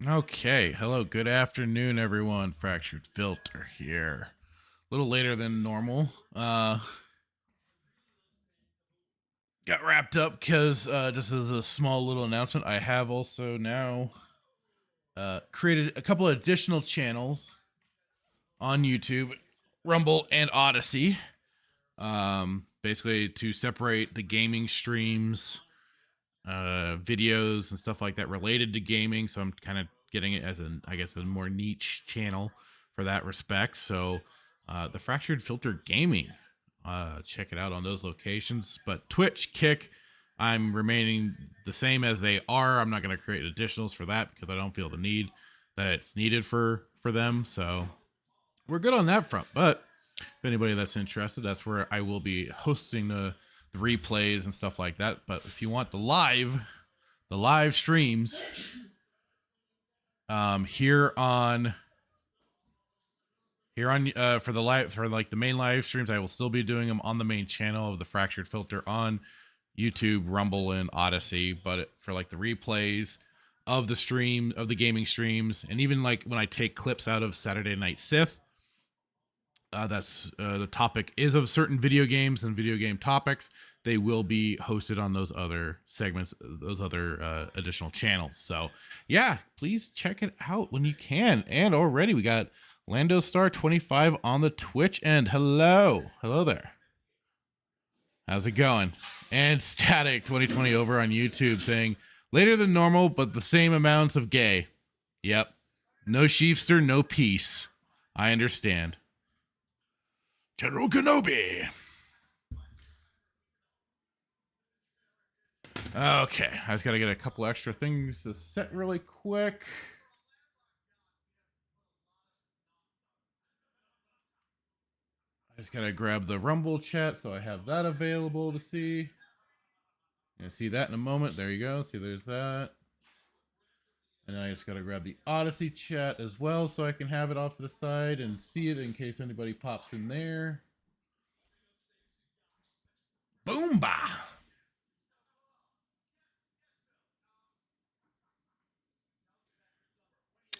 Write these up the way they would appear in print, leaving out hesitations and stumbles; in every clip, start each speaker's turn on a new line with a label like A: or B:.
A: Okay, hello, good afternoon, everyone. Fractured Filter here. A little later than normal. Got wrapped up because just as a small little announcement, I have also now created a couple of additional channels on YouTube, Rumble and Odyssey. Basically to separate the gaming streams, videos and stuff like that related to gaming. So I'm kind of getting it as an, I guess, a more niche channel for that respect. So the Fractured Filter Gaming, check it out on those locations. But Twitch, Kick, I'm remaining the same as they are. I'm not going to create additionals for that because I don't feel the need that it's needed for them. So we're good on that front. But if anybody that's interested, that's where I will be hosting the replays and stuff like that. But if you want the live streams, here on for the live, for like the main live streams, I will still be doing them on the main channel of the Fractured Filter on YouTube, Rumble, and Odyssey. But for like the replays of the stream, of the gaming streams, and even like when I take clips out of Saturday Night Sith, that's the topic is of certain video games and video game topics. They will be hosted on those other segments, those other additional channels. So yeah, please check it out when you can. And already we got Lando Star 25 on the Twitch end. Hello there. How's it going? And Static 2020 over on YouTube saying later than normal, but the same amounts of gay. Yep. No Sheefster, no peace. I understand. General Kenobi. Okay, I just gotta get a couple extra things to set really quick. I just gotta grab the Rumble chat so I have that available to see. You'll see that in a moment. There you go. See, there's that. And I just gotta grab the Odyssey chat as well so I can have it off to the side and see it in case anybody pops in there. Boomba!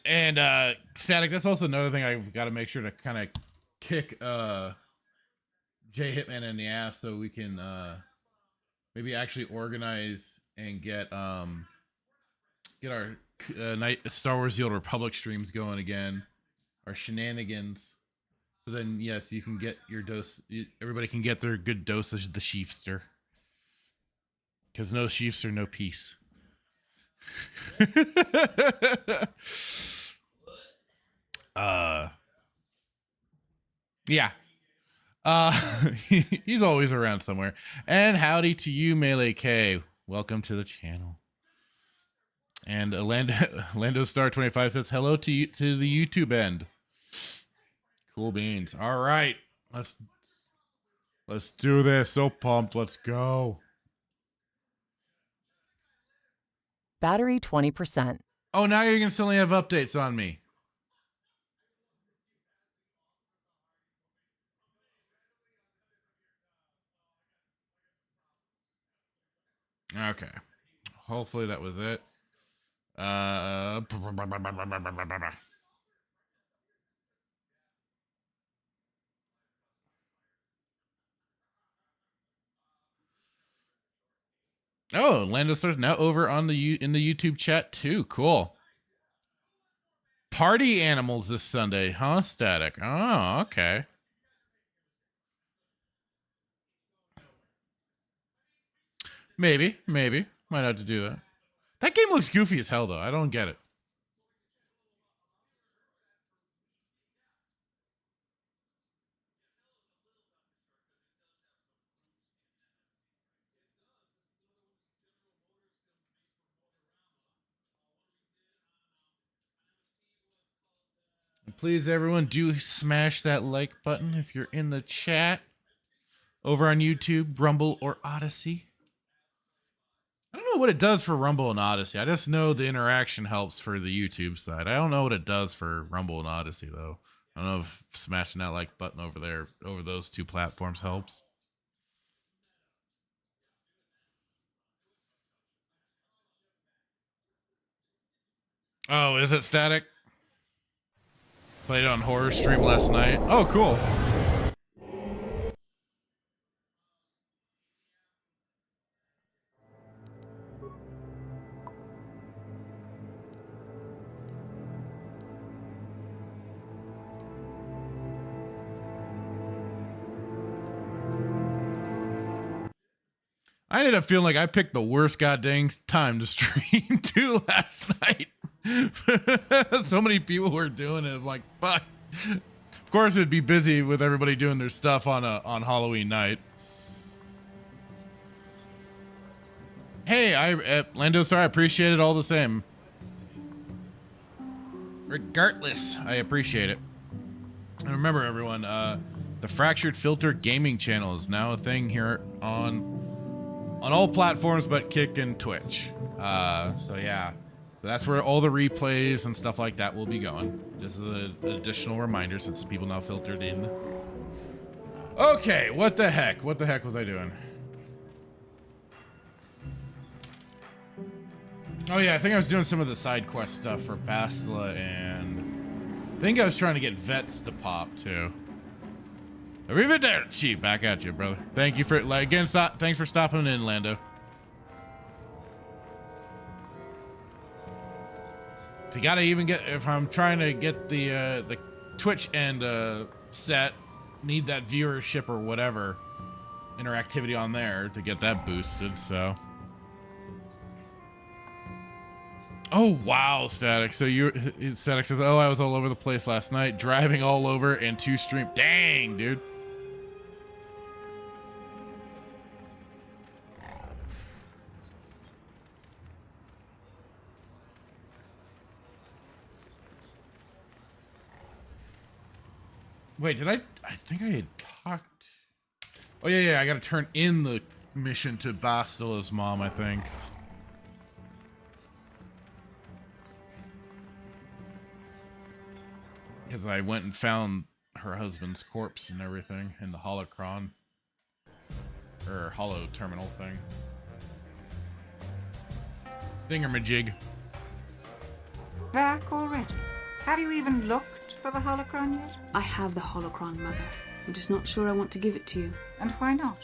A: And Static, that's also another thing I've got to make sure to kind of kick Jay Hitman in the ass so we can maybe actually organize and get our night Star Wars: The Old Republic streams going again, our shenanigans. So then, yes, you can get your dose. Everybody can get their good dosage of the Sheefster, because no Sheefster, no peace. uh, yeah. He's always around somewhere. And howdy to you, Melee K. Welcome to the channel. And Lando Star 25 says hello to you, to the YouTube end. Cool beans. All right, let's do this. So pumped. Let's go.
B: Battery 20%.
A: Oh, now you're gonna suddenly have updates on me. Okay. Hopefully that was it. Oh, Lando Star's now over on in the YouTube chat too. Cool. Party animals this Sunday, huh? Static. Oh, okay. Maybe. Might have to do that. That game looks goofy as hell, though. I don't get it. And please, everyone, do smash that like button if you're in the chat over on YouTube, Rumble, or Odyssey. I don't know what it does for Rumble and Odyssey. I just know the interaction helps for the YouTube side. I don't know what it does for Rumble and Odyssey, though. I don't know if smashing that like button over there, over those two platforms helps. Oh, is it static? Played it on horror stream last night. Oh, cool. I ended up feeling like I picked the worst goddamn time to stream too last night. So many people were doing it. Like, fuck. Of course, it'd be busy with everybody doing their stuff on Halloween night. Hey, Lando, sorry, I appreciate it all the same. Regardless, I appreciate it. And remember, everyone, the Fractured Filter Gaming channel is now a thing here on all platforms but Kick and Twitch. So yeah, so that's where all the replays and stuff like that will be going. Just an additional reminder since people now filtered in. Okay, what the heck? What the heck was I doing? Oh yeah, I think I was doing some of the side quest stuff for Bastila, and I think I was trying to get vets to pop too. Arriba there, cheap. Back at you, brother. Thank you for again. Thanks for stopping in, Lando. So you gotta even get, if I'm trying to get the Twitch end set, need that viewership or whatever interactivity on there to get that boosted. So. Oh wow, Static. So Static says, "Oh, I was all over the place last night, driving all over and 2 stream." Dang, dude. Wait, did I think I had talked. Oh yeah, I gotta turn in the mission to Bastila's mom, I think. Because I went and found her husband's corpse and everything in the holocron. Or holo terminal thing. Thingamajig.
C: Back already? Have you even looked for the holocron yet?
D: I have the holocron, Mother. I'm just not sure I want to give it to you.
C: And why not?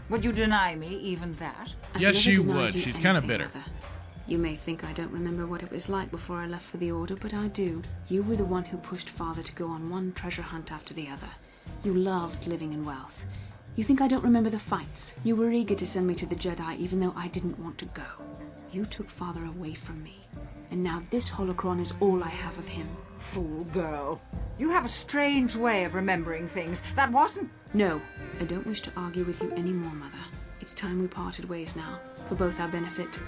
C: Would you deny me even that?
A: Yes, she would. She's kind of bitter.
D: Mother. You may think I don't remember what it was like before I left for the Order, but I do. You were the one who pushed Father to go on one treasure hunt after the other. You loved living in wealth. You think I don't remember the fights? You were eager to send me to the Jedi even though I didn't want to go. You took Father away from me. And now this holocron is all I have of him.
C: Fool girl. You have a strange way of remembering things. That wasn't...
D: No, I don't wish to argue with you anymore, Mother. It's time we parted ways now, for both our benefit.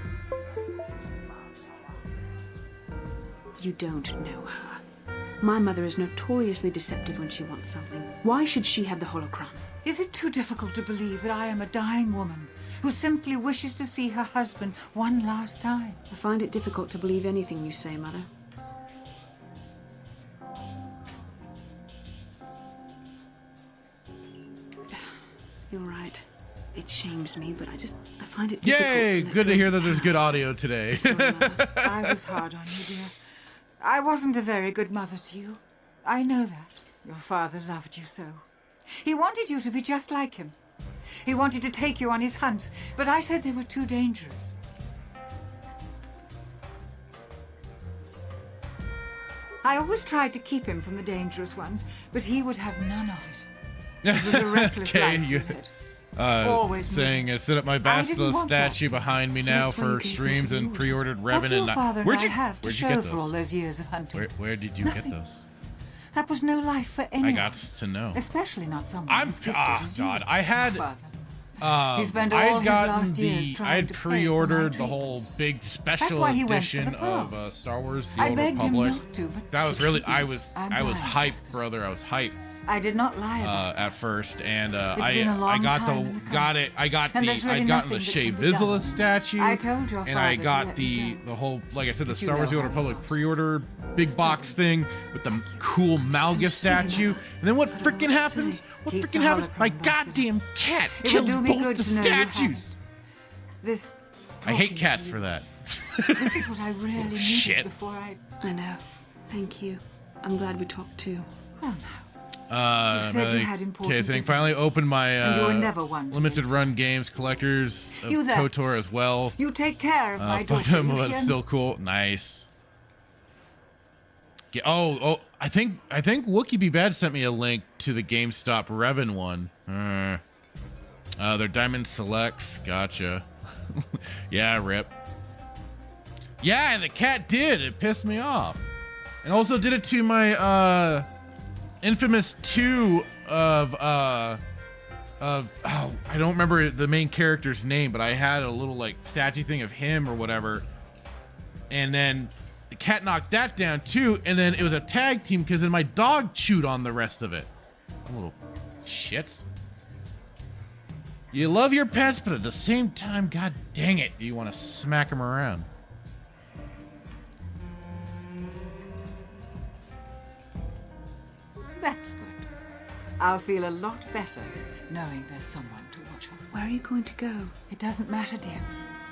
D: You don't know her. My mother is notoriously deceptive when she wants something. Why should she have the holocron?
C: Is it too difficult to believe that I am a dying woman who simply wishes to see her husband one last time?
D: I find it difficult to believe anything you say, Mother. You're right. It shames me, but I find it difficult.
A: Yay! Good to hear that there's good audio today.
C: Sorry, Mother. I was hard on you, dear. I wasn't a very good mother to you. I know that. Your father loved you so. He wanted you to be just like him. He wanted to take you on his hunts, but I said they were too dangerous. I always tried to keep him from the dangerous ones, but he would have none of it. It was a reckless life he led. Always
A: saying I set up my Bastila statue behind me now for streams and pre-ordered Revan and
C: where'd you get those? For all those years of hunting?
A: Where did you get those?
C: That was no life for anyone.
A: I got to know.
C: Especially not someone as gifted as you,
A: God, I had
C: he spent all his last years trying
A: I had
C: to pay
A: pre-ordered
C: for
A: the
C: my
A: whole
C: treatments.
A: big
C: That's
A: special
C: why he went for
A: edition
C: the
A: of
C: pearls.
A: Star Wars: The
C: I
A: Old
C: begged him
A: Republic.
C: not to, but
A: That was
C: the
A: really
C: truth
A: I
C: is,
A: was
C: I'm
A: hyped,
C: dying.
A: brother. I was hyped.
C: I did not lie about
A: At first, and
C: It's been a
A: I
C: long
A: got
C: time in the country.
A: I got
C: And
A: the
C: there's really
A: I'd gotten the
C: nothing
A: Shea
C: that can be
A: Vizsla
C: done.
A: statue.
C: I told your
A: and I
C: father to
A: got
C: let
A: the
C: me go.
A: whole, like I said, the
C: But you
A: Star Wars: The
C: know
A: Old
C: how I
A: Republic
C: was.
A: pre-order big box thing with the cool Malga statue. And then what freaking happens? What
C: Keep
A: freaking
C: the
A: happens? My
C: holocron, bastard.
A: goddamn cat
C: It would
A: kills
C: do me
A: both
C: good
A: the
C: to know you have
A: statues.
C: it. This
A: I hate
C: talking
A: cats
C: to
A: for
C: you,
A: that.
C: This is what I really needed
A: Shit.
C: before I...
D: I know. Thank you. I'm glad we talked too.
C: Oh, no. You said you had important
A: okay, so I
C: business.
A: finally opened my
C: And you were never one to
A: limited
C: lose.
A: run games collectors of
C: You there.
A: KOTOR as well.
C: You take care of my
A: Fuck
C: daughter.
A: them,
C: you
A: but
C: hear?
A: still cool. Nice. Yeah, I think Wookie Be Bad sent me a link to the GameStop Revan one. Their Diamond Selects. Gotcha. Yeah, rip. Yeah, the cat did. It pissed me off. And also did it to my Infamous 2 of oh, I don't remember the main character's name, but I had a little like statue thing of him or whatever. And then the cat knocked that down too, and then it was a tag team because then my dog chewed on the rest of it. Little shits. You love your pets, but at the same time, god dang it, you want to smack them around.
C: That's good. I'll feel a lot better knowing there's someone to watch her.
D: Where are you going to go?
C: It doesn't matter, dear.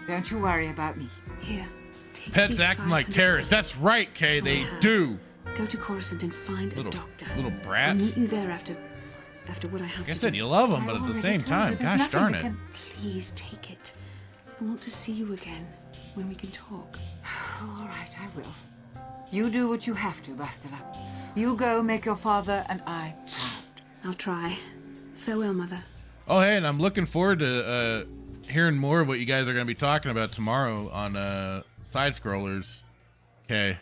C: Don't you worry about me.
D: Here. Take
A: Pets
D: these
A: acting like
D: 500
A: terrorists.
D: credits.
A: That's right, Kay,
D: That's all I
A: they
D: have.
A: do.
D: Go to Coruscant and find
A: Little-
D: a doctor.
A: little
D: I'll
A: brats.
D: meet you there after what I have
A: Like I
D: to
A: said,
D: do.
A: you love them,
C: I
A: but at the
C: already
A: same
C: told you
A: time,
C: there's
A: gosh
C: nothing
A: darn
C: that
A: it.
C: can-
D: Please take it. I want to see you again when we can talk.
C: All right, I will. You do what you have to, Bastila. You go make your father and I proud.
D: I'll try. Farewell, Mother.
A: Oh, hey, and I'm looking forward to hearing more of what you guys are going to be talking about tomorrow on Side Scrollers. Okay,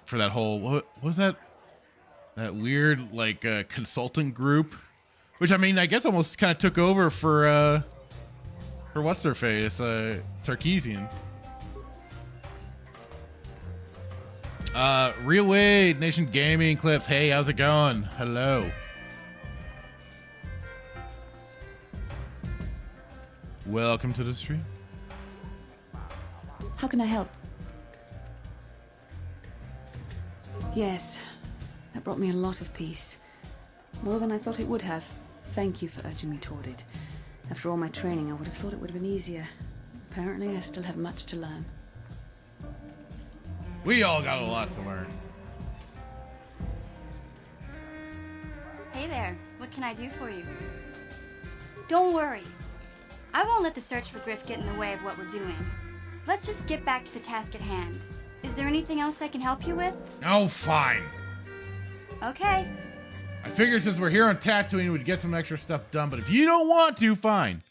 A: for that whole what was that weird like consultant group, which I mean I guess almost kind of took over for what's their face, Sarkeesian. Real Wade Nation Gaming Clips. Hey, how's it going? Hello. Welcome to the stream.
D: How can I help? Yes, that brought me a lot of peace. More than I thought it would have. Thank you for urging me toward it. After all my training, I would have thought it would have been easier. Apparently, I still have much to learn.
A: We all got a lot to learn.
E: Hey there, what can I do for you? Don't worry. I won't let the search for Griff get in the way of what we're doing. Let's just get back to the task at hand. Is there anything else I can help you with?
A: Oh, fine.
E: Okay.
A: I figured since we're here on Tatooine, we'd get some extra stuff done, but if you don't want to, fine.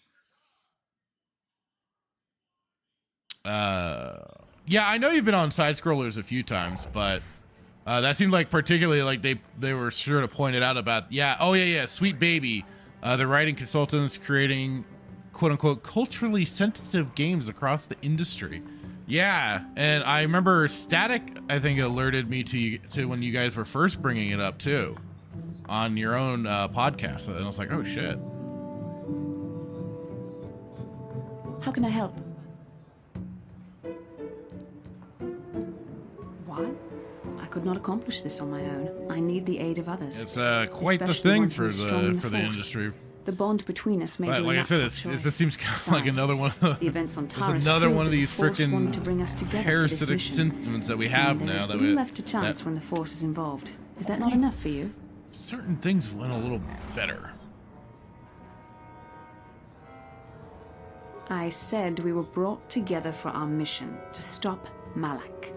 A: Yeah, I know you've been on Side Scrollers a few times, but that seemed like particularly like they were sure to point it out about, Sweet Baby. The writing consultants creating quote-unquote culturally sensitive games across the industry. Yeah, and I remember Static, I think, alerted me to when you guys were first bringing it up too, on your own podcast, and I was like, oh shit.
D: How can I help?
C: What?
D: I could not accomplish this on my own. I need the aid of others.
A: It's quite the
D: Especially
A: thing
D: one
A: for
D: who's strong in
A: the
D: Force.
A: industry.
D: The bond between us may
A: But
D: be a
A: like I said,
D: natural
A: it
D: choice.
A: seems kind of like
D: Besides,
A: another one.
D: the events on
A: It's
D: Taurus
A: another
D: prove
A: one of
D: that the
A: these
D: Force wanted to bring us
A: freaking
D: together for this
A: parasitic
D: mission.
A: symptoms that we have
D: And
A: now.
D: there's
A: That
D: little
A: we
D: left to chance when the Force is involved. Is that not enough for you?
A: certain things went a little better.
D: I said we were brought together for our mission, to stop Malak.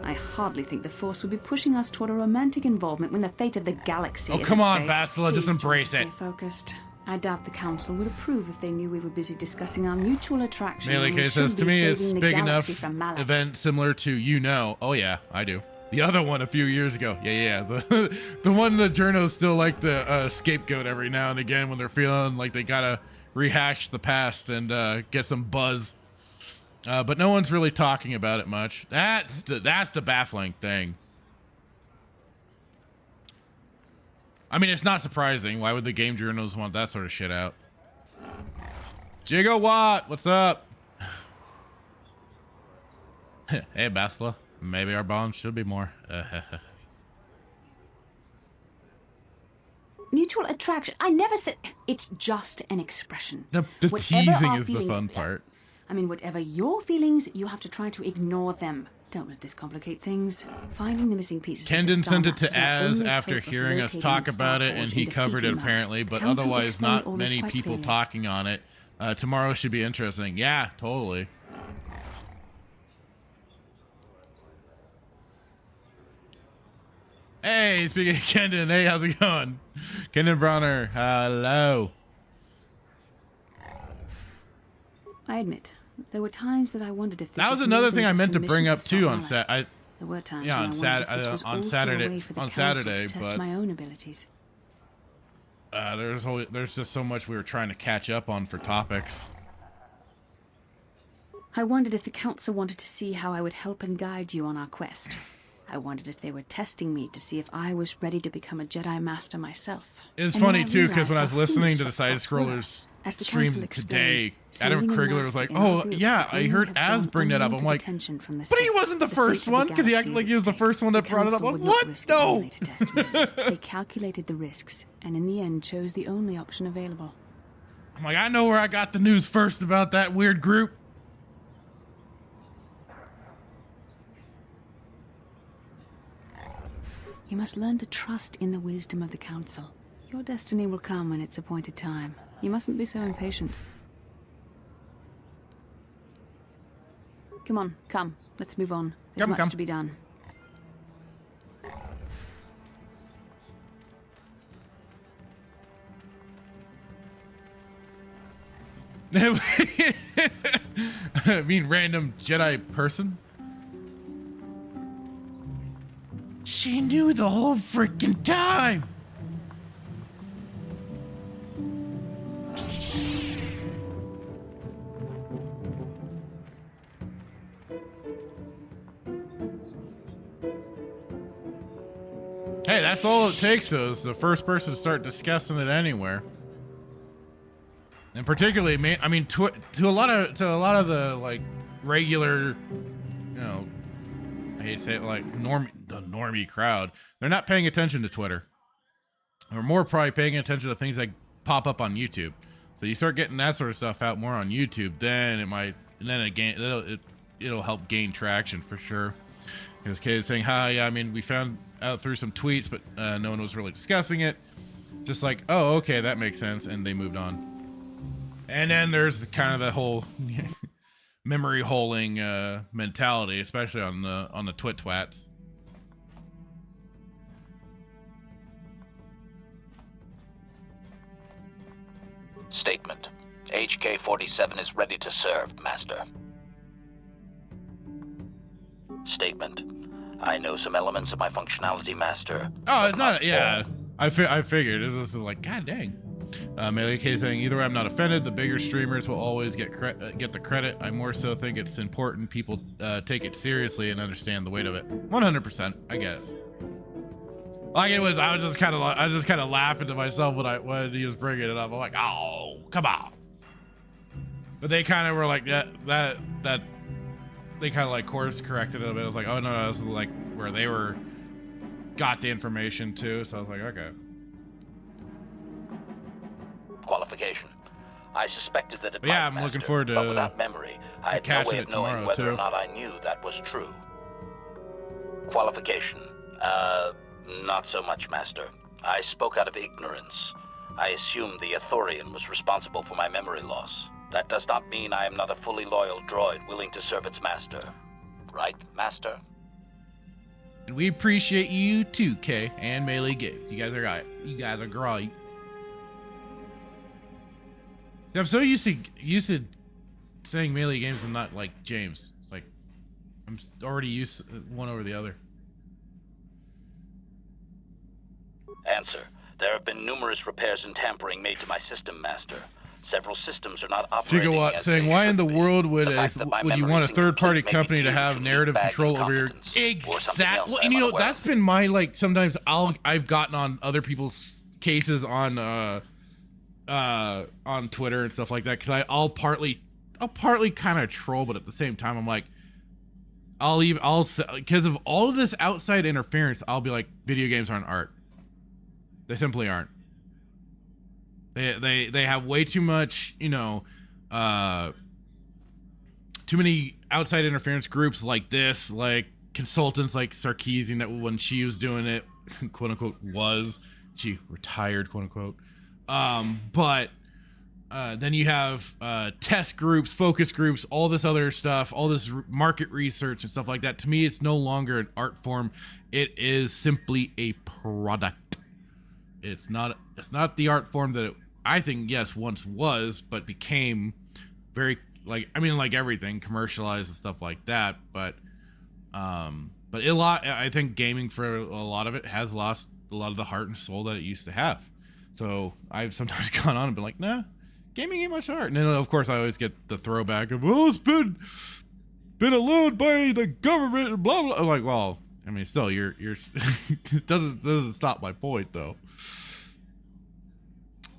D: I hardly think the Force would be pushing us toward a romantic involvement when the fate of the galaxy
A: Oh,
D: is
A: come
D: at
A: on,
D: stake.
A: Bastila, just
D: Please
A: embrace
D: try
A: it.
D: to Stay focused. I doubt the Council would approve if they knew we were busy discussing our mutual attraction.
A: Melee
D: when we
A: K says,
D: should
A: to
D: be
A: me, it's
D: saving the
A: big enough
D: galaxy from Malak.
A: event similar to Oh yeah, I do. The other one a few years ago. Yeah. The one the journos still like to scapegoat every now and again when they're feeling like they gotta rehash the past and get some buzz. But no one's really talking about it much. That's the baffling thing. I mean, it's not surprising. Why would the game journals want that sort of shit out? Gigawatt, what's up? Hey, Bastila. Maybe our bond should be more.
D: Mutual attraction. I never said... It's just an expression.
A: The
D: Whatever
A: teasing
D: our
A: is the
D: feelings-
A: fun part.
D: I mean, whatever your feelings, you have to try to ignore them. Don't let this complicate things. Finding the missing pieces.
A: Kendon sent it to Az after hearing us talk about it, and he covered it apparently, but otherwise not many people talking on it. Tomorrow should be interesting. Yeah, totally. Hey, speaking of Kendon, hey, how's it going? Kendon Bronner, hello.
D: I admit, there were times that I wondered if this
A: that was another thing I meant to bring up too on
D: There were times
A: yeah,
D: when
A: on Saturday,
D: to
A: but
D: test my own abilities.
A: there's just so much we were trying to catch up on for topics.
D: I wondered if the council wanted to see how I would help and guide you on our quest. I wondered if they were testing me to see if I was ready to become a Jedi Master myself.
A: It was funny too, because when I was listening to the side scrollers stream today, Adam Krigler was like, "Oh yeah, I heard Az bring that up." I'm like, "But he wasn't the first one," because he acted like he was the first one that brought it up. I'm like, what? No.
D: They calculated the risks, and in the end chose the only option available.
A: I'm like, I know where I got the news first about that weird group.
D: You must learn to trust in the wisdom of the council. Your destiny will come when its appointed time. You mustn't be so impatient. Come on, come. Let's move on. There's much to be done.
A: I mean, random Jedi person. She knew the whole freaking time. Hey, that's all it takes, though, is the first person to start discussing it anywhere. And particularly, I mean, to a lot of the like regular, you know, I hate to say it, like the normie crowd, they're not paying attention to Twitter. They're more probably paying attention to things that pop up on YouTube. So you start getting that sort of stuff out more on YouTube, then it might, and then again, it'll help gain traction for sure. Because Kay is saying, "Hi, yeah, I mean, we found out through some tweets, but no one was really discussing it. Just like, oh, okay, that makes sense," and they moved on. And then there's kind of the whole memory holing mentality, especially on the twats.
F: Statement. HK-47 is ready to serve, Master. Statement. I know some elements of my functionality, Master.
A: Oh, it's not. Yeah, I figured. This is like, god dang. Melee K saying, either way, I'm not offended. The bigger streamers will always get the credit. I more so think it's important people take it seriously and understand the weight of it. 100%. I get it. Like it was, I was just kind of laughing to myself when he was bringing it up. I'm like, oh, come on. But they kind of were like, yeah, that they kind of like course corrected it a bit. I was like, oh no, this is like where they got the information too. So I was like, okay.
F: Qualification. I suspected that it might,
A: yeah, I'm
F: Master,
A: looking forward to
F: but without memory, I had no way of knowing whether or not I knew that was true. Qualification. Not so much, Master. I spoke out of ignorance. I assumed the Ithorian was responsible for my memory loss. That does not mean I am not a fully loyal droid willing to serve its master. Right, Master?
A: And we appreciate you too, Kay, and Melee Games. You guys are right. You guys are great. I'm so used to saying Melee Games and not like James. It's like I'm already used to one over the other.
F: Answer. There have been numerous repairs and tampering made to my system, Master. Several systems are not operating.
A: Gigawatt saying, why in the world would you want a third-party company to have narrative control over your exactly? Well, and you know that's been my like. Sometimes I've gotten on other people's cases on Twitter and stuff like that because I'll partly kind of troll, but at the same time I'm like, because of all of this outside interference, I'll be like, video games aren't art. They simply aren't. They have way too much, you know, too many outside interference groups like this, like consultants like Sarkeesian, that when she was doing it, quote unquote, she retired, quote unquote. But then you have test groups, focus groups, all this other stuff, all this market research and stuff like that. To me, it's no longer an art form. It is simply a product. It's not the art form that I think, yes, once was, but became very, like everything, commercialized and stuff like that. But I think gaming for a lot of it has lost a lot of the heart and soul that it used to have. So I've sometimes gone on and been like, nah, gaming ain't much art. And then of course I always get the throwback of, well, it's been allowed by the government and blah blah. I'm like, well, I mean, still, you're it doesn't stop my point though.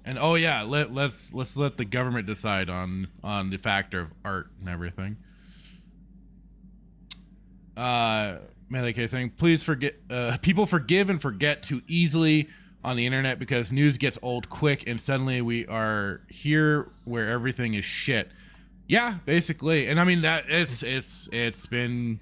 A: And oh yeah, let's let the government decide on the factor of art and everything. Melee saying, please people forgive and forget too easily on the internet because news gets old quick and suddenly we are here where everything is shit. Yeah, basically. And I mean that it's been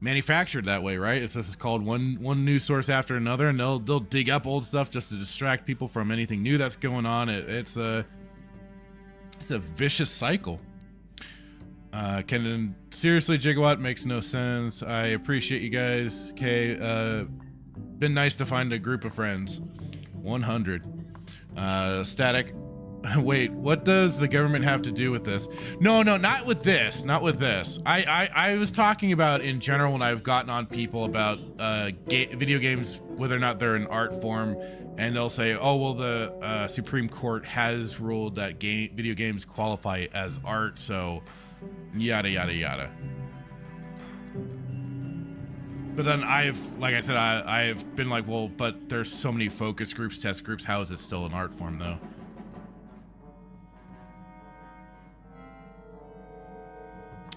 A: manufactured that way, right? This is called one news source after another, and they'll dig up old stuff just to distract people from anything new that's going on. It's a vicious cycle. Seriously, Gigawatt makes no sense. I appreciate you guys. Okay, been nice to find a group of friends. 100. Static. Wait, what does the government have to do with this? No, not with this. Not with this. I was talking about in general when I've gotten on people about video games, whether or not they're an art form, and they'll say, oh, well, the Supreme Court has ruled that video games qualify as art, so yada, yada, yada. But then I've been like, well, but there's so many focus groups, test groups. How is it still an art form, though?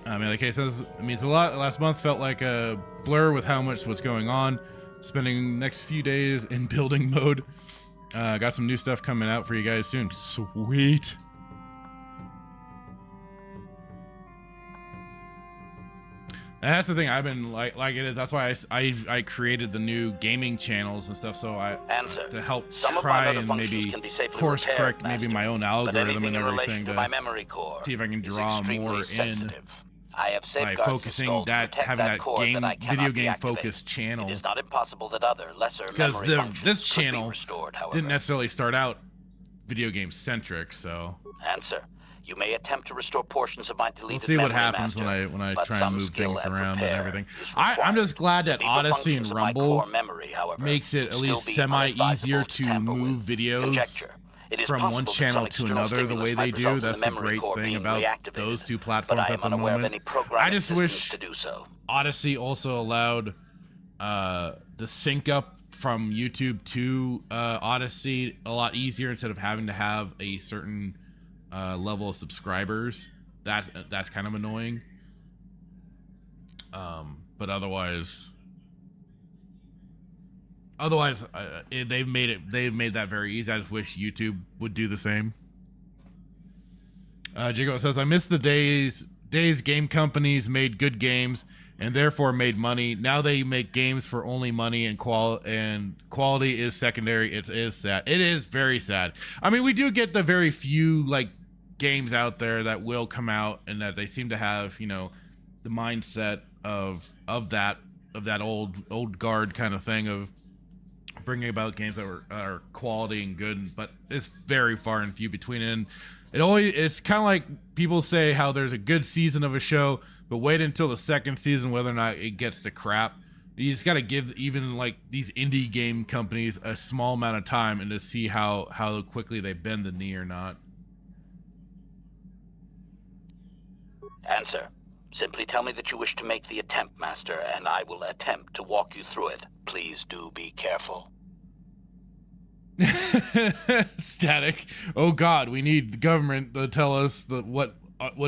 A: I mean, like I says, it means a lot. Last month felt like a blur with how much was going on. Spending next few days in building mode. Got some new stuff coming out for you guys soon. Sweet. And that's the thing I've been like it is. That's why I created the new gaming channels and stuff. So to help try and maybe course correct maybe my own algorithm and everything to see if I can draw more in by focusing that, having that video game focused channel.
F: It is not impossible that other lesser
A: because this channel
F: restored,
A: didn't necessarily start out video game centric. So
F: answer. You may attempt to restore portions of my deleted
A: we'll see what happens
F: master,
A: when I try and move things around and everything. I'm just glad that Odyssey and Rumble makes it at least semi easier to move videos from one channel to another the way they do. That's the great thing about those two platforms at the moment. I just wish Odyssey also allowed the sync up from YouTube to Odyssey a lot easier instead of having to have a certain level of subscribers. That's kind of annoying. But otherwise they've made that very easy. I just wish YouTube would do the same. Jigo says, I miss the days game companies made good games and therefore made money. Now they make games for only money and quality is secondary. It is sad. It is very sad. I mean, we do get the very few like games out there that will come out and that they seem to have, you know, the mindset of that old guard kind of thing of bringing about games that are quality and good, but it's very far and few between. And it's kind of like people say how there's a good season of a show, but wait until the second season whether or not it gets to crap. You just got to give even like these indie game companies a small amount of time and to see how quickly they bend the knee or not.
F: Answer. Simply tell me that you wish to make the attempt, Master, and I will attempt to walk you through it. Please do be careful.
A: Static. Oh God, we need the government to tell us what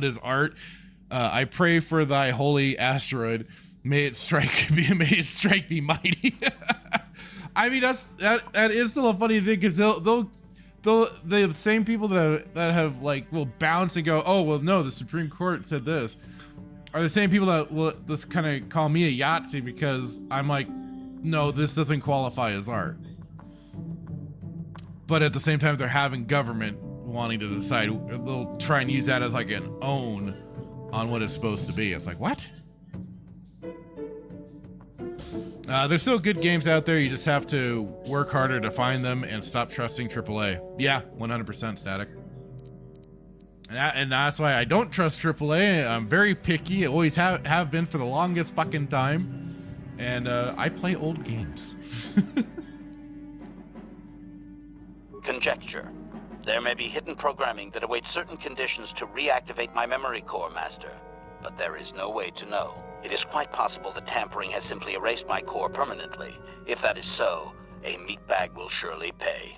A: is art. I pray for thy holy asteroid. May it strike me mighty. I mean, that is still a funny thing because they'll the same people that have like will bounce and go, oh well, no, the Supreme Court said this. are the same people that will just kind of call me a Yahtzee because I'm like, no, this doesn't qualify as art. But at the same time, they're having government wanting to decide. They'll try and use that as like an own on what it's supposed to be. It's like, what? There's still good games out there. You just have to work harder to find them and stop trusting AAA. Yeah, 100% Static. And that's why I don't trust AAA. I'm very picky. I always have been for the longest fucking time. And I play old games.
F: Conjecture. There may be hidden programming that awaits certain conditions to reactivate my memory core, Master. But there is no way to know. It is quite possible that tampering has simply erased my core permanently. If that is so, a meatbag will surely pay.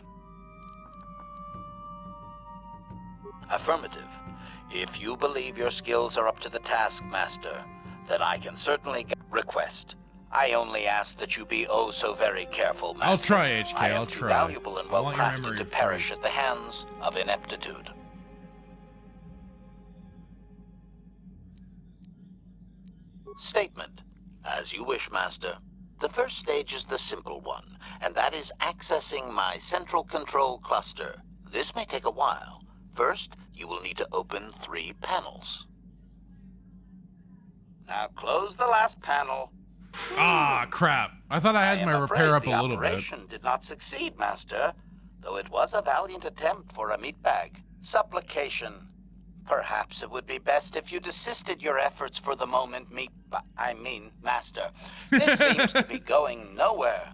F: Affirmative. If you believe your skills are up to the task, Master, then I can certainly request. I only ask that you be oh so very careful, Master.
A: I'll try, HK.
F: I am
A: I'll
F: too
A: try.
F: valuable and
A: I want your
F: well-crafted
A: memory
F: to
A: free.
F: perish at the hands of ineptitude. Statement. As you wish, Master. The first stage is the simple one, and that is accessing my central control cluster. This may take a while. First, you will need to open 3 panels. Now close the last panel.
A: Ah, crap. I thought I had my repair up a little bit.
F: The operation did not succeed, Master, though it was a valiant attempt for a meatbag. Supplication. Perhaps it would be best if you desisted your efforts for the moment, Master. This seems to be going nowhere.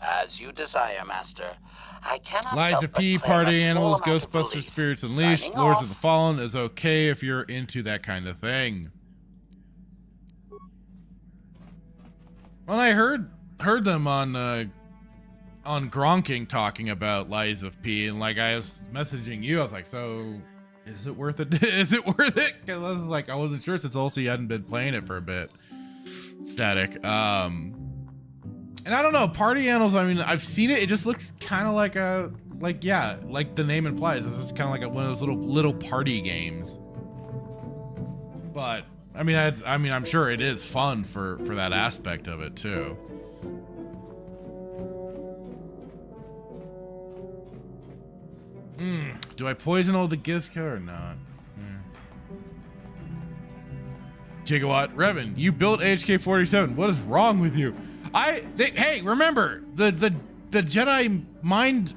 F: As you desire, Master. I cannot
A: Lies
F: help
A: of
F: but
A: P,
F: claim a
A: Party
F: small
A: Animals,
F: amount of
A: Ghostbusters,
F: relief.
A: Spirits Unleashed,
F: Signing
A: Lords
F: off.
A: of the Fallen is okay if you're into that kind of thing. Well, I heard them on Gronking talking about Lies of P, and like I was messaging you, I was like, so is it worth it? Is it worth it? Because I was like, I wasn't sure since also you hadn't been playing it for a bit. Static. And I don't know, Party Animals, I mean, I've seen it. It just looks kind of like like the name implies. It's just kind of like one of those little party games. But I mean, I'm sure it is fun for that aspect of it too. Do I poison all the Gizka or not? Gigawatt, Revan, you built HK-47. What is wrong with you? Hey, remember the Jedi mind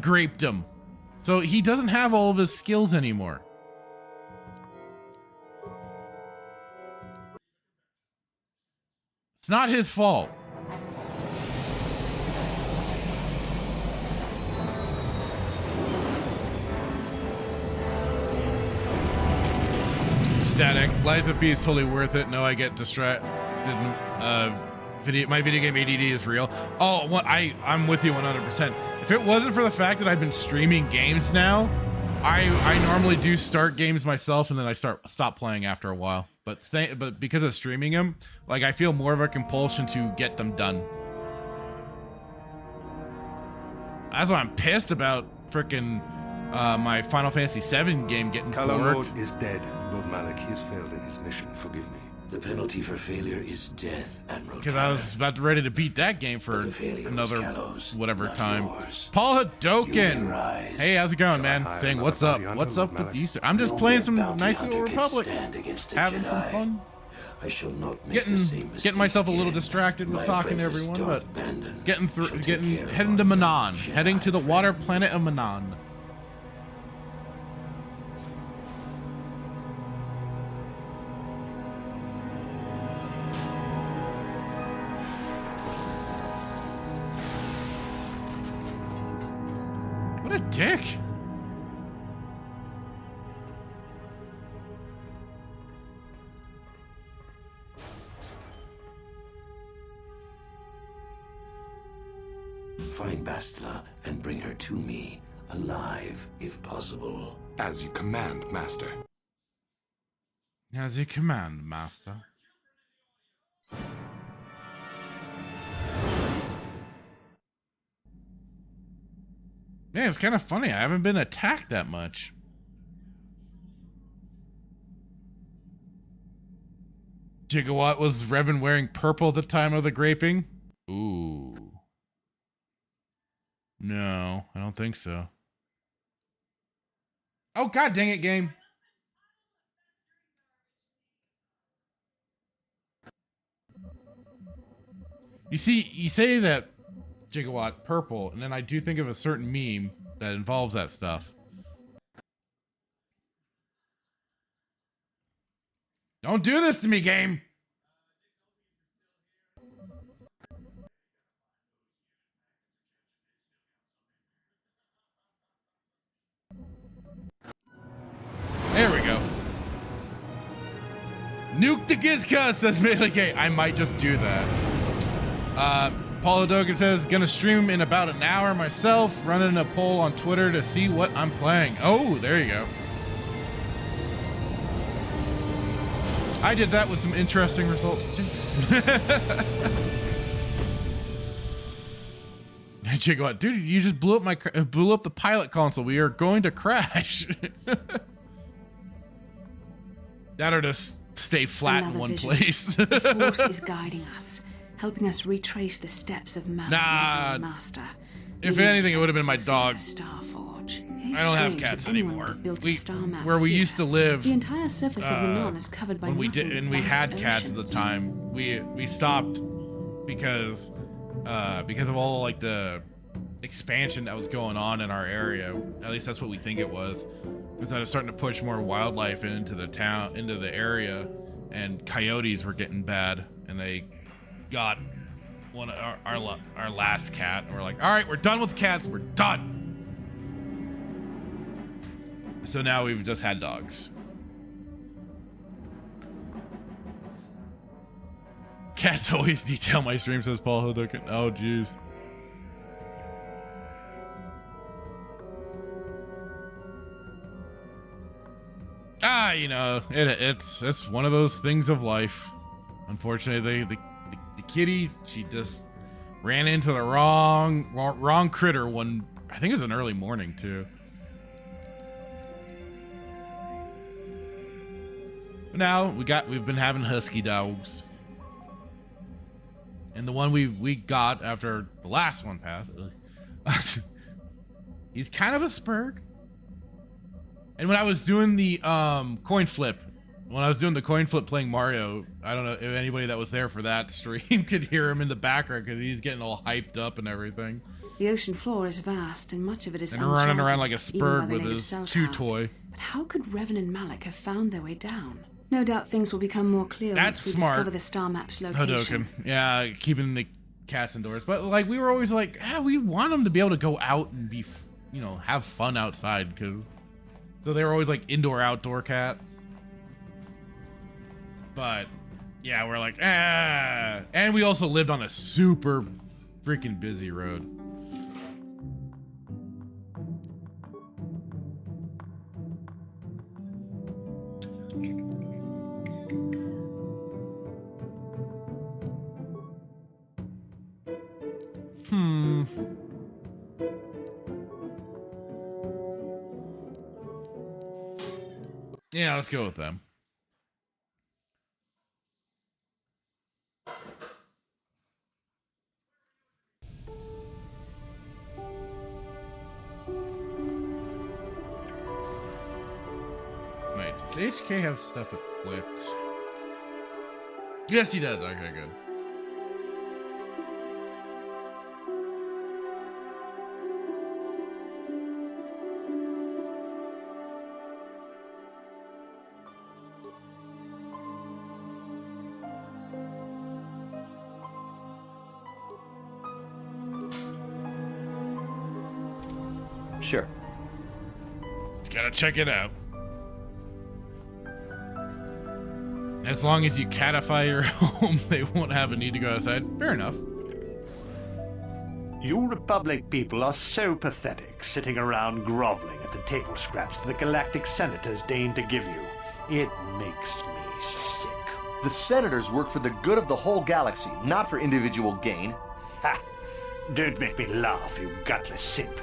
A: graped him, so he doesn't have all of his skills anymore. It's not his fault. Static. Lies of P is totally worth it. No, I get distracted. My video game ADD is real. Oh, I'm with you 100%. If it wasn't for the fact that I've been streaming games now, I normally do start games myself and then I stop playing after a while. But because of streaming them, like I feel more of a compulsion to get them done. That's why I'm pissed about frickin' my Final Fantasy VII game getting
G: Lord
A: borked.
G: is dead. Lord Malik, he has failed in his mission. Forgive me.
H: The penalty for failure is death, Admiral.
A: Because I was about ready to beat that game for
H: But the failure was
A: another
H: Kalos,
A: whatever
H: not
A: time.
H: yours.
A: Paul
H: You
A: Hadoken.
H: rise.
A: Hey, how's it going,
G: Shall I
A: man?
G: hire
A: Saying
G: another
A: what's up?
G: bounty hunter,
A: What's
G: Lord
A: up with
G: Malik?
A: you, sir? I'm just
H: Only
A: playing
H: a
A: some
H: bounty
A: nice
H: hunter
A: little
H: can
A: Republic.
H: stand against a
A: Having some
H: Jedi.
A: fun.
H: I shall not make the same
A: Getting
H: mistake
A: myself a little
H: again.
A: distracted with
H: My
A: talking to
H: apprentice,
A: everyone,
H: Darth
A: but
H: Bandon,
A: heading
H: shall take care of
A: heading to
H: our
A: Manaan.
H: Jedi
A: Heading to the water
H: friends.
A: planet of Manaan. What a dick.
H: Find Bastila and bring her to me, alive, if possible.
G: As you command, Master.
A: As you command, master. Yeah, it's kind of funny. I haven't been attacked that much. Gigawatt, was Revan wearing purple at the time of the graping? Ooh. No, I don't think so. Oh, god dang it, game. You see, you say that Gigawatt purple, and then I do think of a certain meme that involves that stuff. Don't do this to me, game. There we go. Nuke the Gizka, says Melee Gay. I might just do that. Paul Hodogan says, gonna stream in about an hour myself, running a poll on Twitter to see what I'm playing. Oh, there you go. I did that with some interesting results too. Gigawatt, dude, you just blew up the pilot console. We are going to crash. That or just stay flat in one place.
D: The Force is guiding us, helping us retrace the steps of Manaan as our master.
A: If anything, it would have been my dog.
D: Starforge.
A: I don't have cats anymore. Where we used to live,
D: the entire surface of Manaan is covered by
A: when we did, and we had cats at the time. We stopped because of all like the expansion that was going on in our area. At least that's what we think it was. Because I was starting to push more wildlife into the town, into the area, and coyotes were getting bad, and they got one of our last cat, and we're like, all right, we're done with cats, we're done. So now we've just had dogs. Cats always detail my stream, says Paul Hodoken. Oh, jeez. You know, it's one of those things of life. Unfortunately, the kitty, she just ran into the wrong critter one. I think it was an early morning too. But now we've been having husky dogs, and the one we got after the last one passed, he's kind of a spurg. And when I was doing the coin flip playing Mario, I don't know if anybody that was there for that stream could hear him in the background because he's getting all hyped up and everything.
D: The ocean floor is vast, and much of it is
A: uncharted, running around like a spurg with his chew toy.
D: But how could Revan and Malak have found their way down? No doubt things will become more clear
A: once
D: we
A: smart.
D: discover the star map's location.
A: Hadoken. Yeah, keeping the cats indoors. But like we were always like, we want them to be able to go out and be, have fun outside because. So they were always like indoor-outdoor cats. But, yeah, we're like, And we also lived on a super freaking busy road. Yeah, let's go with them. Wait, does HK have stuff equipped? Yes, he does. Okay, good.
I: Sure.
A: Just gotta check it out. As long as you catify your home, they won't have a need to go outside. Fair enough.
J: You Republic people are so pathetic, sitting around groveling at the table scraps the galactic senators deign to give you. It makes me sick.
I: The senators work for the good of the whole galaxy, not for individual gain.
J: Ha! Don't make me laugh, you gutless simp.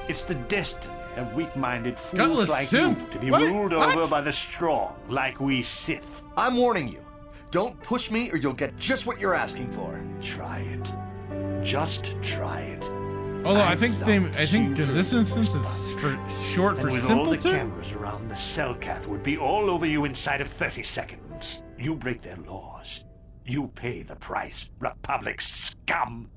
J: It's the destiny of weak-minded fools
A: Gutless
J: like
A: simp?
J: you to be
A: What?
J: ruled over by the strong, like we Sith.
I: I'm warning you. Don't push me or you'll get just what you're asking for.
J: Try it. Just try it.
A: Although I think in this instance it's short for
J: and with all the
A: simpleton.
J: cameras around, the Selkath would be all over you inside of 30 seconds. You break their laws. You pay the price, Republic scum.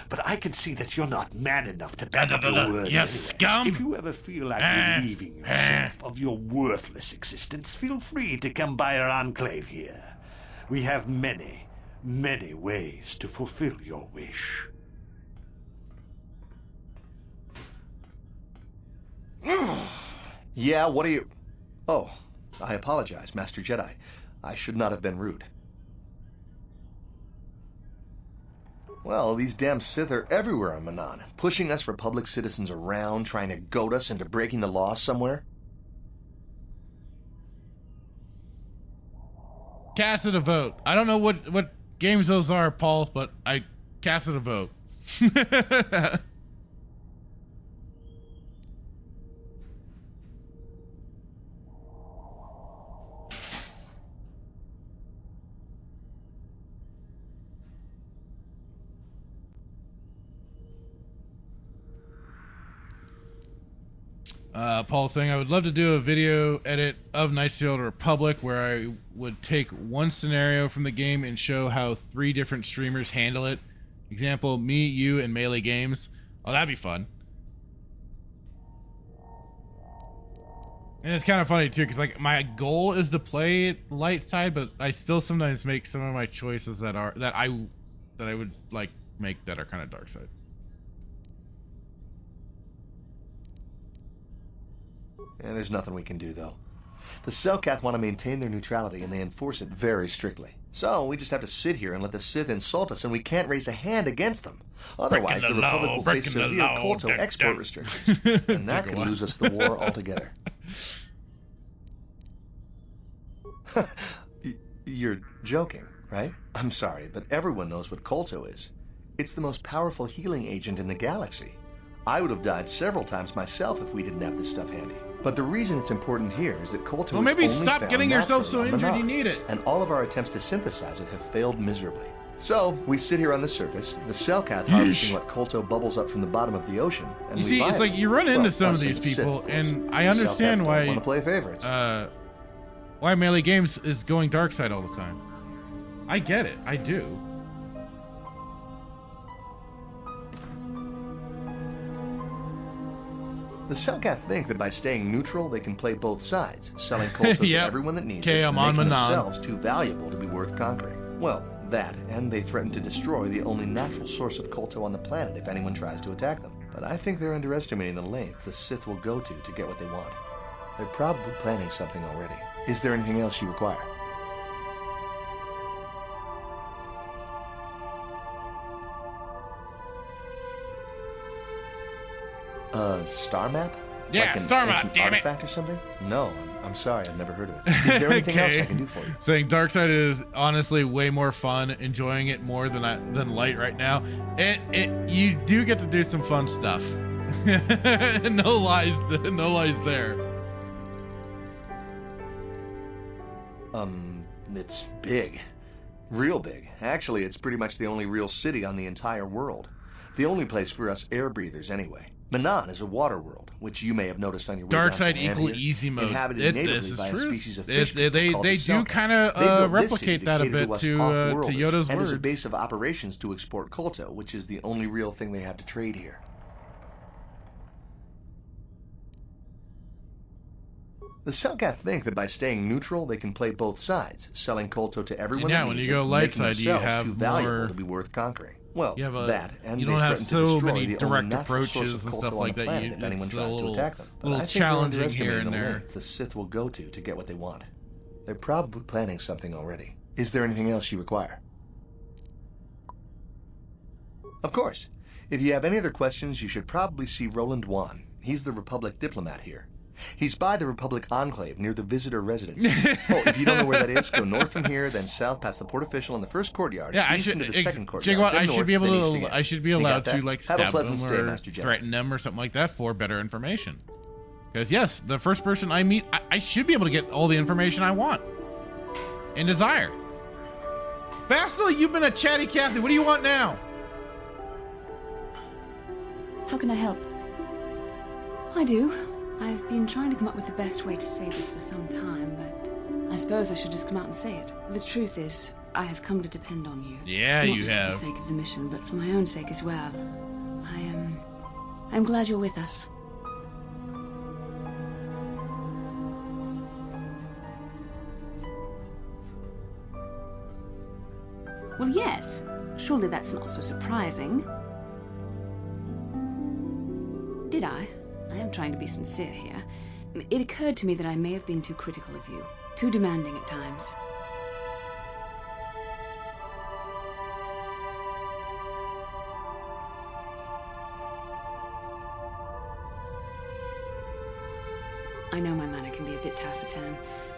J: But I can see that you're not man enough to back up your words.
A: You
J: anyway.
A: scum!
J: If you ever feel like relieving yourself of your worthless existence, feel free to come by our enclave here. We have many, many ways to fulfill your wish.
I: Yeah, what are you... Oh, I apologize, Master Jedi. I should not have been rude. Well, these damn Sith are everywhere on Manaan, pushing us Republic citizens around, trying to goad us into breaking the law somewhere.
A: Casted a vote. I don't know what games those are, Paul, but I casted a vote. Paul saying, I would love to do a video edit of Knights of the Old Republic where I would take one scenario from the game and show how 3 different streamers handle it. Example, me, you, and Melee Games. Oh, that'd be fun. And it's kind of funny too, because like my goal is to play it light side, but I still sometimes make some of my choices that I would like make that are kind of dark side.
I: Yeah, there's nothing we can do, though. The Selkath want to maintain their neutrality, and they enforce it very strictly. So we just have to sit here and let the Sith insult us, and we can't raise a hand against them. Otherwise, the Republic will face severe Kolto export restrictions, and that could lose us the war altogether. You're joking, right? I'm sorry, but everyone knows what Kolto is. It's the most powerful healing agent in the galaxy. I would have died several times myself if we didn't have this stuff handy. But the reason it's important here is that Kolto
A: Well, maybe
I: is only
A: stop
I: found
A: getting yourself so
I: naturally on
A: injured you
I: Manaan,
A: need it.
I: and all of our attempts to synthesize it have failed miserably. So, we sit here on the surface, the Selkath harvesting what Kolto bubbles up from the bottom of the ocean, and
A: You
I: we
A: see,
I: buy
A: it's
I: it.
A: like you run into
I: Well,
A: some of
I: us
A: these
I: and the Sith,
A: people,
I: of course.
A: and I
I: The
A: understand
I: Selkath don't
A: why
I: want to play favorites.
A: why Melee Games is going dark side all the time. I get it, I do.
I: The Selkath think that by staying neutral, they can play both sides, selling Kolto to
A: Yep.
I: everyone that needs
A: Okay,
I: it,
A: I'm
I: and
A: on
I: making
A: Manaan.
I: themselves too valuable to be worth conquering. Well, that, and they threaten to destroy the only natural source of Kolto on the planet if anyone tries to attack them. But I think they're underestimating the length the Sith will go to get what they want. They're probably planning something already. Is there anything else you require? Star map?
A: Yeah,
I: Like an
A: star map,
I: ancient
A: damn it.
I: artifact or something? No, I'm sorry, I've never heard of it. Is there anything else I can do for you?
A: Saying dark side is honestly way more fun, enjoying it more than light right now. You do get to do some fun stuff. No lies there.
I: It's big. Real big. Actually, it's pretty much the only real city on the entire world. The only place for us air breathers anyway. Manaan is a water world, which you may have noticed on your way
A: Dark
I: down
A: side
I: from land
A: equal
I: here,
A: easy mode.
I: inhabited natively
A: This is
I: by a
A: true.
I: species of fish people
A: They
I: called the
A: do
I: Selkath.
A: kind
I: They built
A: of
I: this city
A: replicate that a
I: cater
A: bit
I: us
A: to
I: off-worlders,
A: Yoda's
I: and
A: words.
I: as a base of operations to export Kolto, which is the only real thing they have to trade here. The Selkath think that by staying neutral, they can play both sides, selling Kolto to everyone
A: Yeah,
I: that
A: when
I: needs
A: you go
I: it,
A: light
I: making
A: side, you
I: themselves
A: have
I: too valuable
A: more-
I: to be worth conquering. Well,
A: You have
I: that, and
A: you
I: they
A: don't have
I: threaten to
A: so
I: destroy
A: many
I: the
A: direct
I: only natural source
A: approaches
I: of
A: and
I: Kolto
A: stuff
I: on
A: like
I: the
A: that.
I: planet if anyone
A: It's a
I: tries
A: little,
I: to attack them. But
A: little
I: I think they're
A: challenging here
I: underestimating
A: and
I: the
A: there.
I: length the Sith will go to get what they want. They're probably planning something already. Is there anything else you require? Of course. If you have any other questions, you should probably see Roland Wan. He's the Republic diplomat here. He's by the Republic Enclave near the visitor residence. Oh, if you don't know where that is, go north from here, then south past the port official in the first courtyard.
A: Yeah, I
I: east
A: should.
I: into the second courtyard.
A: Check what
I: then
A: I should
I: north,
A: be able
I: then east
A: to.
I: again.
A: I should be
I: You
A: allowed
I: got
A: to
I: that?
A: like
I: Have a
A: stab
I: pleasant
A: them
I: stay,
A: or
I: Master Jedi.
A: threaten them or something like that for better information. Because yes, the first person I meet, I should be able to get all the information I want and desire. Bastila, you've been a chatty Cathy. What do you want now?
D: How can I help? I do. I've been trying to come up with the best way to say this for some time, but I suppose I should just come out and say it. The truth is, I have come to depend on you.
A: Yeah,
D: Not
A: you
D: just
A: have.
D: for the sake of the mission, but for my own sake as well. I'm glad you're with us. Well, yes. Surely that's not so surprising. Did I? I am trying to be sincere here. It occurred to me that I may have been too critical of you, too demanding at times. I know my manner can be a bit taciturn.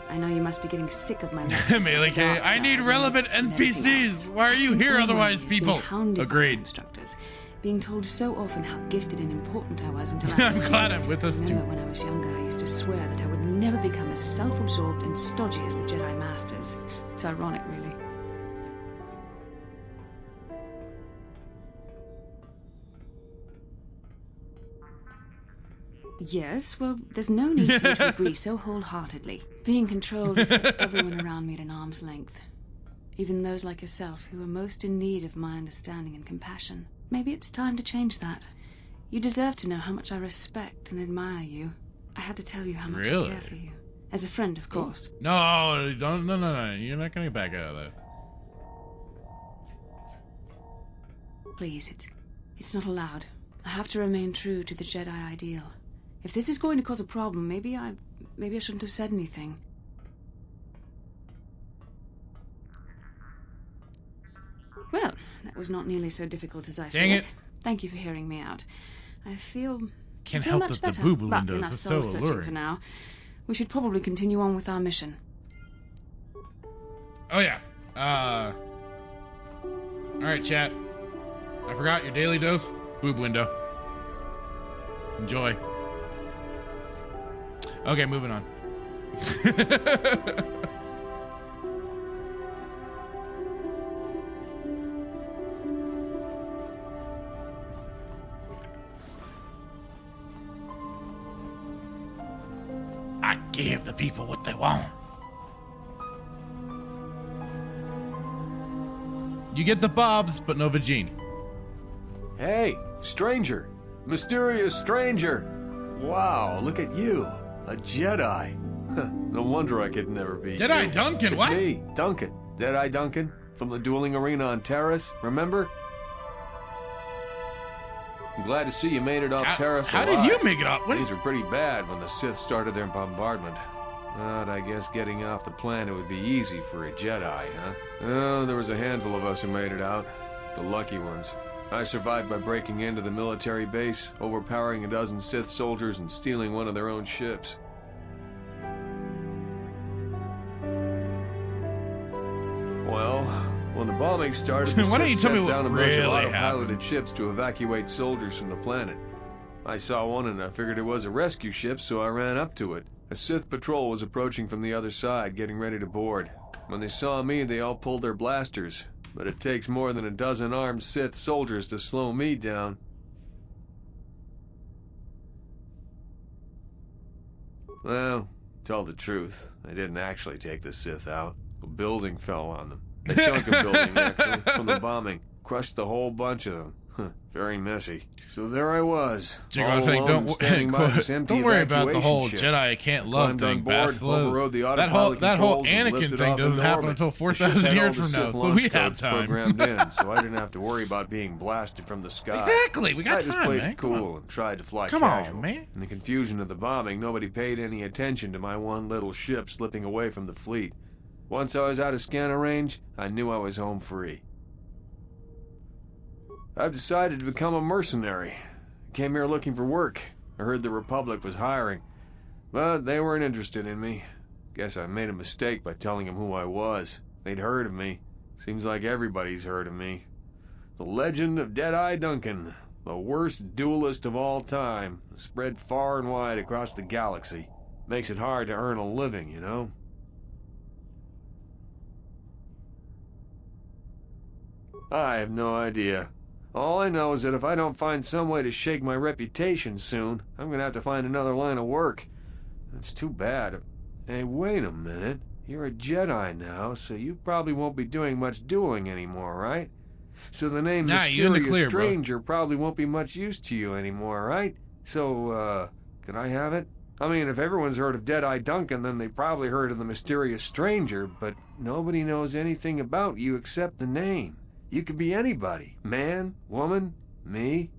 D: I know you must be getting sick of my lectures.
A: Melee K, I need relevant NPCs. Why are you here otherwise, people? Agreed.
D: Instructors, being told so often how gifted and important I was until I was
A: I'm glad I'm with us, too.
D: Remember when I was younger, I used to swear that I would never become as self-absorbed and stodgy as the Jedi Masters. It's ironic, really. Yes, well, there's no need for you to agree so wholeheartedly. Being controlled has kept everyone around me at an arm's length. Even those like yourself who are most in need of my understanding and compassion. Maybe it's time to change that. You deserve to know how much I respect and admire you. I had to tell you how much I care for you. As a friend, of course.
A: No, don't, no. You're not going to back out of that.
D: Please, it's not allowed. I have to remain true to the Jedi ideal. If this is going to cause a problem, maybe I shouldn't have said anything. Well, that was not nearly so difficult as I feared.
A: Dang it.
D: Thank you for hearing me out. I feel
A: Can't
D: feel
A: help
D: much
A: that the
D: better,
A: boo-boo
D: but
A: windows
D: enough
A: are so
D: soul searching
A: alluring.
D: for now. We should probably continue on with our mission.
A: Oh, yeah. Alright, chat. I forgot your daily dose. Boob window. Enjoy. Okay, moving on. I give the people what they want. You get the bobs, but no vagine.
K: Hey, stranger. Mysterious stranger. Wow, look at you. A Jedi. No wonder I could never be
A: Jedi
K: you.
A: Duncan,
K: It's
A: what?
K: me, Duncan. Jedi Duncan, from the dueling arena on Terrace, remember? I'm glad to see you made it off Terrace
A: How
K: alive.
A: did you make it up?
K: Things were pretty bad when the Sith started their bombardment. But I guess getting off the planet would be easy for a Jedi, huh? Oh, there was a handful of us who made it out. The lucky ones. I survived by breaking into the military base, overpowering a dozen Sith soldiers, and stealing one of their own ships. Well, when the bombing started, the
A: Why don't you
K: Sith
A: tell me
K: sent
A: what
K: down a bunch of
A: really
K: auto-piloted ships to evacuate soldiers from the planet. I saw one and I figured it was a rescue ship, so I ran up to it. A Sith patrol was approaching from the other side, getting ready to board. When they saw me, they all pulled their blasters. But it takes more than a dozen armed Sith soldiers to slow me down. Well, tell the truth, I didn't actually take the Sith out. A building fell on them. A chunk of building, actually, from the bombing. Crushed the whole bunch of them. Very messy. So there I was.
A: I was saying, don't worry about the whole
K: ship.
A: Jedi I can't love thing,
K: board, overrode the autopilot
A: that whole
K: controls, and
A: Anakin
K: lifted
A: thing
K: off
A: doesn't
K: into
A: happen
K: orbit.
A: until
K: The
A: 4,000
K: ship had
A: years
K: all
A: from
K: the
A: now,
K: Sith
A: so
K: launch
A: we have
K: codes
A: time.
K: Programmed in, so I didn't have to worry about being blasted from the sky.
A: Exactly, we got
K: I just
A: time,
K: played
A: man.
K: it
A: Come
K: cool and tried to fly
A: Come on,
K: casual.
A: man.
K: In the confusion of the bombing, nobody paid any attention to my one little ship slipping away from the fleet. Once I was out of scanner range, I knew I was home free. I've decided to become a mercenary. I came here looking for work. I heard the Republic was hiring, but they weren't interested in me. Guess I made a mistake by telling them who I was. They'd heard of me. Seems like everybody's heard of me. The legend of Jedi Duncan, the worst duelist of all time, spread far and wide across the galaxy. Makes it hard to earn a living, you know? I have no idea. All I know is that if I don't find some way to shake my reputation soon, I'm gonna have to find another line of work. That's too bad. Hey, wait a minute. You're a Jedi now, so you probably won't be doing much dueling anymore, right? So the name Mysterious Stranger probably won't be much use to you anymore, right? So, could I have it? I mean, if everyone's heard of Deadeye Duncan, then they probably heard of the Mysterious Stranger, but nobody knows anything about you except the name. You could be anybody. Man, woman, me.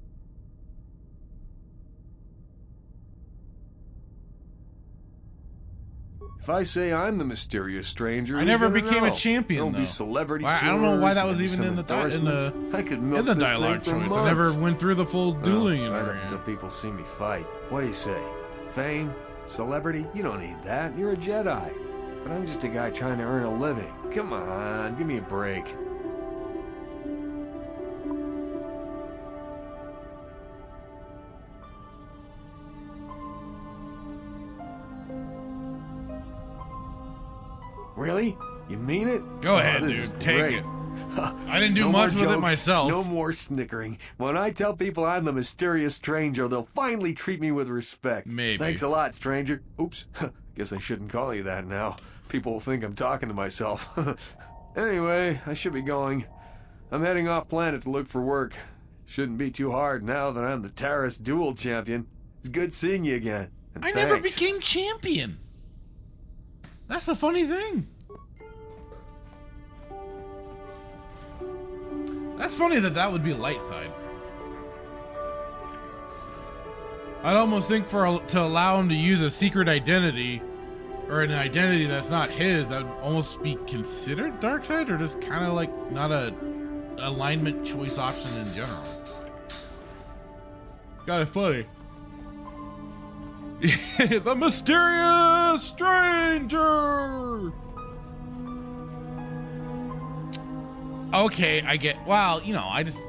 K: If I say I'm the Mysterious Stranger,
A: I never became a champion,
K: There'll
A: though.
K: be celebrity
A: I don't know why that was
K: tours,
A: even in the
K: I could milk this
A: dialogue
K: thing for
A: choice. I never
K: months.
A: went through the full dueling.
K: Right up until people see me fight. What do you say? Fame? Celebrity? You don't need that. You're a Jedi. But I'm just a guy trying to earn a living. Come on, give me a break. Really? You mean it?
A: Go ahead,
K: this is
A: dude. Take
K: great.
A: it. I didn't do
K: No
A: much
K: more
A: with it
K: jokes,
A: myself.
K: No more snickering. When I tell people I'm the Mysterious Stranger, they'll finally treat me with respect.
A: Maybe.
K: Thanks a lot, stranger. Oops. Guess I shouldn't call you that now. People will think I'm talking to myself. Anyway, I should be going. I'm heading off planet to look for work. Shouldn't be too hard now that I'm the Terrace Duel Champion. It's good seeing you again. And
A: I never
K: thanks.
A: became champion. That's the funny thing. That's funny that would be light side. I'd almost think to allow him to use a secret identity or an identity that's not his, that would almost be considered dark side, or just kind of like not a alignment choice option in general. Kind of funny. The Mysterious Stranger. Okay, I get. Well, I just,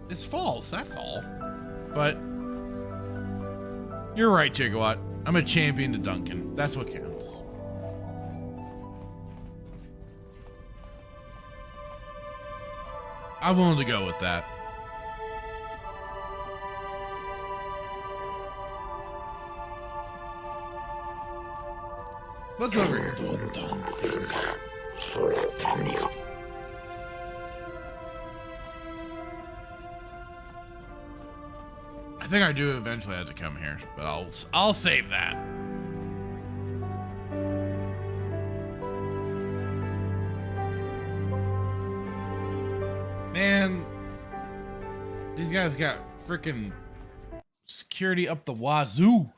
A: it's false. That's all. But you're right, Gigawatt. I'm a champion to Duncan. That's what counts. I'm willing to go with that. What's over here? I think I do eventually have to come here, but I'll save that. Man, these guys got freaking security up the wazoo.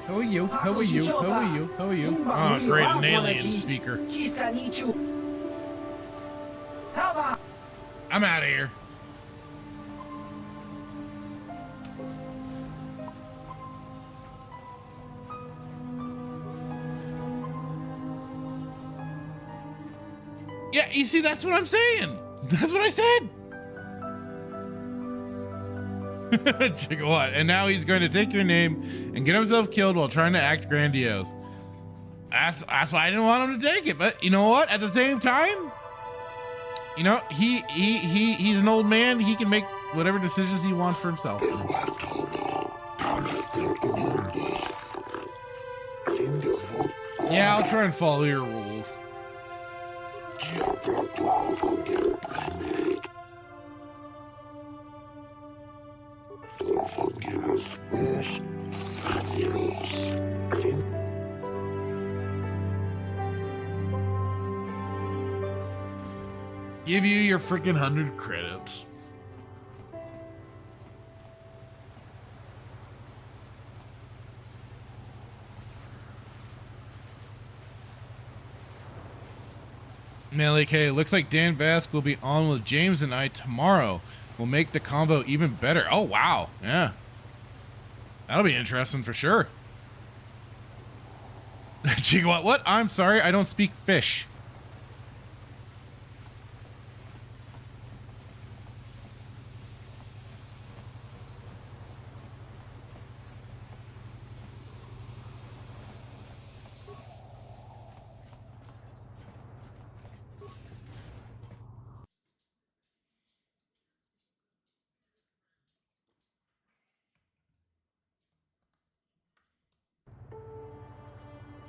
A: How are you? How are you? How are you? How are you? Oh, great, an alien speaker. I'm out of here. Yeah, you see, that's what I'm saying. That's what I said. What? And now he's going to take your name and get himself killed while trying to act grandiose. That's why I didn't want him to take it. But you know what? At the same time, he's an old man. He can make whatever decisions he wants for himself. Yeah, I'll try and follow your rules. Give you your freaking 100 credits. Malik, hey, looks like Dan Vasque will be on with James and I tomorrow. We'll make the combo even better. Oh, wow. Yeah. That'll be interesting for sure. Gigawatt, what? I'm sorry, I don't speak fish.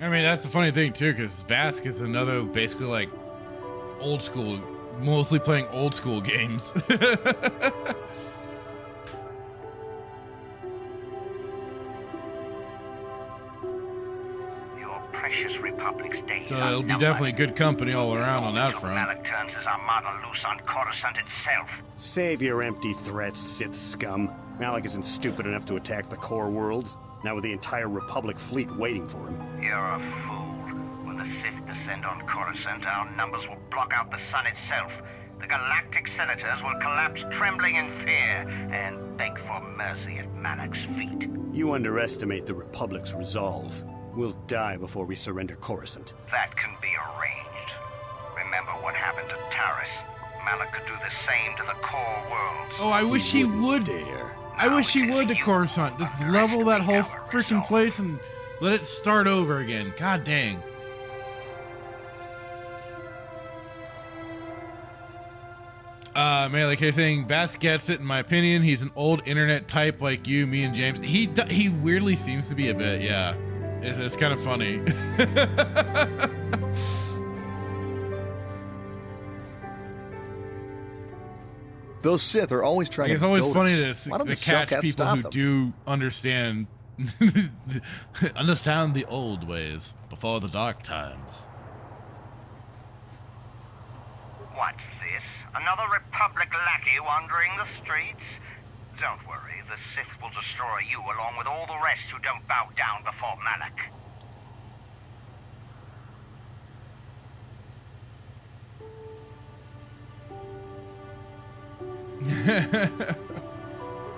A: I mean, that's the funny thing too, because Vask is another basically like old school, mostly playing old school games.
L: Your precious Republic's days.
A: So it'll be definitely good company all around on that front.
L: Malak turns his armada loose on Coruscant itself.
M: Save your empty threats, Sith scum. Malak isn't stupid enough to attack the core worlds. Now with the entire Republic fleet waiting for him.
L: You're a fool. When the Sith descend on Coruscant, our numbers will block out the sun itself. The galactic senators will collapse trembling in fear and beg for mercy at Malak's feet.
M: You underestimate the Republic's resolve. We'll die before we surrender Coruscant.
L: That can be arranged. Remember what happened to Taris. Malak could do the same to the core worlds.
A: Oh, I wish he would.
M: Dare.
A: I wish he would to Coruscant. Just level that whole freaking place and let it start over again. God dang. Melee K saying Bass gets it. In my opinion, he's an old internet type like you, me, and James. He weirdly seems to be a bit. Yeah, it's kind of funny.
I: Those Sith are always trying to.
A: It's always
I: goad
A: funny
I: us.
A: to
I: Why don't the
A: catch
I: Cellcats
A: people
I: stop
A: who
I: them?
A: do understand understand the old ways before the dark times.
L: What's this? Another Republic lackey wandering the streets? Don't worry, the Sith will destroy you along with all the rest who don't bow down before Malak.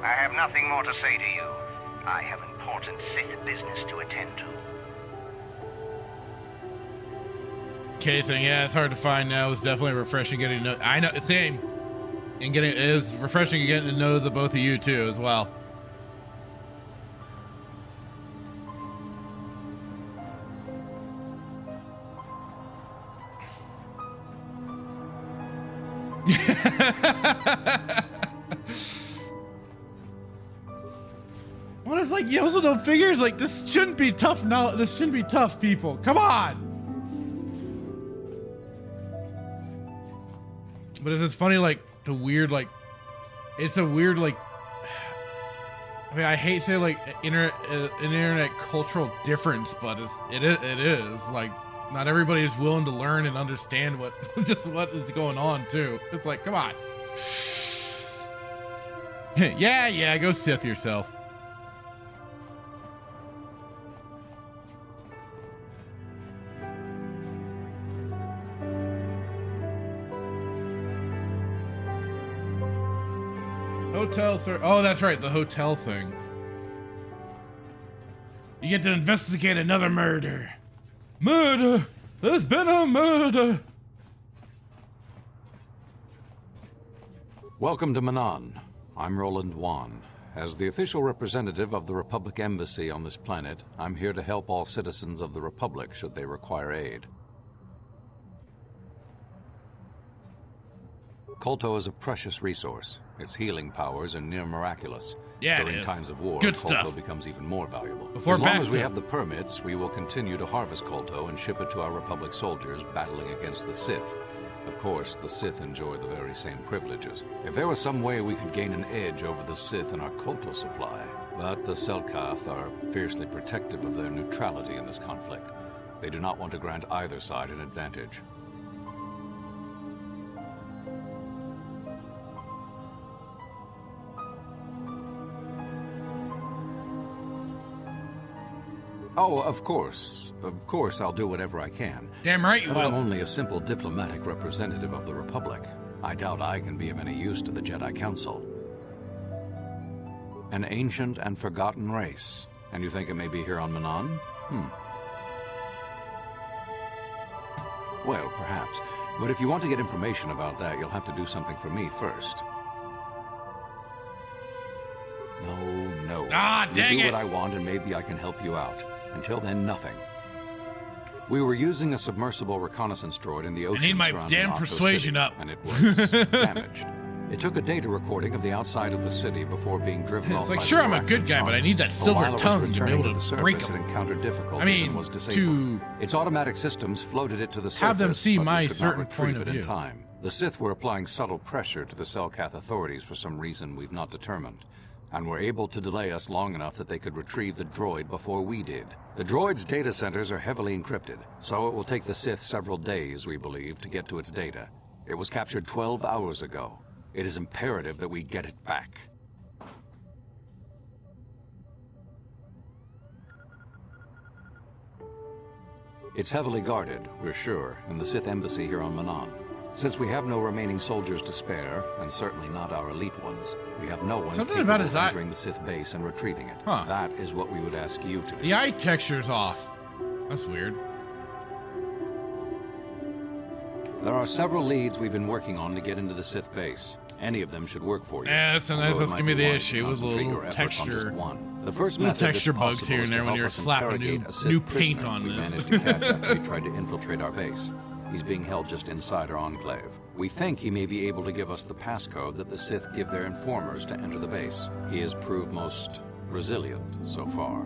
L: I have nothing more to say to you. I have important Sith business to attend to.
A: Okay, saying yeah, it's hard to find now. It's definitely refreshing getting to know. I know, same. And getting it is refreshing getting to know the both of you too as well. What is like? You also don't figure it's like this shouldn't be tough. No, this shouldn't be tough, people. Come on. But it's just funny, like the weird, like it's a weird, like I mean, I hate to say like internet cultural difference, but it is like not everybody is willing to learn and understand what just what is going on too. It's like, come on. yeah, go Sith yourself. Hotel, sir. Oh, that's right, the hotel thing. You get to investigate another murder. Murder! There's been a murder!
N: Welcome to Manaan. I'm Roland Wan. As the official representative of the Republic Embassy on this planet, I'm here to help all citizens of the Republic should they require aid. Kolto is a precious resource. Its healing powers are near miraculous.
A: Yeah,
N: During
A: it is.
N: times of war,
A: Good
N: Kolto
A: stuff.
N: becomes even more valuable.
A: Before
N: as long as we
A: Bacta.
N: have the permits, we will continue to harvest Kolto and ship it to our Republic soldiers battling against the Sith. Of course, the Sith enjoy the very same privileges. If there was some way we could gain an edge over the Sith in our Kolto supply, but the Selkath are fiercely protective of their neutrality in this conflict. They do not want to grant either side an advantage. Oh, of course. Of course, I'll do whatever I can.
A: Damn right you
N: But I'm
A: will.
N: only a simple diplomatic representative of the Republic. I doubt I can be of any use to the Jedi Council. An ancient and forgotten race. And you think it may be here on Manaan? Well, perhaps. But if you want to get information about that, you'll have to do something for me first. No.
A: Ah, dang
N: You do
A: it!
N: what I want, and maybe I can help you out. Until then, nothing. We were using a submersible reconnaissance droid in the ocean.
A: I need my
N: surrounding
A: damn
N: Octo
A: persuasion
N: City,
A: up.
N: and it was damaged. It took a data recording of the outside of the city before being driven off.
A: It's like,
N: by
A: sure,
N: the
A: I'm a
N: reactive
A: good guy, but I
N: sharks.
A: need that
N: But
A: silver
N: while it was
A: tongue to be able
N: returning
A: to
N: the
A: break
N: surface,
A: them.
N: it encountered difficulties
A: I mean,
N: and was disabled.
A: to
N: Its automatic systems floated it to the surface,
A: have them see
N: but we
A: my
N: could not
A: certain
N: retrieve
A: point of
N: it in
A: view.
N: time. The Sith were applying subtle pressure to the Selkath authorities for some reason we've not determined, and were able to delay us long enough that they could retrieve the droid before we did. The droid's data centers are heavily encrypted, so it will take the Sith several days, we believe, to get to its data. It was captured 12 hours ago. It is imperative that we get it back. It's heavily guarded, we're sure, in the Sith embassy here on Manaan. Since we have no remaining soldiers to spare, and certainly not our elite ones, we have no one
A: Something
N: capable
A: about
N: of
A: his eye-
N: entering the Sith base and retrieving it.
A: Huh.
N: That is what we would ask you to do.
A: The eye texture's off. That's weird.
N: There are several leads we've been working on to get into the Sith base. Any of them should work for you.
A: Yeah, that's
N: Although it
A: gonna
N: might
A: be the
N: wise
A: issue
N: to
A: with
N: concentrate
A: little
N: your efforts on just
A: texture-
N: one. The first
A: little
N: method
A: texture
N: that's
A: bugs
N: possible
A: here
N: is
A: and
N: to
A: there when
N: help
A: you're
N: us
A: slapping
N: interrogate a Sith
A: new paint
N: prisoner
A: on
N: we
A: this.
N: managed to catch after he tried to infiltrate our base. He's being held just inside our enclave. We think he may be able to give us the passcode that the Sith give their informers to enter the base. He has proved most resilient so far.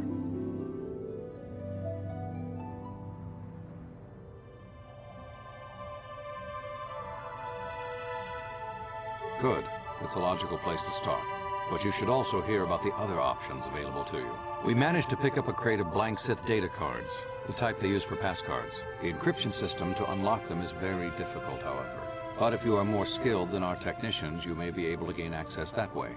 N: Good. It's a logical place to start. But you should also hear about the other options available to you. We managed to pick up a crate of blank Sith data cards, the type they use for passcards. The encryption system to unlock them is very difficult, however. But if you are more skilled than our technicians, you may be able to gain access that way.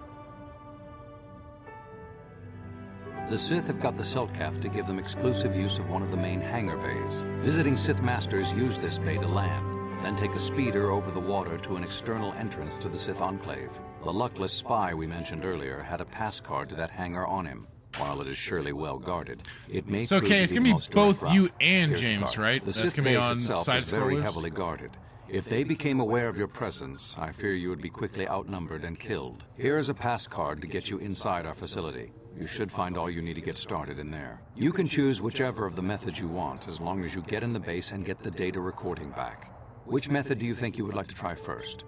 N: The Sith have got the Selkath to give them exclusive use of one of the main hangar bays. Visiting Sith Masters use this bay to land, then take a speeder over the water to an external entrance to the Sith Enclave. The luckless spy we mentioned earlier had a pass card to that hangar on him. While it is surely well guarded, it may
A: So, okay, it's gonna be both you and James, right?
N: The
A: That's
N: Sith
A: gonna be
N: base
A: on
N: itself
A: side
N: is very
A: scrollers?
N: heavily guarded. If they became aware of your presence, I fear you would be quickly outnumbered and killed. Here is a pass card to get you inside our facility. You should find all you need to get started in there. You can choose whichever of the methods you want, as long as you get in the base and get the data recording back. Which method do you think you would like to try first?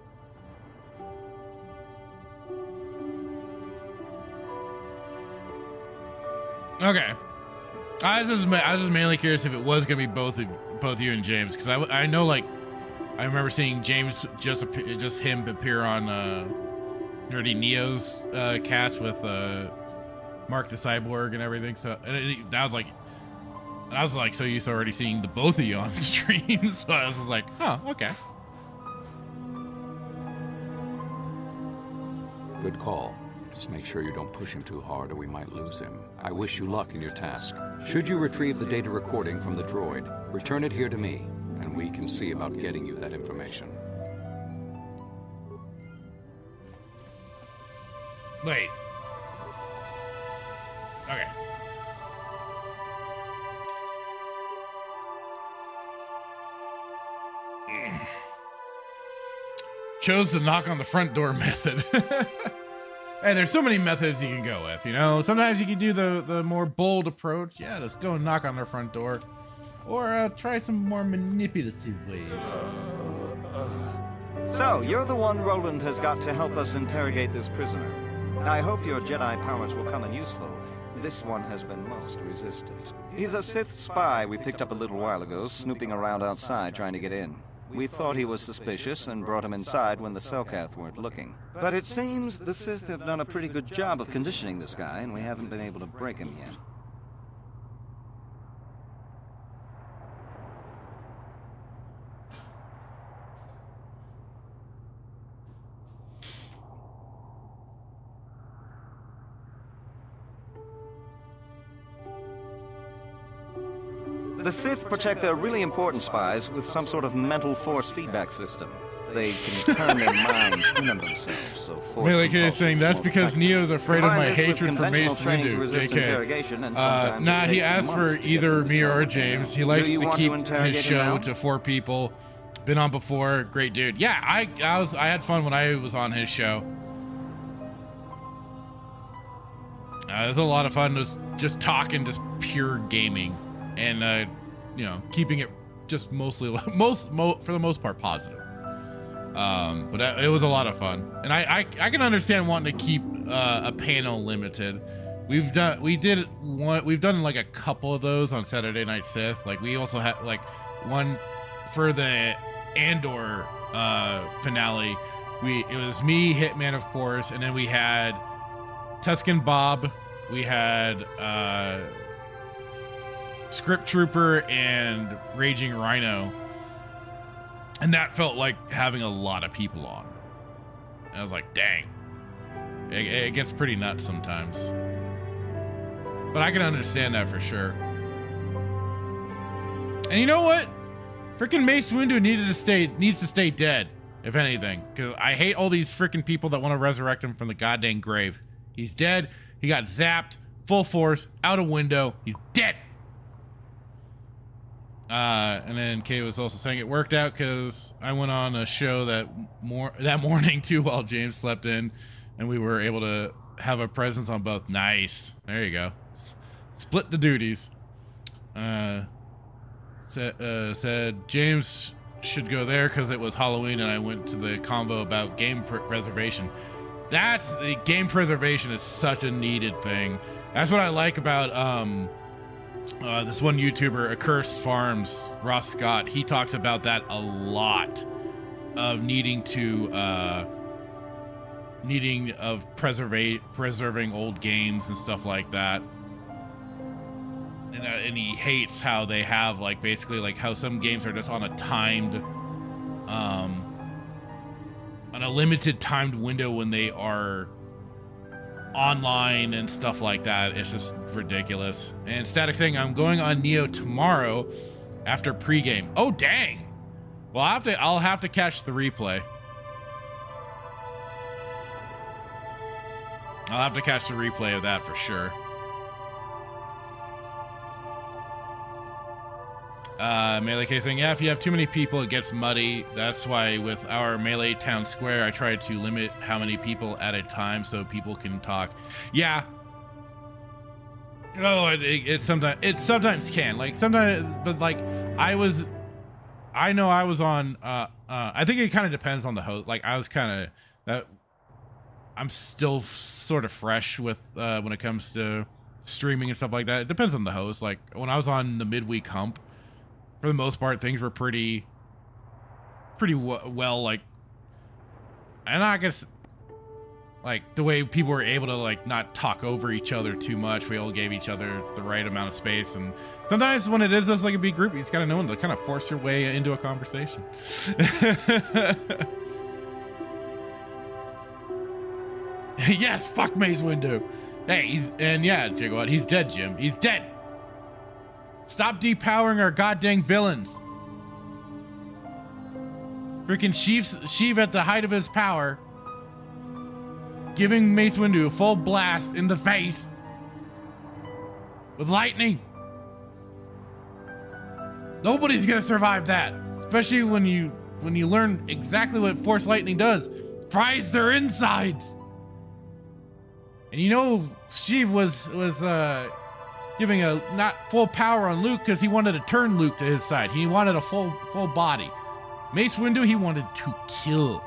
A: Okay. I was just mainly curious if it was gonna be both you and James, because I know, like, I remember seeing James just him appear on Nerdy Neo's cast with Mark the Cyborg and everything. So that was like, so used to already seeing the both of you on stream. So I was just like, oh, okay.
N: Good call. Just make sure you don't push him too hard or we might lose him. I wish you luck in your task. Should you retrieve the data recording from the droid, return it here to me, and we can see about getting you that information.
A: Wait. Okay. Chose the knock on the front door method. Hey, there's so many methods you can go with, you know? Sometimes you can do the more bold approach. Yeah, let's go and knock on their front door. Or try some more manipulative ways.
O: So, you're the one Roland has got to help us interrogate this prisoner. I hope your Jedi powers will come in useful. This one has been most resistant. He's a Sith spy we picked up a little while ago, snooping around outside trying to get in. We thought he was suspicious and brought him inside when the Selkath weren't looking. But it seems the Sith have done a pretty good job of conditioning this guy, and we haven't been able to break him yet. The Sith protect their really important spies with some sort of mental force feedback system. They can turn their minds in on themselves, so force
A: Melee K is
O: compulsion
A: saying
O: is
A: that's
O: more
A: because
O: effective.
A: Neo's afraid of
O: Combine
A: my
O: this with
A: hatred for
O: conventional
A: Mace
O: training to
A: Windu.
O: resist interrogation, and sometimes
A: Nah,
O: it
A: he
O: takes
A: asked for
O: months to get
A: either
O: them to
A: me or
O: talk.
A: James. He
O: Do
A: likes
O: you
A: to
O: want
A: keep
O: interrogate
A: his
O: him
A: show
O: now?
A: to 4 people. Been on before, great dude. Yeah, I had fun when I was on his show. It was a lot of fun just talking, just pure gaming, and you know, keeping it just mostly for the most part positive. But it was a lot of fun, and I can understand wanting to keep a panel limited. We've done like a couple of those on Saturday Night Sith. Like we also had like one for the Andor finale. It was me, Hitman, of course, and then we had Tuscan Bob, we had Script Trooper, and Raging Rhino, and that felt like having a lot of people on. And I was like, dang, it gets pretty nuts sometimes, but I can understand that for sure. And you know what? Freaking Mace Windu needs to stay dead, if anything, because I hate all these freaking people that want to resurrect him from the goddamn grave. He's dead. He got zapped, full force, out a window. He's dead. And then Kay was also saying it worked out because I went on a show that morning too while James slept in, and we were able to have a presence on both. Nice. There you go. Split the duties. Said James should go there because it was Halloween, and I went to the convo about game preservation. The game preservation is such a needed thing. That's what I like about this one YouTuber, Accursed Farms, Ross Scott. He talks about that a lot, of needing of preserving old games and stuff like that. And he hates how they have like basically like how some games are just on a limited timed window when they are online and stuff like that. It's just ridiculous. And Static saying I'm going on Neo tomorrow after pregame. Oh dang! Well, I'll have to catch the replay. I'll have to catch the replay of that for sure. Melee K saying, yeah, if you have too many people, it gets muddy. That's why with our Melee Town Square, I try to limit how many people at a time so people can talk. Yeah. Oh, it sometimes can. Like sometimes, but like I know I was on, I think it kind of depends on the host. Like I was kind of, I'm still sort of fresh with, when it comes to streaming and stuff like that. It depends on the host. Like when I was on the midweek hump, for the most part, things were pretty well, like, and I guess, like, the way people were able to, like, not talk over each other too much. We all gave each other the right amount of space, and sometimes when it is just like a big group, you just gotta know when to kind of force your way into a conversation. Yes, fuck Mace Windu. Hey, yeah, Jigglewood, he's dead, Jim. He's dead. Stop depowering our goddamn villains. Freaking Sheev at the height of his power, giving Mace Windu a full blast in the face with lightning. Nobody's gonna survive that, especially when you learn exactly what Force Lightning does. Fries their insides. And you know, Sheev was giving a not full power on Luke because he wanted to turn Luke to his side. He wanted a full body. Mace Windu, he wanted to kill.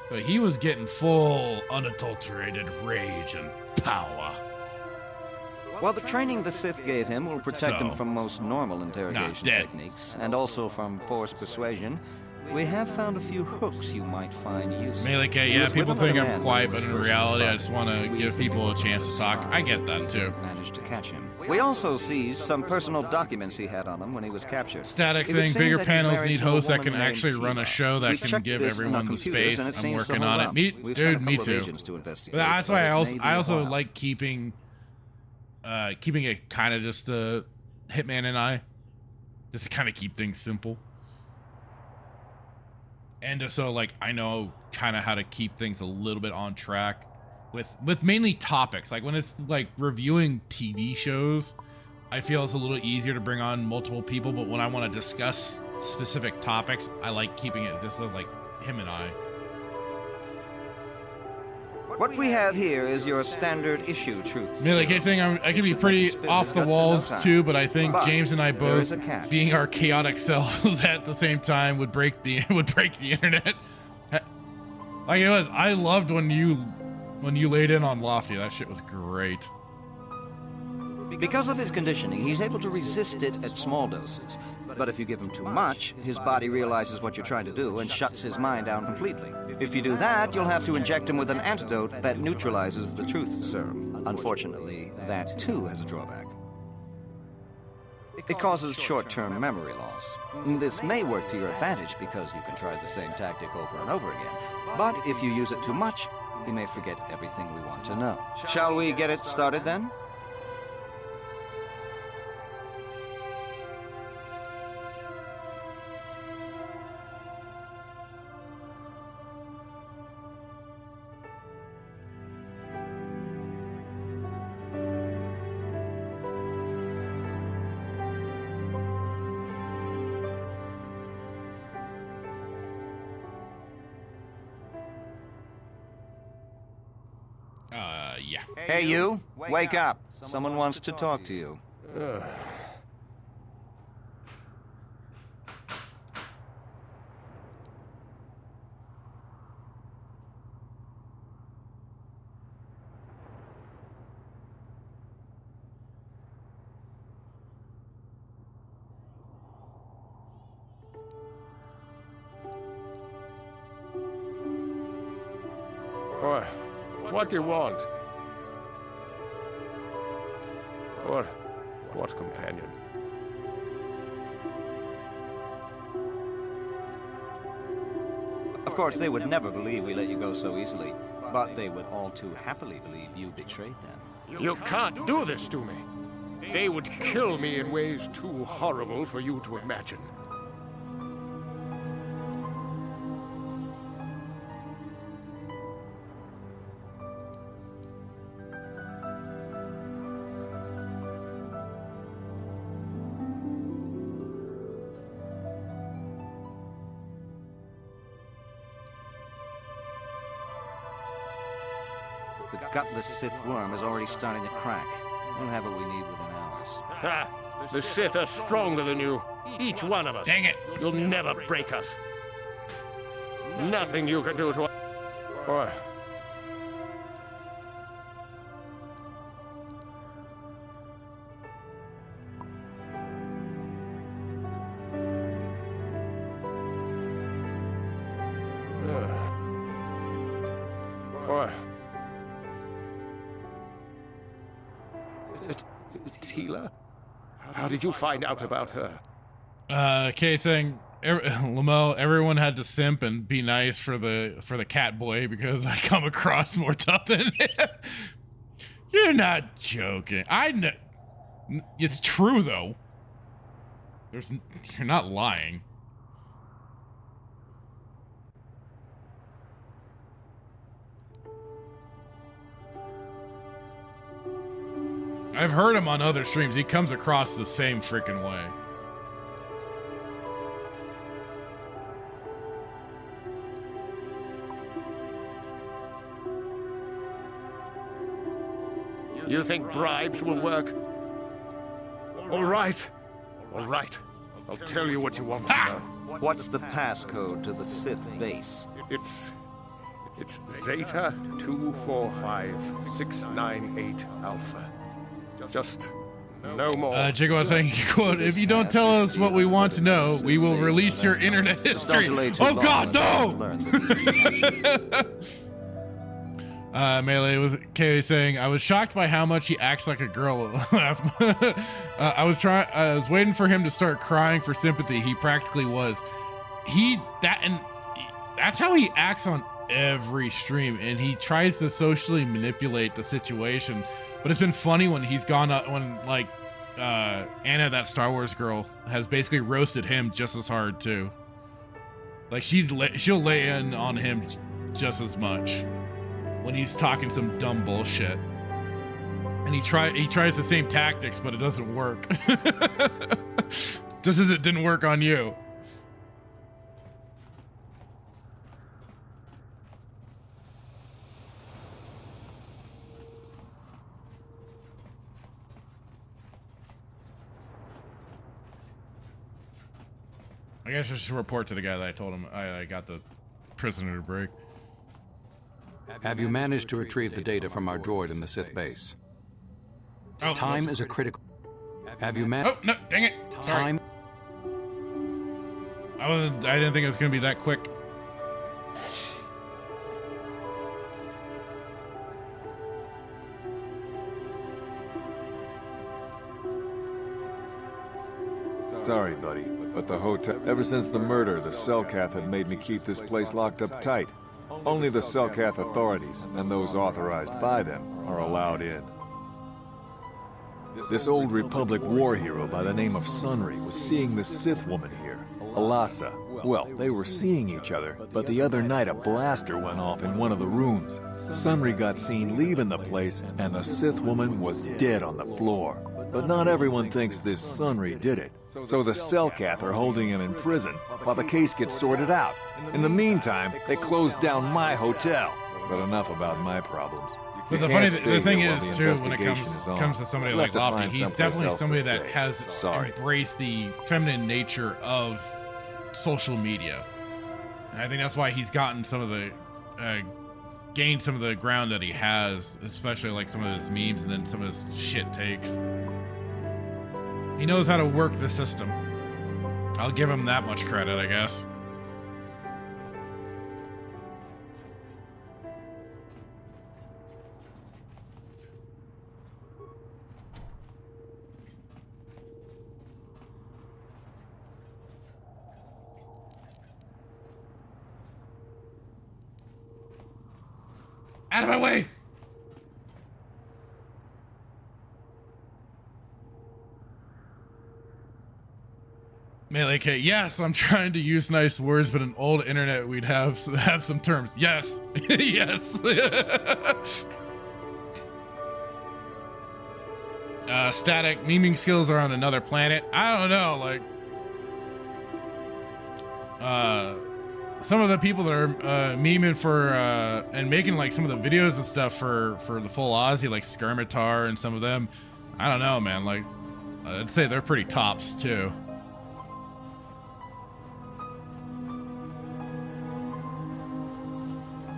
A: But he was getting full unadulterated rage and power.
O: Well, the training the Sith gave him will protect him from most normal interrogation
A: dead.
O: techniques, and also from forced persuasion. We have found a few hooks you might find useful.
A: Melee K, yeah, people think I'm quiet, but in reality, I just want to give people a chance to talk. I get that too.
O: Managed to catch him. We also seized some personal documents he had on him when he was captured.
A: Static saying bigger panels need hosts that can actually run a show that can give everyone the space. I'm working on it. Me too. But that's why I also like keeping it kind of just Hitman and I, just to kind of keep things simple. And so like I know kind of how to keep things a little bit on track with mainly topics. Like when it's like reviewing TV shows, I feel it's a little easier to bring on multiple people, but when I want to discuss specific topics, I like keeping it just like him and I.
O: What we have here is your standard issue truth.
A: I mean, like I think I can be pretty off the walls too, but I think James and I both, being our chaotic selves at the same time, would break the internet. Like it was, I loved when you laid in on Lofty. That shit was great.
O: Because of his conditioning, he's able to resist it at small doses. But if you give him too much, his body realizes what you're trying to do and shuts his mind down completely. If you do that, you'll have to inject him with an antidote that neutralizes the truth serum. Unfortunately, that too has a drawback. It causes short-term memory loss. This may work to your advantage because you can try the same tactic over and over again. But if you use it too much, you may forget everything we want to know. Shall we get it started then?
A: Yeah.
O: Hey, you! Wake up! Someone wants to talk to you.
K: What do you want? What companion?
O: Of course, they would never believe we let you go so easily, but they would all too happily believe you betrayed them.
K: You can't do this to me. They would kill me in ways too horrible for you to imagine.
O: The gutless Sith worm is already starting to crack. We'll have what we need within hours.
K: Ha! The Sith are stronger than you. Each one of us.
A: Dang it!
K: You'll never break us. Nothing you can do to us. Or... Tila? How did you find out about her?
A: Okay, saying Lamel, everyone had to simp and be nice for the cat boy because I come across more tough than him. You're not joking. I know it's true though. You're not lying. I've heard him on other streams. He comes across the same freaking way.
K: You think bribes will work? All right. All right. I'll tell you what you want to know.
O: What's the passcode to the Sith base?
K: It's Zeta 245698 Alpha. Just no more.
A: Jago was saying, quote, if you don't tell us what we want to know, we will release your internet history. Oh God, no! Melee was saying, I was shocked by how much he acts like a girl. I was waiting for him to start crying for sympathy. He practically was. That's how he acts on every stream, and he tries to socially manipulate the situation. But it's been funny when he's gone up, when like Anna, that Star Wars girl, has basically roasted him just as hard too. Like she'll lay in on him just as much when he's talking some dumb bullshit. And he tries the same tactics, but it doesn't work. Just as it didn't work on you. I guess I should report to the guy that I told him I got the prisoner to break.
N: Have you managed to retrieve the data from our droid in the Sith base?
A: Oh,
N: time is a critical... Have you managed...
A: Oh, no, dang it. Sorry.
N: Time...
A: I didn't think it was going to be that quick.
P: Sorry, buddy, but the hotel... Ever since the murder, the Selkath have made me keep this place locked up tight. Only the Selkath authorities, and those authorized by them, are allowed in. This old Republic war hero by the name of Sunry was seeing the Sith woman here, Alasa. Well, they were seeing each other, but the other night a blaster went off in one of the rooms. Sunry got seen leaving the place, and the Sith woman was dead on the floor. But not everyone thinks this Sunry did it. So the Selkath are holding him in prison while the case gets sorted out. In the meantime, they closed down my hotel. But enough about my problems.
A: But the thing is, too, when it comes to somebody like Lofty, he's definitely somebody that has embraced the feminine nature of social media. And I think that's why he's gotten some of the, gained some of the ground that he has, especially like some of his memes and then some of his shit takes. He knows how to work the system. I'll give him that much credit, I guess. Out of my way! Melee K, yes, I'm trying to use nice words, but in old internet we'd have some terms. Yes, yes. Static memeing skills are on another planet. I don't know, like, some of the people that are memeing for and making like some of the videos and stuff for the full Aussie, like Skirmitar and some of them. I don't know, man. Like, I'd say they're pretty tops too.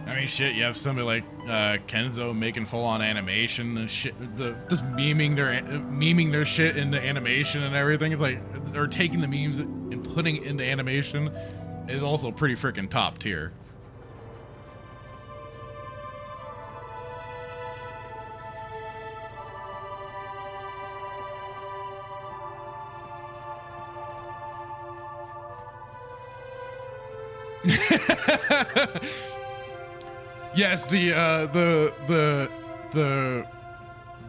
A: I mean, shit, you have somebody like Kenzo making full-on animation and shit, just memeing their shit into animation and everything. It's like, or taking the memes and putting it into animation is also pretty freaking top tier. Yes, the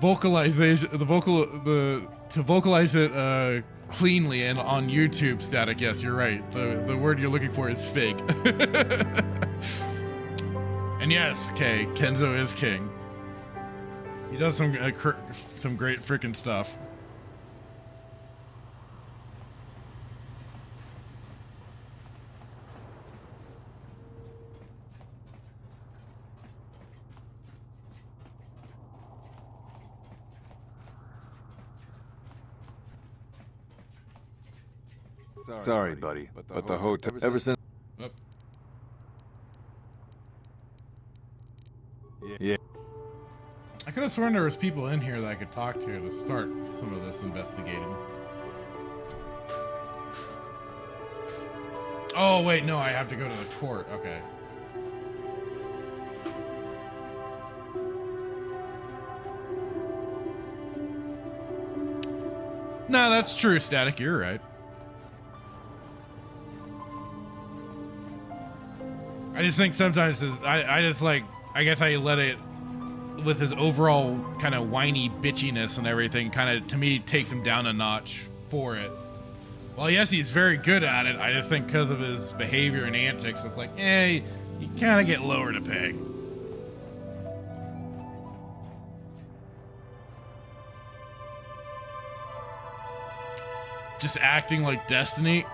A: vocalization, to vocalize it cleanly and on YouTube, Static. Yes, you're right. The word you're looking for is fake. And yes, Kenzo is king. He does some great freaking stuff.
P: Sorry, buddy, but the hotel... Ever since...
A: Oh.
P: Yeah.
A: I could have sworn there was people in here that I could talk to start some of this investigating. Oh, wait, no, I have to go to the court. Okay. No, that's true, Static. You're right. I just think sometimes I just like, I guess I let it, with his overall kind of whiny bitchiness and everything, kind of, to me, takes him down a notch for it. Well, yes, he's very good at it. I just think because of his behavior and antics, it's like, you kind of get lower to peg. Just acting like Destiny.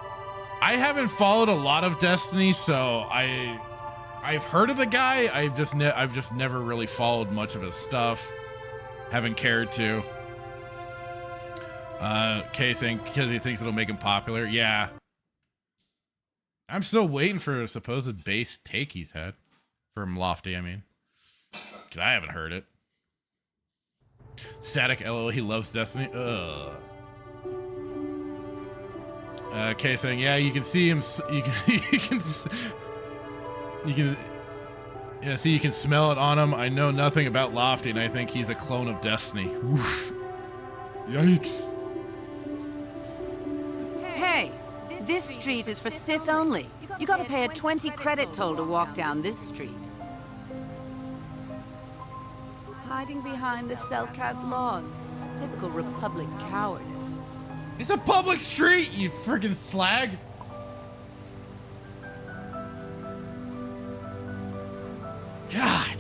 A: I haven't followed a lot of Destiny, so I've heard of the guy. I've just never really followed much of his stuff. Haven't cared to. Kay because he thinks it'll make him popular. Yeah. I'm still waiting for a supposed base take he's had from Lofty. I mean, because I haven't heard it. Static LO. He loves Destiny. Ugh. Kay saying, yeah, you can see him. You can smell it on him. I know nothing about Lofty, and I think he's a clone of Destiny. Oof. Yikes.
Q: Hey, this street is for Sith only. You gotta pay a 20 credit toll to walk down this street. Hiding behind the Selkath laws. Typical Republic cowardice.
A: It's a public street, you friggin' slag. God.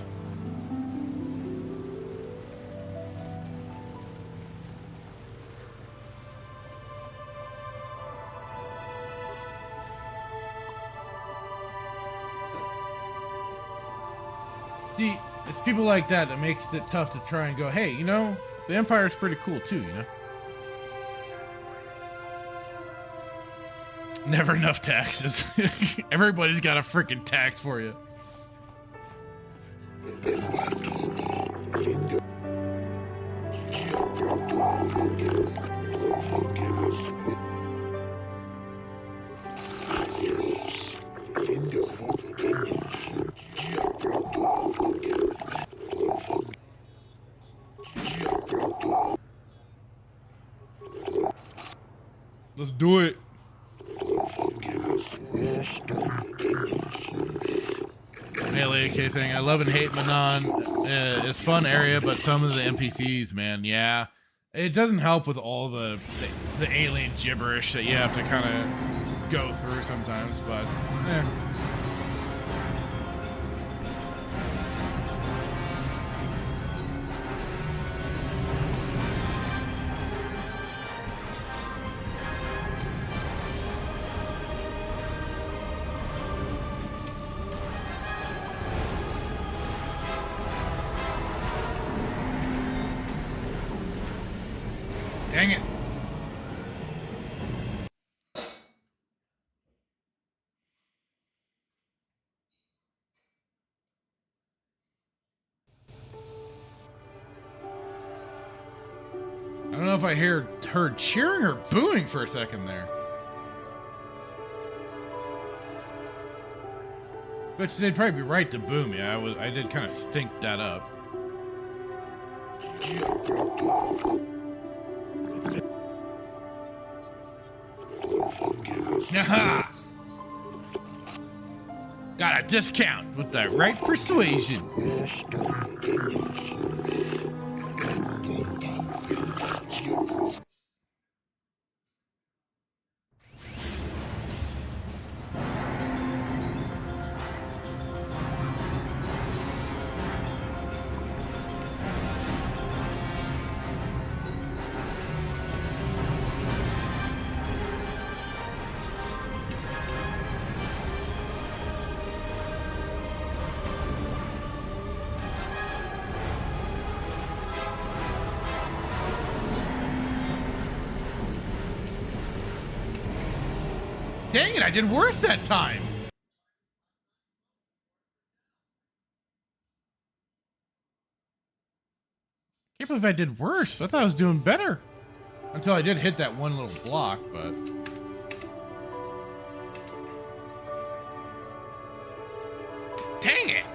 A: See, it's people like that that makes it tough to try and go, hey, you know, the Empire's pretty cool too, you know? Never enough taxes. Everybody's got a freaking tax for you. Let's do it. Melee AK saying, I love and hate Manaan. It's a fun area, but some of the NPCs, man, yeah. It doesn't help with all the alien gibberish that you have to kind of go through sometimes, but dang it. I don't know if I heard cheering or booing for a second there. But they'd probably be right to boo me. I did kind of stink that up. Aha! Got a discount with the right persuasion. Dang it, I did worse that time. Can't believe I did worse. I thought I was doing better. Until I did hit that one little block, but... Dang it!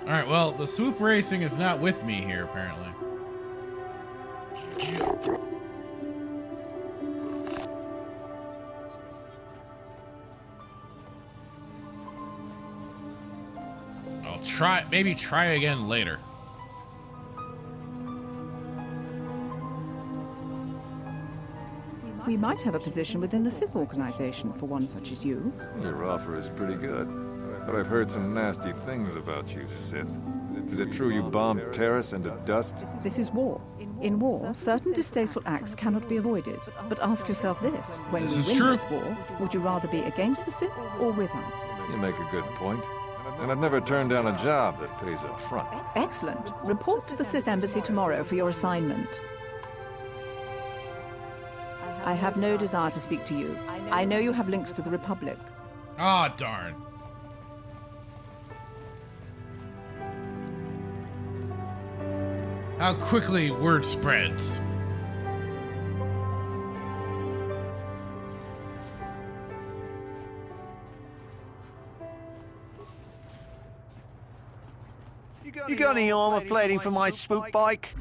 A: Alright, well, the swoop racing is not with me here, apparently. Maybe try again later.
Q: We
R: We might have a position within the Sith organization for one such as you.
P: Your offer is pretty good, but I've heard some nasty things about you, Sith. Is it true you bombed Terrace into dust?
R: This is war. In war, certain distasteful acts cannot be avoided. But ask yourself this: when you win this war, would you rather be against the Sith or with us?
P: You make a good point. And I'd never turn down a job that pays up front.
R: Excellent. Report to the Sith Embassy tomorrow for your assignment. I have no desire to speak to you. I know you have links to the Republic.
A: Ah, darn. How quickly word spreads.
J: You got any armor plating for my spook bike?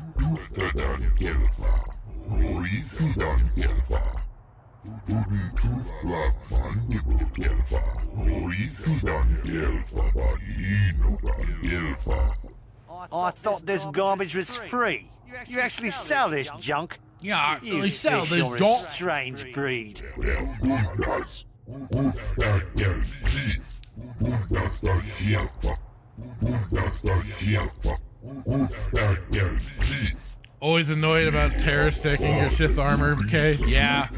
J: I thought this garbage was free. You actually sell this junk?
A: Yeah, I
J: You
A: actually sell
J: fish
A: this
J: are a
A: junk.
J: strange breed.
A: Always annoyed about Terrace taking your Sith armor, okay? Yeah.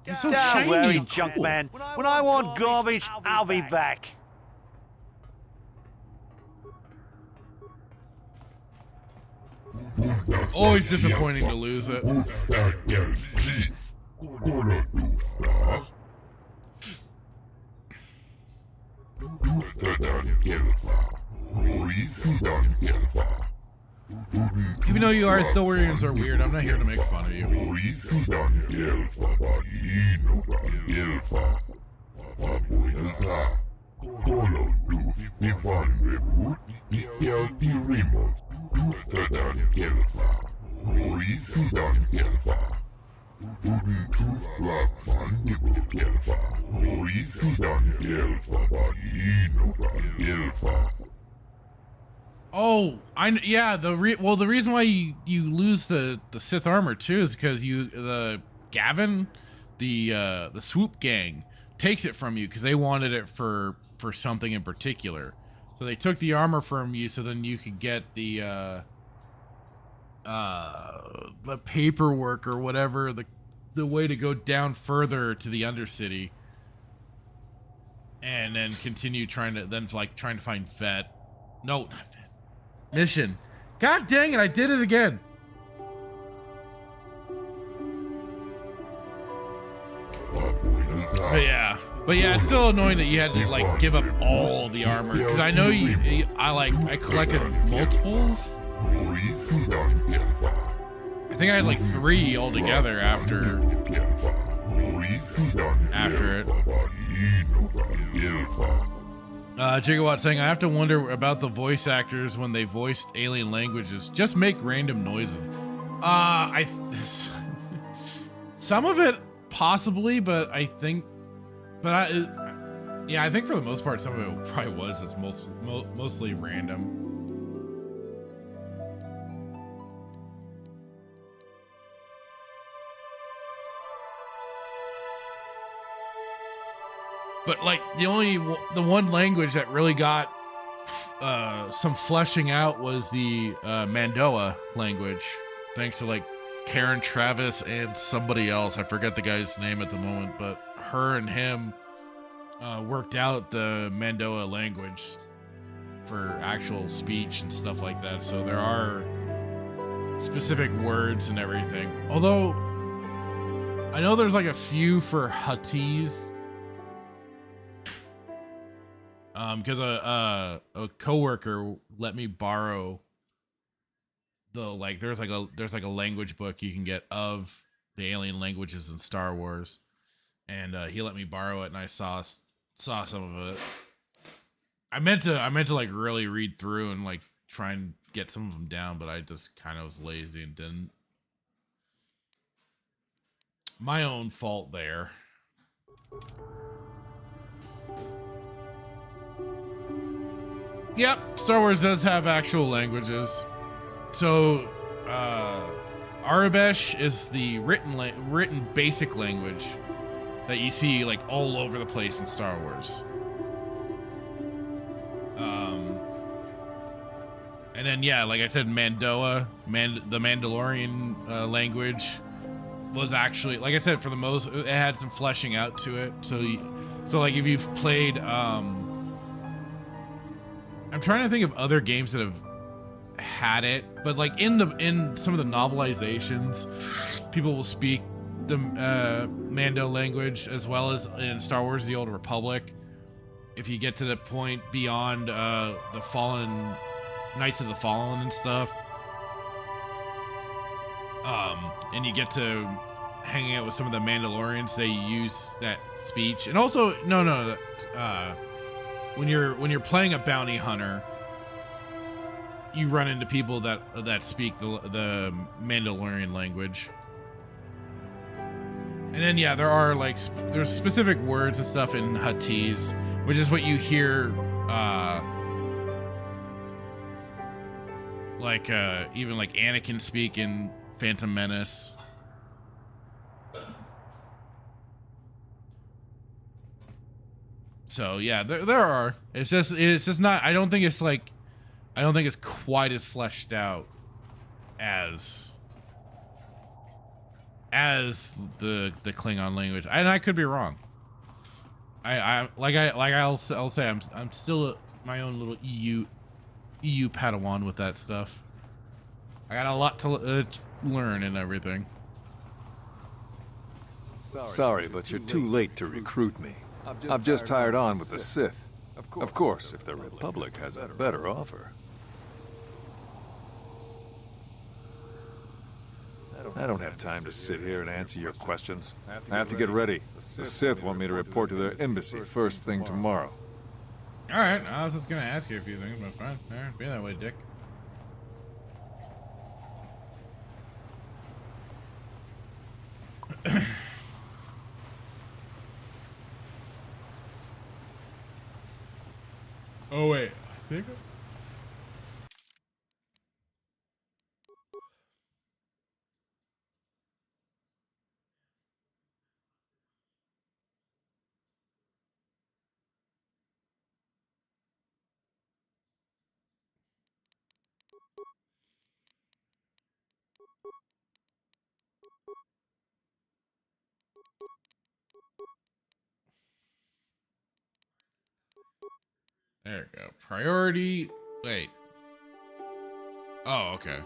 A: It's so
J: Don't worry,
A: shiny.
J: junk man. When I want garbage, I'll be back.
A: Always disappointing to lose it. Even though you Arthurians are weird, I'm not here to make fun of you. Oh, yeah. The reason why you lose the Sith armor too is because the Gavin, the swoop gang takes it from you because they wanted it for something in particular. So they took the armor from you so then you could get the paperwork or whatever, the way to go down further to the Undercity, and then continue trying to find Vet. No, not Vet. Mission. God dang it, I did it again. But yeah, it's still annoying that you had to like give up all the armor because I know I collected multiples. I think I had like 3 altogether after it. Gigawatt saying, I have to wonder about the voice actors when they voiced alien languages. Just make random noises. Some of it possibly, but I think for the most part, some of it probably was just mostly random. But like the one language that really got some fleshing out was the Mandoa language, thanks to like Karen Travis and somebody else. I forget the guy's name at the moment, but her and him worked out the Mandoa language for actual speech and stuff like that. So there are specific words and everything. Although I know there's like a few for Huttese. Because a coworker let me borrow there's like a language book you can get of the alien languages in Star Wars, and he let me borrow it, and I saw some of it. I meant to like really read through and like try and get some of them down, but I just kind of was lazy and didn't. My own fault there. Yep, Star Wars does have actual languages. So, Arabesh is the written basic language that you see like all over the place in Star Wars. And then yeah, like I said, Mandoa, the Mandalorian language was actually, like I said, for the most, it had some fleshing out to it. So like if you've played, I'm trying to think of other games that have had it, but like in some of the novelizations, people will speak the Mando language, as well as in Star Wars: The Old Republic. If you get to the point beyond the Fallen Knights of the Fallen and stuff, and you get to hanging out with some of the Mandalorians, they use that speech. And also, when you're playing a bounty hunter, you run into people that speak the Mandalorian language. And then yeah, there's specific words and stuff in Huttese, which is what you hear even like Anakin speak in Phantom Menace. So yeah, there are. It's just not. I don't think it's quite as fleshed out as the Klingon language, and I could be wrong. I'll say I'm still my own little EU Padawan with that stuff. I got a lot to learn and everything.
P: Sorry, but you're too late to recruit me. I've just hired on with the Sith. Of course, if the Republic has a better offer. I don't have time to sit here and answer your questions. I have to get ready. The Sith want me to report to their embassy first thing tomorrow.
A: Alright, I was just gonna ask you a few things, but fine. Alright, be that way, Dick. Oh wait, I think there we go. Priority. Wait. Oh, okay.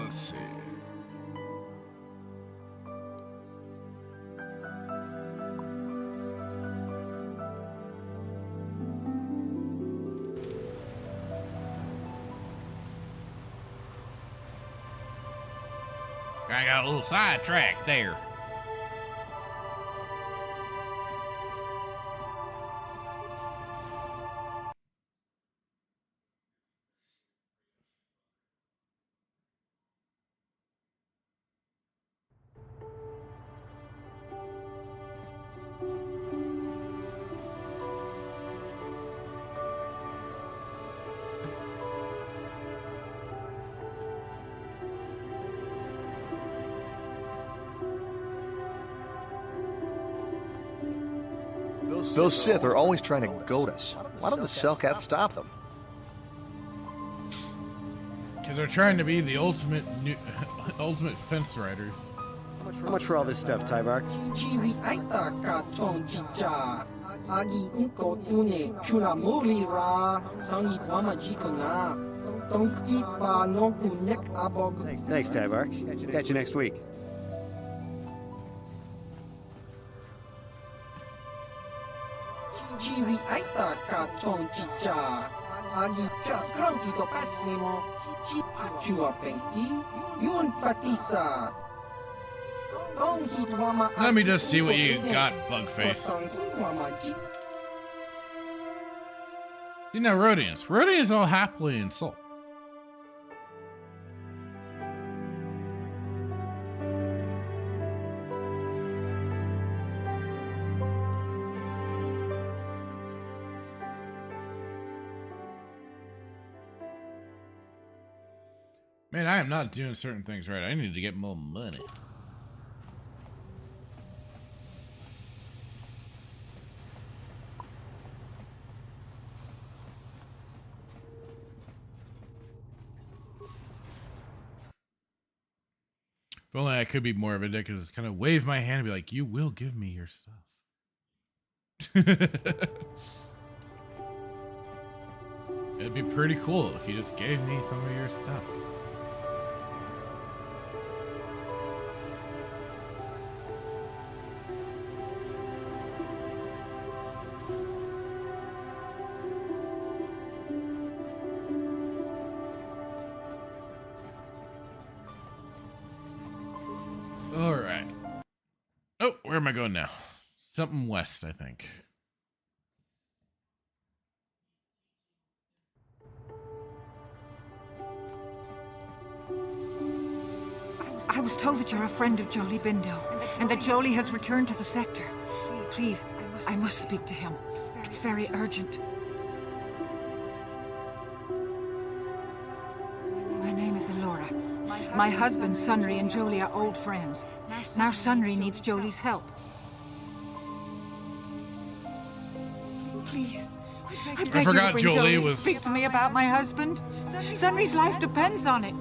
A: Let's see. I got a little sidetracked there.
I: Those Sith are always trying to goad us. Why don't the Selkath stop them?
A: Because they're trying to be the ultimate fence riders.
M: How much for all this stuff, Tybark? Thanks, Tybark. Catch you next week.
A: Let me just see what you got, Bugface. See now, Rodians. Rodians all happily insult. Man, I am not doing certain things right. I need to get more money. If only I could be more of a dick, just kind of wave my hand and be like, you will give me your stuff. It'd be pretty cool if you just gave me some of your stuff. All right. Oh, where am I going now? Something west, I think.
C: I was told that you're a friend of Jolee Bindo, and that Jolee has returned to the sector. Please, I must speak to him. It's very urgent. My name is Elora. My husband, Sunry, and Jolee are old friends. Now Sunry needs Jolie's help. Please, I beg you to bring Jolee to speak to me about my husband. Sunry's life depends on it.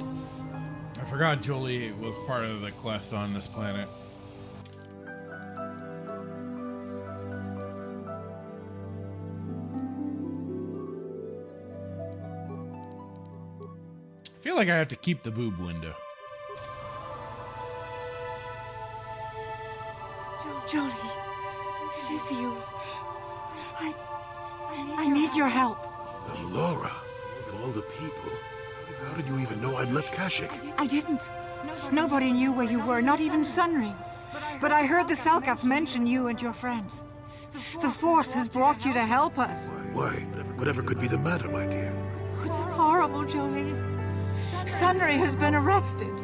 A: I forgot Jolee was part of the quest on this planet. I feel like I have to keep the boob window.
C: Jolee, it is you. I need your help.
S: Elora, of all the people, how did you even know I'd left Kashyyyk?
C: I didn't. Nobody knew where you were, not even Sunry. But I heard the Selkath mention you and your friends. The Force has brought you to help us.
S: Why? Whatever could be the matter, my dear?
C: It's horrible, Jolee. Sunry has been arrested.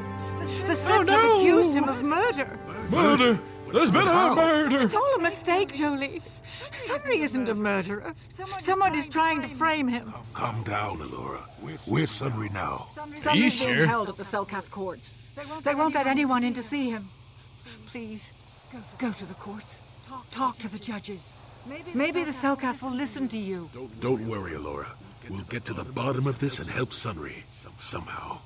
C: The Sith have accused him of murder.
A: Murder! There's been a murder!
C: It's all a mistake, Jolee. Sunry isn't a murderer. Someone is trying to frame him.
S: Calm down, Elora. Where's Sunry now?
C: Sunry's being held at the Selkath courts. They won't let anyone in to see him. Please, go to the courts. Talk to the judges. Maybe the Selkath will listen to you.
S: Don't worry, Elora. We'll get to the bottom of this and help Sunry. Somehow.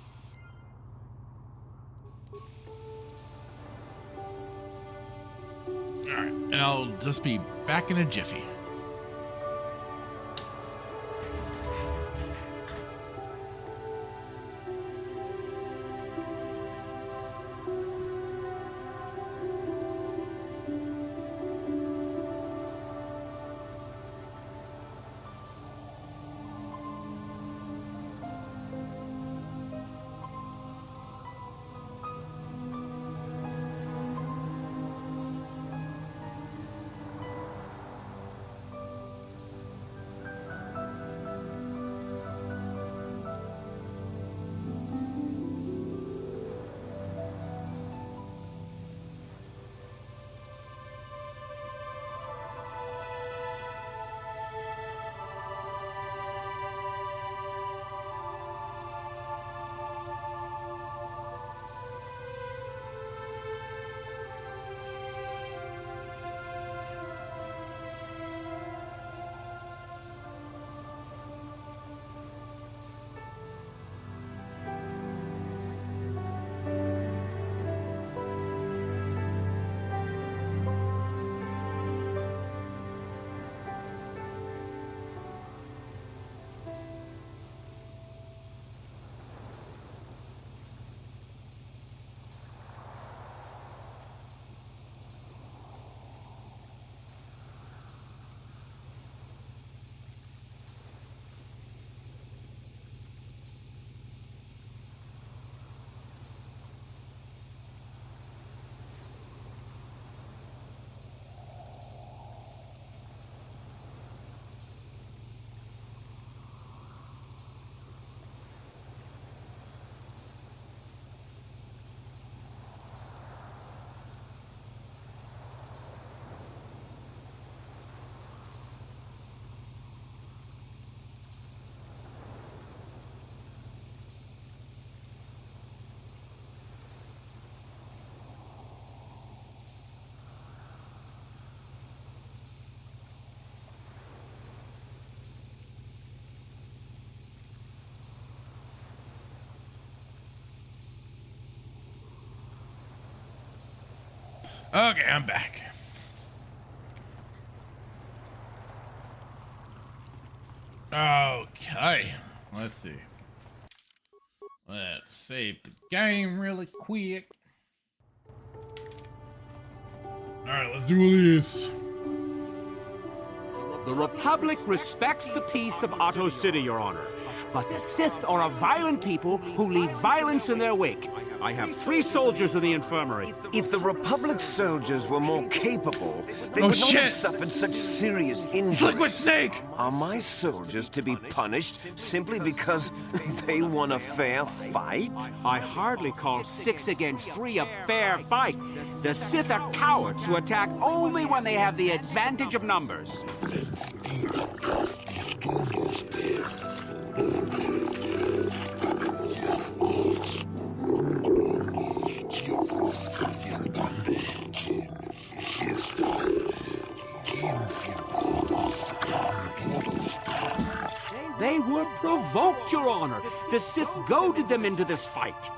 A: Alright, and I'll just be back in a jiffy. Okay, I'm back. Okay, let's see. Let's save the game really quick. Alright, let's do this.
T: The Republic respects the peace of Otto City, Your Honor. But the Sith are a violent people who leave violence in their wake. I have 3 soldiers in the infirmary.
U: If the Republic's soldiers were more capable, they would not have suffered such serious injuries.
A: Liquid Snake!
U: Are my soldiers to be punished simply because they won a fair fight?
T: I hardly call 6 against 3 a fair fight. The Sith are cowards who attack only when they have the advantage of numbers. They were provoked, Your Honor. The Sith goaded them into this fight.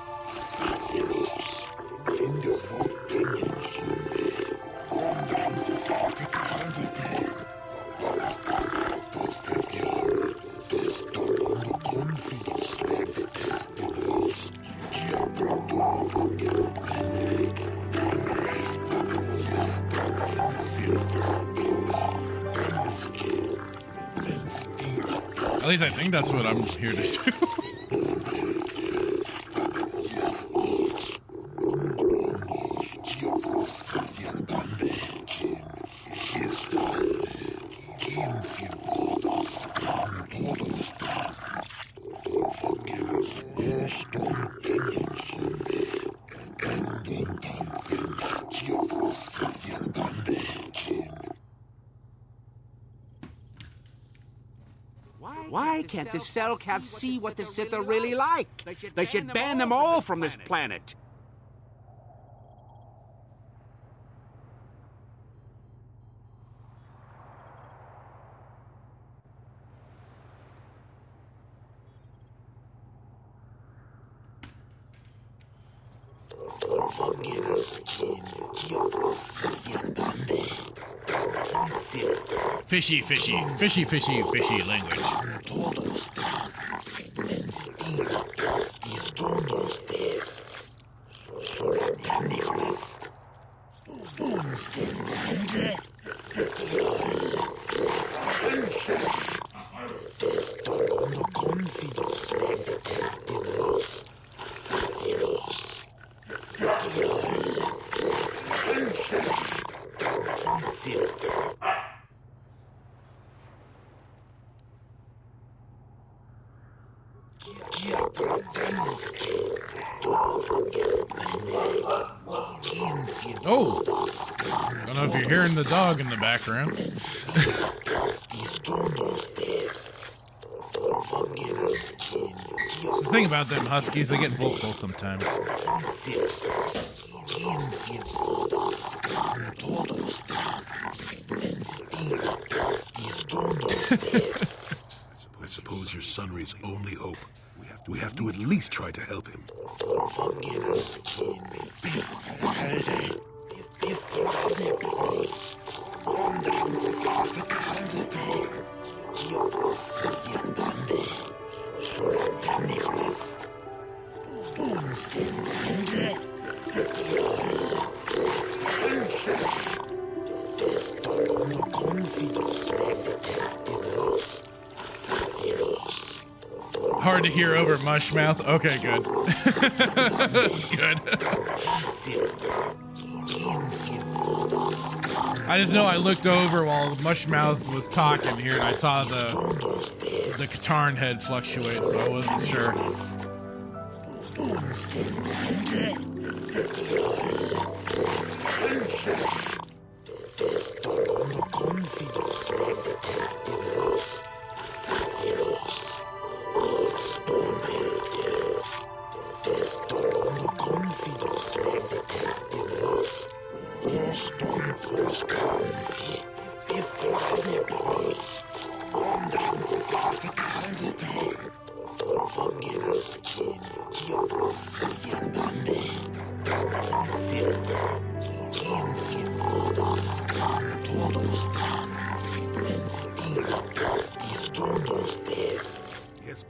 A: At least I think that's what I'm here to do.
T: Why can't the Cellcath see what the Sith are really like? They should ban them all from this planet.
A: Fishy, fishy, fishy, fishy, fishy language. Oh, don't know if you're hearing the dog in the background. It's the thing about them huskies, they get vocal sometimes.
S: I suppose you're Sunry's only hope. We have to at least try to help him.
A: Hard to hear over Mushmouth. Okay, good. Good. I just know I looked over while Mushmouth was talking here, and I saw the Katarn head fluctuate, so I wasn't sure.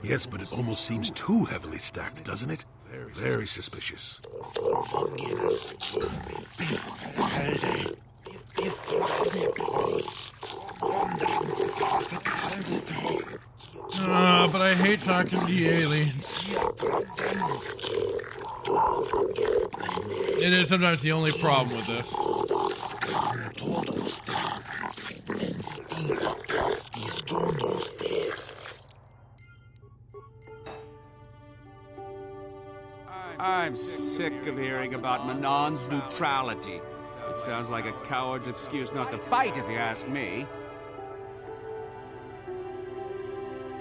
S: Yes, but it almost seems too heavily stacked, doesn't it? Very suspicious.
A: But I hate talking to the aliens. It is sometimes the only problem with this.
T: I'm sick of hearing about Manaan's neutrality. It sounds like a coward's excuse not to fight, if you ask me.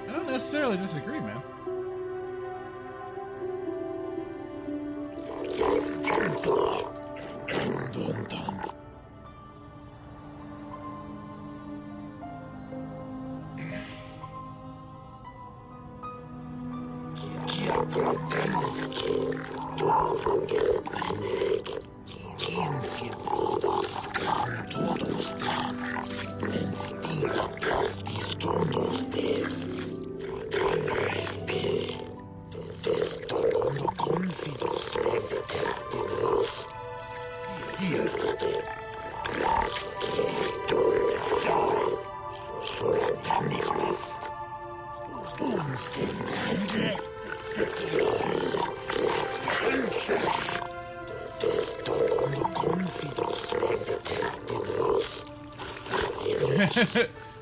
A: I don't necessarily disagree, man.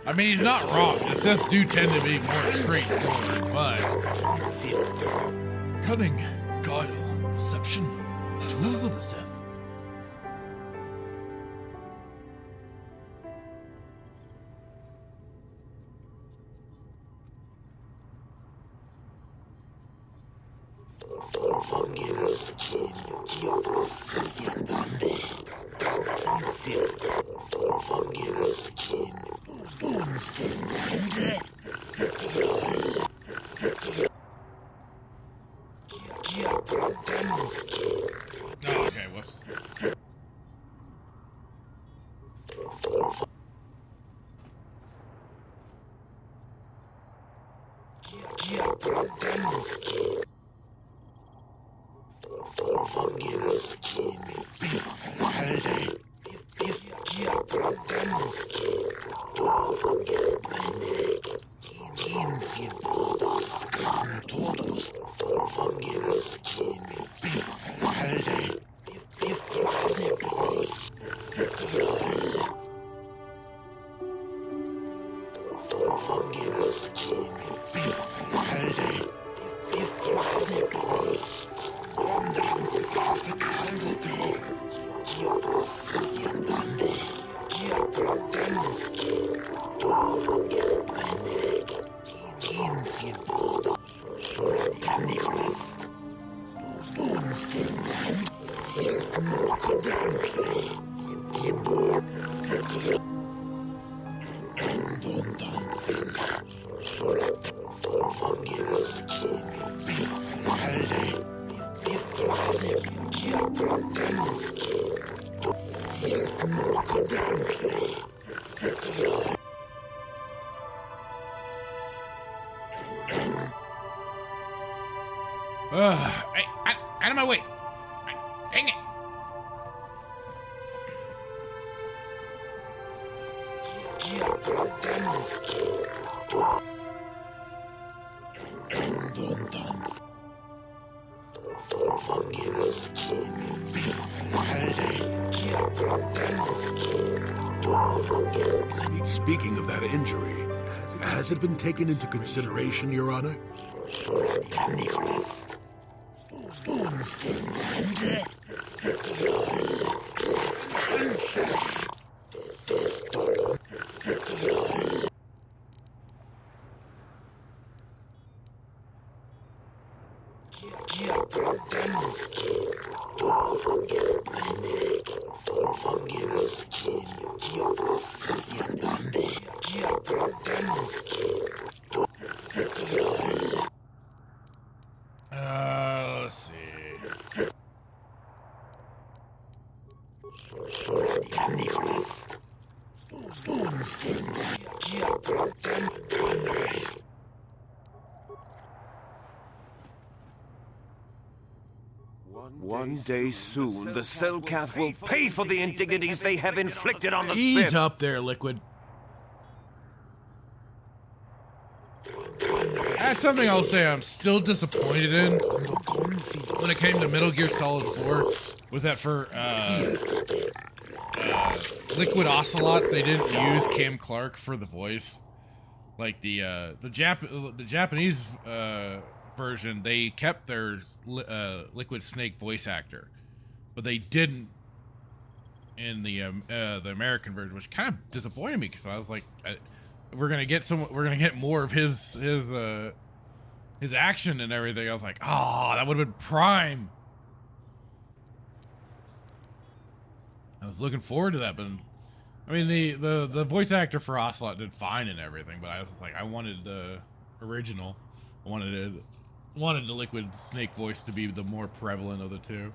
A: I mean, he's not wrong. The Sith do tend to be more straightforward, but cunning, guile, deception, tools of the Sith. Okay, whoops. Hey, out of my way! Dang it!
S: Speaking of that injury, has it been taken into consideration, Your Honor? Let's see.
U: One day soon, the Selkath will pay for the indignities they have inflicted on the
A: Ease
U: Sith.
A: up there, Liquid. That's something I'll say I'm still disappointed in when it came to Metal Gear Solid 4, was that for Liquid Ocelot, they didn't use Cam Clark for the voice. Like the Japanese version, they kept their Liquid Snake voice actor, but they didn't in the American version, which kind of disappointed me because I was like, we're gonna get more of his action and everything. I was like, oh, that would have been prime. I was looking forward to that, but I mean the voice actor for Ocelot did fine and everything, but I was like, I wanted the original. I wanted the Liquid Snake voice to be the more prevalent of the two.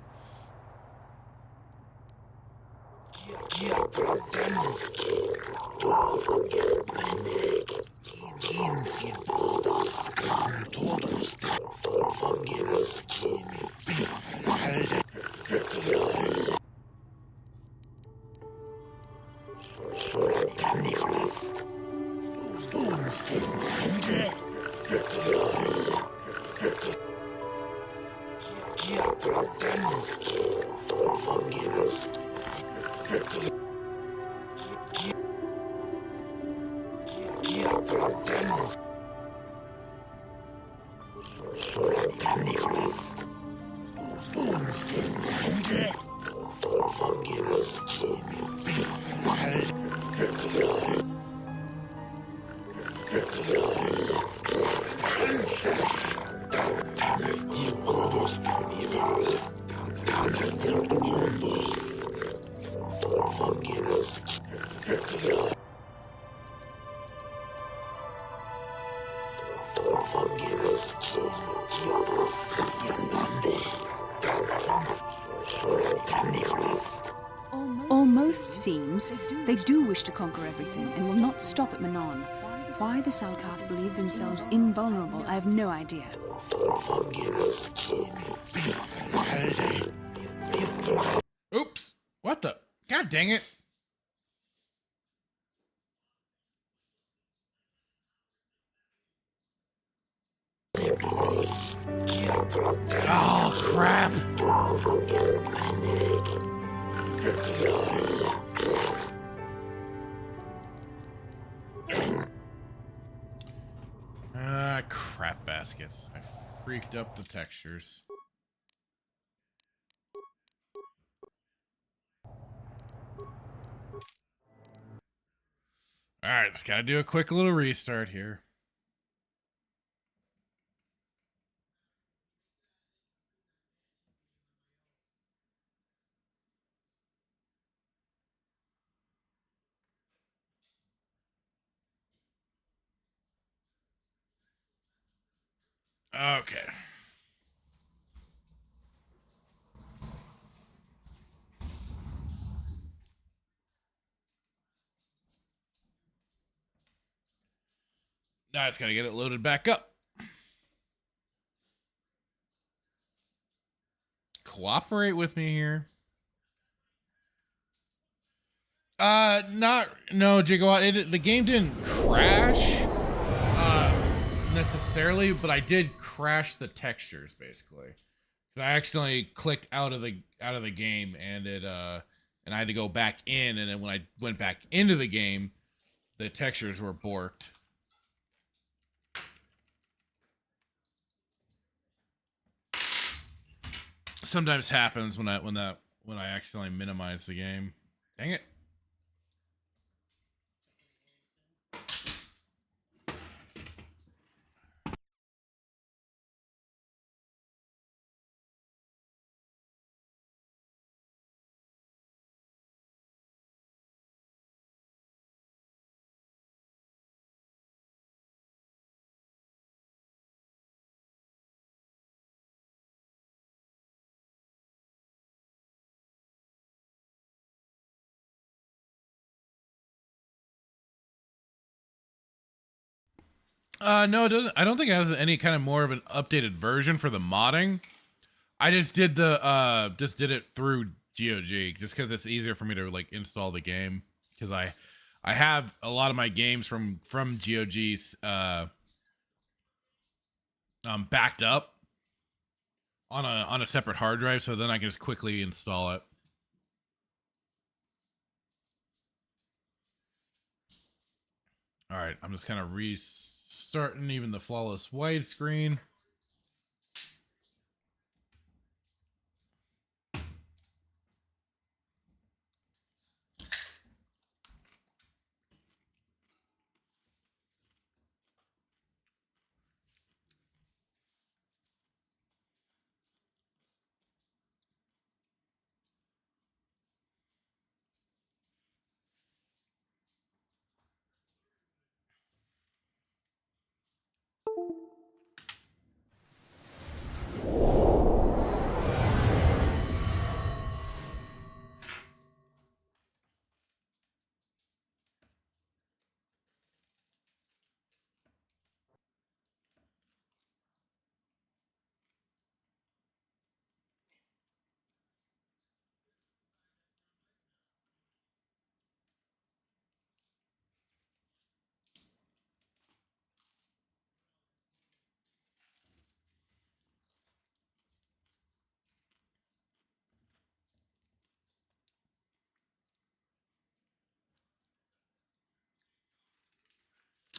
D: Almost seems they do wish to conquer everything and will not stop at Manaan. Why the Selkath believe themselves invulnerable, I have no idea.
A: Oops. What the? God dang it. Oh, crap. Crap baskets. I freaked up the textures. Alright, just gotta do a quick little restart here. Okay. Now I just gotta get it loaded back up. Cooperate with me here. No, Gigawatt. The game didn't crash, necessarily, but I did crash the textures basically. Cause I accidentally clicked out of the game, and and I had to go back in, and then when I went back into the game, the textures were borked. Sometimes happens when I accidentally minimize the game. Dang it. No, it doesn't. I don't think it has any kind of more of an updated version for the modding. I just did did it through GOG just because it's easier for me to like install the game because I have a lot of my games from GOG's backed up on a separate hard drive, so then I can just quickly install it. All right, I'm just kind of restarting even the flawless widescreen.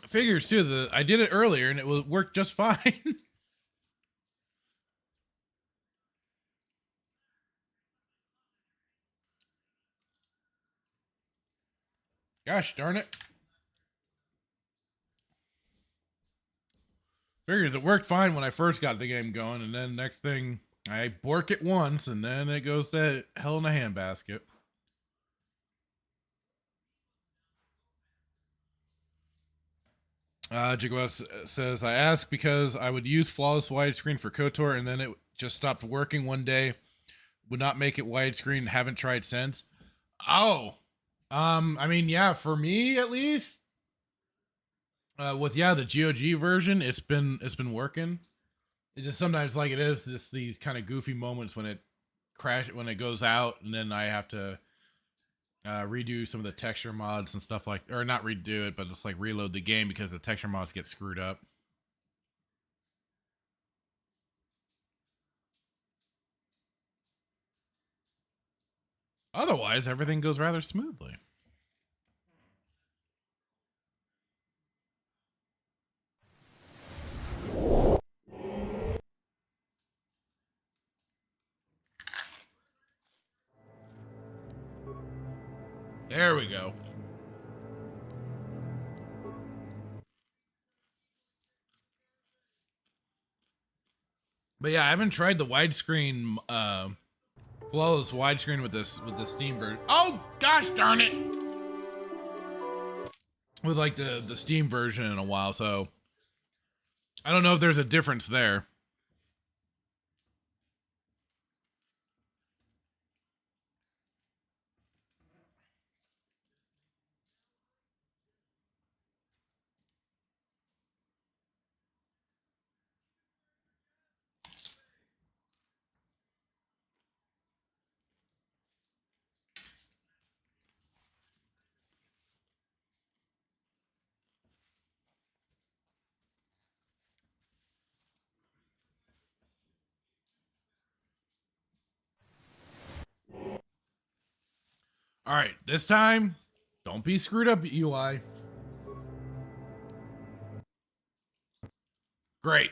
A: Figures too. I did it earlier and it worked just fine. Gosh darn it. Figures it worked fine when I first got the game going, and then next thing I bork it once, and then it goes to hell in a handbasket. Jigwas says, I asked because I would use flawless widescreen for KOTOR, and then it just stopped working one day. Would not make it widescreen. Haven't tried since. Oh, I mean, yeah, for me at least, with the GOG version, it's been working. It just sometimes like it is just these kind of goofy moments when it when it goes out, and then I have to redo some of the texture mods and stuff like, or not redo it, but just like reload the game because the texture mods get screwed up. Otherwise, everything goes rather smoothly. There we go. But yeah, I haven't tried the widescreen, flawless widescreen with the Steam version. Oh gosh darn it! With like the Steam version in a while, so I don't know if there's a difference there. All right, this time, don't be screwed up, UI. Great.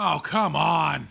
A: Oh, come on.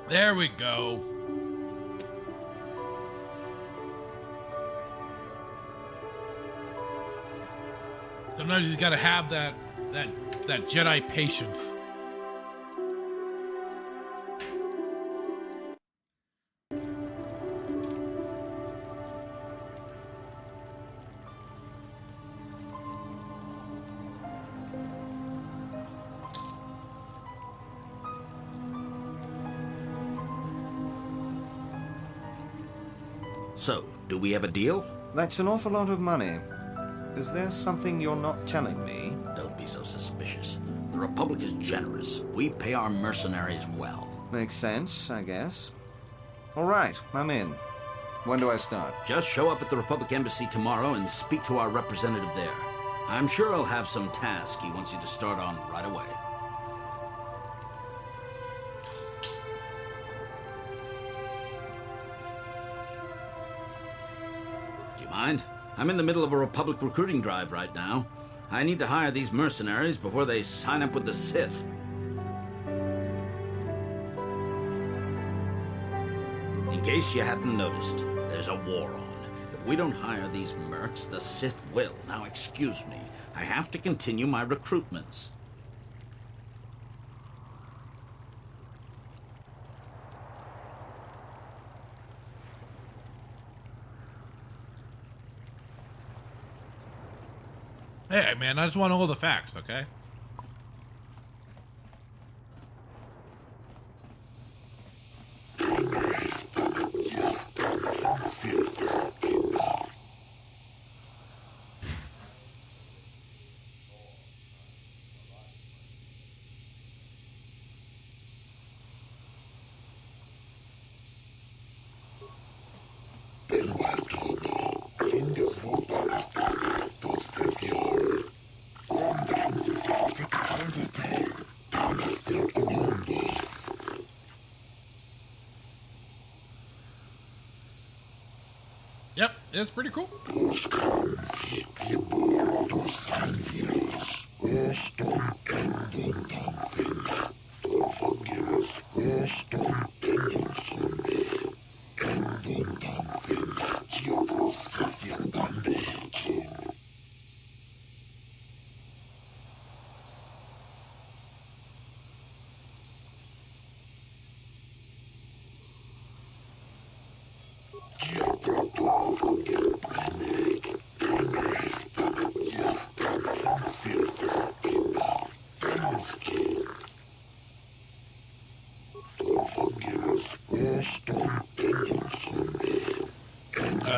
A: There we go. Sometimes you gotta have that Jedi patience.
F: So, do we have a deal?
O: That's an awful lot of money. Is there something you're not telling me?
F: Don't be so suspicious. The Republic is generous. We pay our mercenaries well.
O: Makes sense, I guess. All right, I'm in. When do I start?
F: Just show up at the Republic Embassy tomorrow and speak to our representative there. I'm sure he'll have some task he wants you to start on right away. Do you mind? I'm in the middle of a Republic recruiting drive right now. I need to hire these mercenaries before they sign up with the Sith. In case you hadn't noticed, there's a war on. If we don't hire these mercs, the Sith will. Now, excuse me. I have to continue my recruitments.
A: Hey, man, I just want all the facts, okay? Yep, it's pretty cool.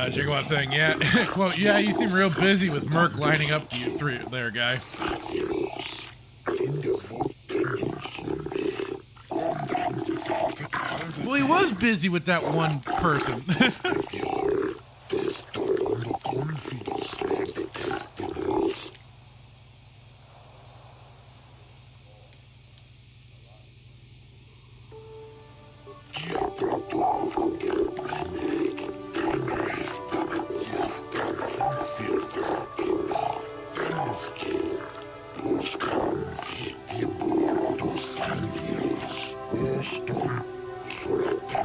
A: Jacob saying, yeah, quote, yeah, you seem real busy with Merc lining up to you three there, guy. Well, he was busy with that one person.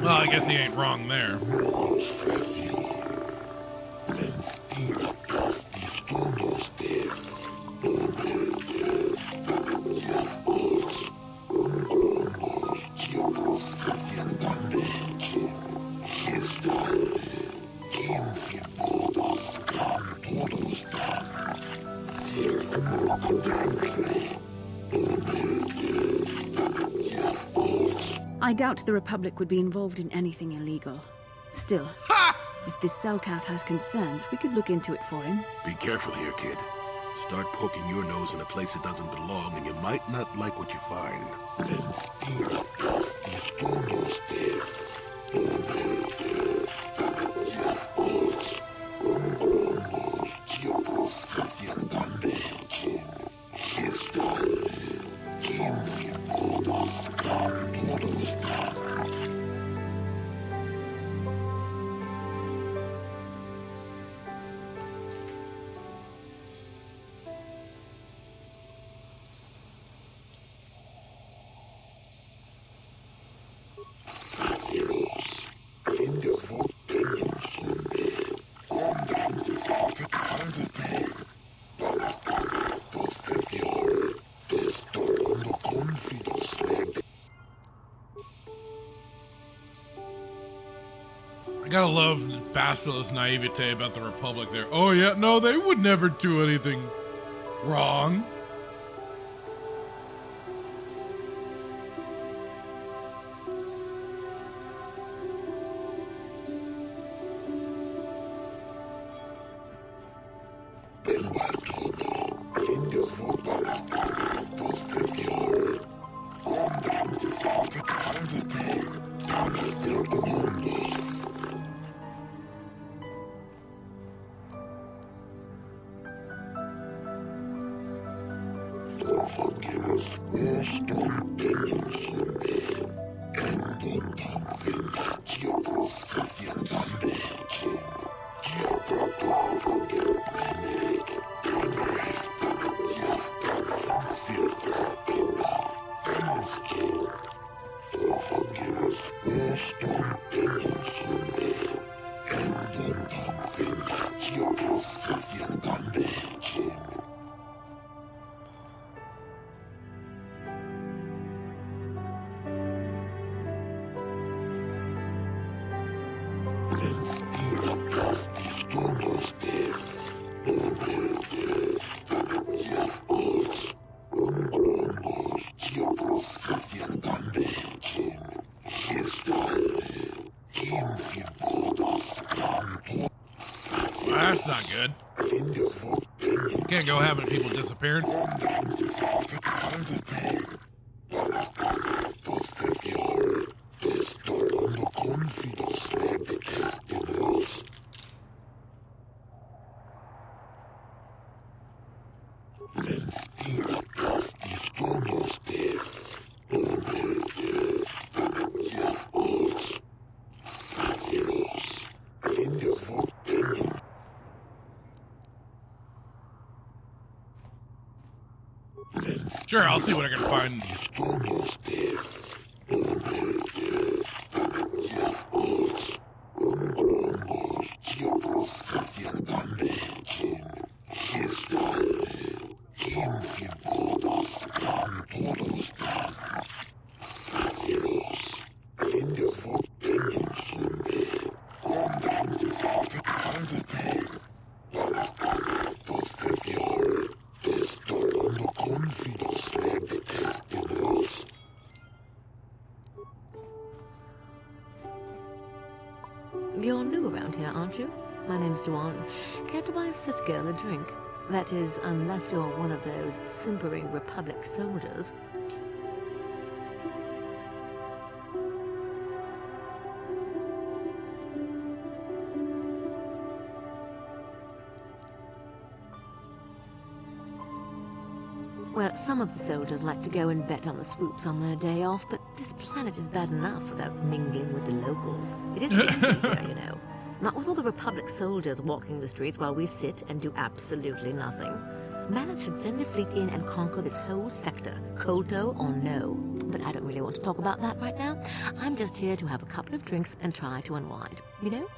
A: Well, I guess he ain't wrong there.
D: I doubt the Republic would be involved in anything illegal. Still, if this Selkath has concerns, we could look into it for him.
S: Be careful here, kid. Start poking your nose in a place it doesn't belong, and you might not like what you find.
A: Gotta love Bastila's naivete about the Republic there. Oh yeah, no, they would never do anything wrong. That's not good. You can't go having people disappearing. Sure, I'll see what I can find.
B: You're new around here, aren't you? My name's Juhani. Care to buy a Sith girl a drink? That is, unless you're one of those simpering Republic soldiers. Well, some of the soldiers like to go and bet on the swoops on their day off, but this planet is bad enough without mingling with the locals. It isn't easy here, you know. Not with all the Republic soldiers walking the streets while we sit and do absolutely nothing. Manaan should send a fleet in and conquer this whole sector, Kolto or no. But I don't really want to talk about that right now. I'm just here to have a couple of drinks and try to unwind, you know?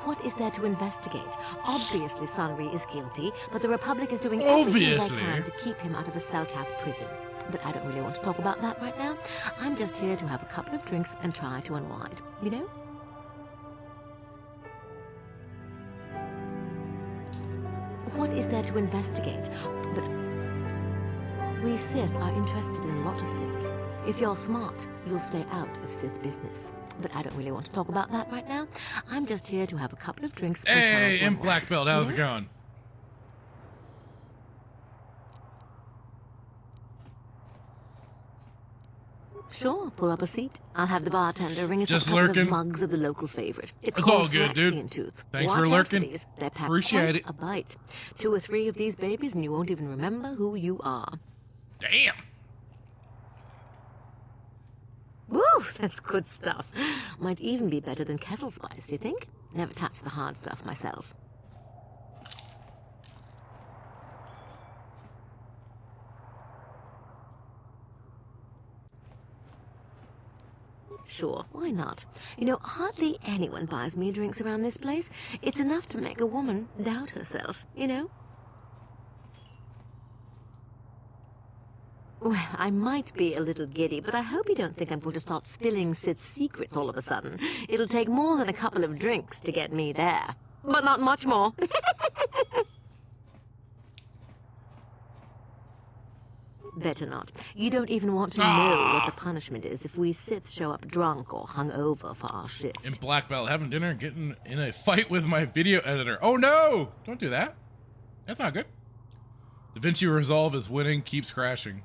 B: What is there to investigate? Obviously, Sunry is guilty, but the Republic is doing everything they can to keep him out of a Selkath prison. But I don't really want to talk about that right now. I'm just here to have a couple of drinks and try to unwind, you know? What is there to investigate? But we Sith are interested in a lot of things. If you're smart, you'll stay out of Sith business. But I don't really want to talk about that right now. I'm just here to have a couple of drinks.
A: Hey, Imp Black Belt, how's it going?
B: Sure, pull up a seat. I'll have the bartender ring us
A: Just
B: a couple
A: lurking.
B: of mugs of the local favorite. It's
A: all
B: called
A: good, dude.
B: Tooth.
A: Thanks
B: Watch
A: for
B: out
A: lurking.
B: these. They're packed
A: Appreciate
B: quite
A: it.
B: a bite. 2 or 3 of these babies and you won't even remember who you are.
A: Damn.
B: Woo, that's good stuff. Might even be better than Kessel Spice, do you think? Never touched the hard stuff myself. Sure, why not? You know, hardly anyone buys me drinks around this place. It's enough to make a woman doubt herself, you know? Well, I might be a little giddy, but I hope you don't think I'm going to start spilling Sith's secrets all of a sudden. It'll take more than a couple of drinks to get me there. But not much more. Better not. You don't even want to know what the punishment is if we Siths show up drunk or hungover for our shift.
A: In Black Belt, having dinner, getting in a fight with my video editor. Oh no! Don't do that. That's not good. DaVinci Resolve is winning, keeps crashing.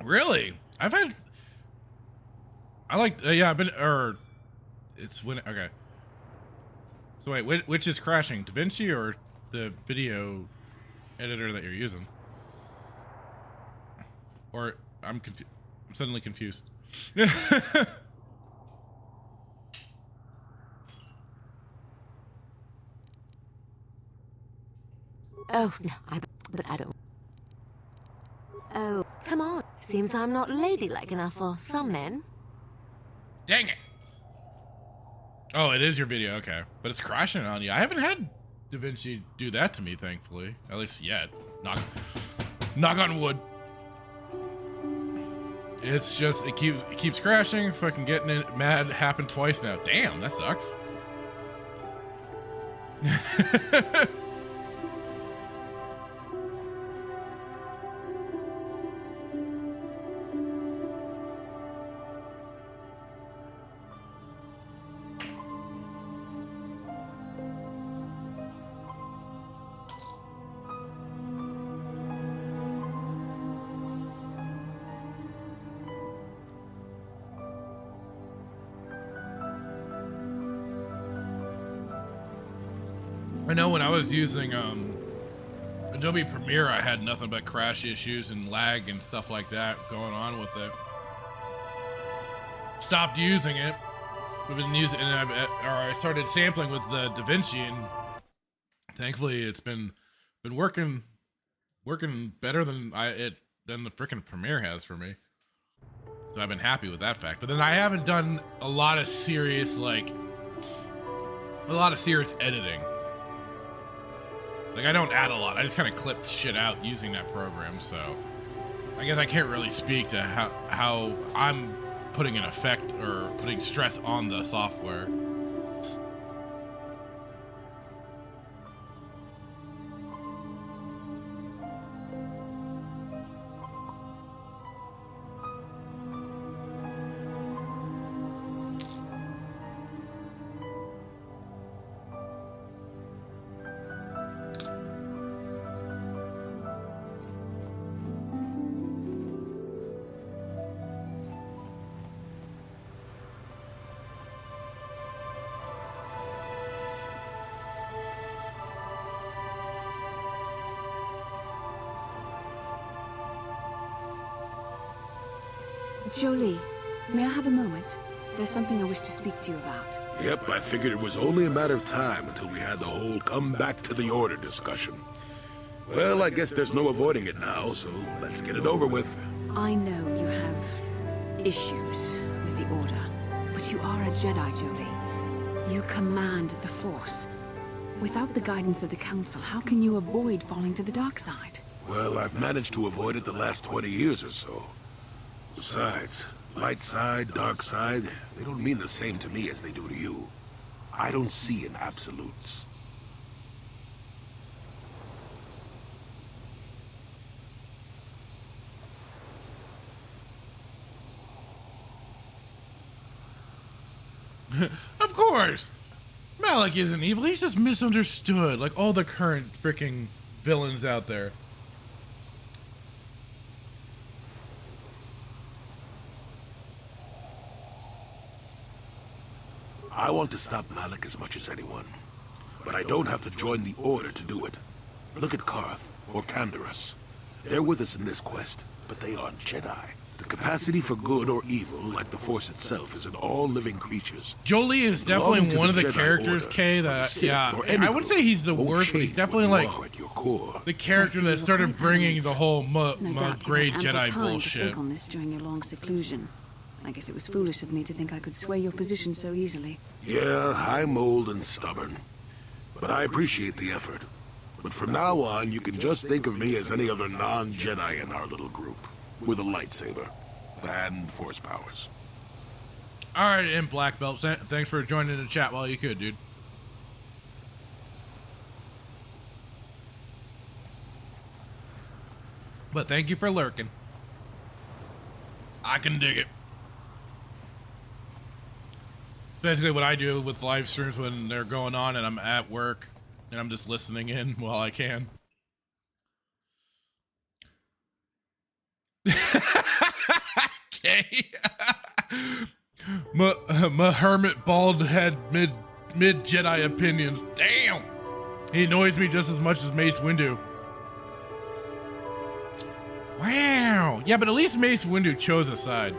A: Really? I've had... I like... yeah, I've been... it's winning... Okay. So wait, which is crashing? DaVinci or the video editor that you're using? Or I'm suddenly confused.
B: Oh, no, but I don't. Oh, come on. Seems I'm not ladylike enough for some men.
A: Dang it. Oh, it is your video, okay. But it's crashing on you. I haven't had DaVinci do that to me, thankfully. At least yet. Knock on wood. It's just, it keeps crashing. Fucking getting it mad happened twice now. Damn, that sucks. I know when I was using Adobe Premiere, I had nothing but crash issues and lag and stuff like that going on with it. Stopped using it. We've been using, and I started sampling with the DaVinci, and thankfully it's been working better than the freaking Premiere has for me. So I've been happy with that fact. But then I haven't done a lot of serious editing. Like, I don't add a lot. I just kind of clip shit out using that program, so I guess I can't really speak to how I'm putting an effect or putting stress on the software.
D: Jolee, may I have a moment? There's something I wish to speak to you about.
S: Yep, I figured it was only a matter of time until we had the whole come back to the order discussion. Well, I guess there's no avoiding it now, so let's get it over with.
D: I know you have issues with the order, but you are a Jedi, Jolee. You command the Force. Without the guidance of the Council, how can you avoid falling to the dark side?
S: Well, I've managed to avoid it the last 20 years or so. Besides, light side, dark side, they don't mean the same to me as they do to you. I don't see in absolutes.
A: Of course! Malak isn't evil, he's just misunderstood, like all the current freaking villains out there.
S: I want to stop Malak as much as anyone, but I don't have to join the Order to do it. Look at Carth, or Canderous. They're with us in this quest, but they aren't Jedi. The capacity for good or evil, like the Force itself, is in all living creatures.
A: Jolee is definitely one of the characters, Kay, that, yeah, I wouldn't say he's the worst, but he's definitely like the character that started bringing the whole great Jedi bullshit.
D: To think on this during your long seclusion. I guess it was foolish of me to think I could sway your position so easily.
S: Yeah, I'm old and stubborn, but I appreciate the effort. But from now on, you can just think of me as any other non-Jedi in our little group. with a lightsaber and force powers.
A: All right, and Black Belt, thanks for joining the chat while you could, dude. But thank you for lurking. I can dig it. Basically what I do with live streams when they're going on and I'm at work and I'm just listening in while I can. Okay. My hermit bald head mid Jedi opinions. Damn. He annoys me just as much as Mace Windu. Wow. Yeah, but at least Mace Windu chose a side.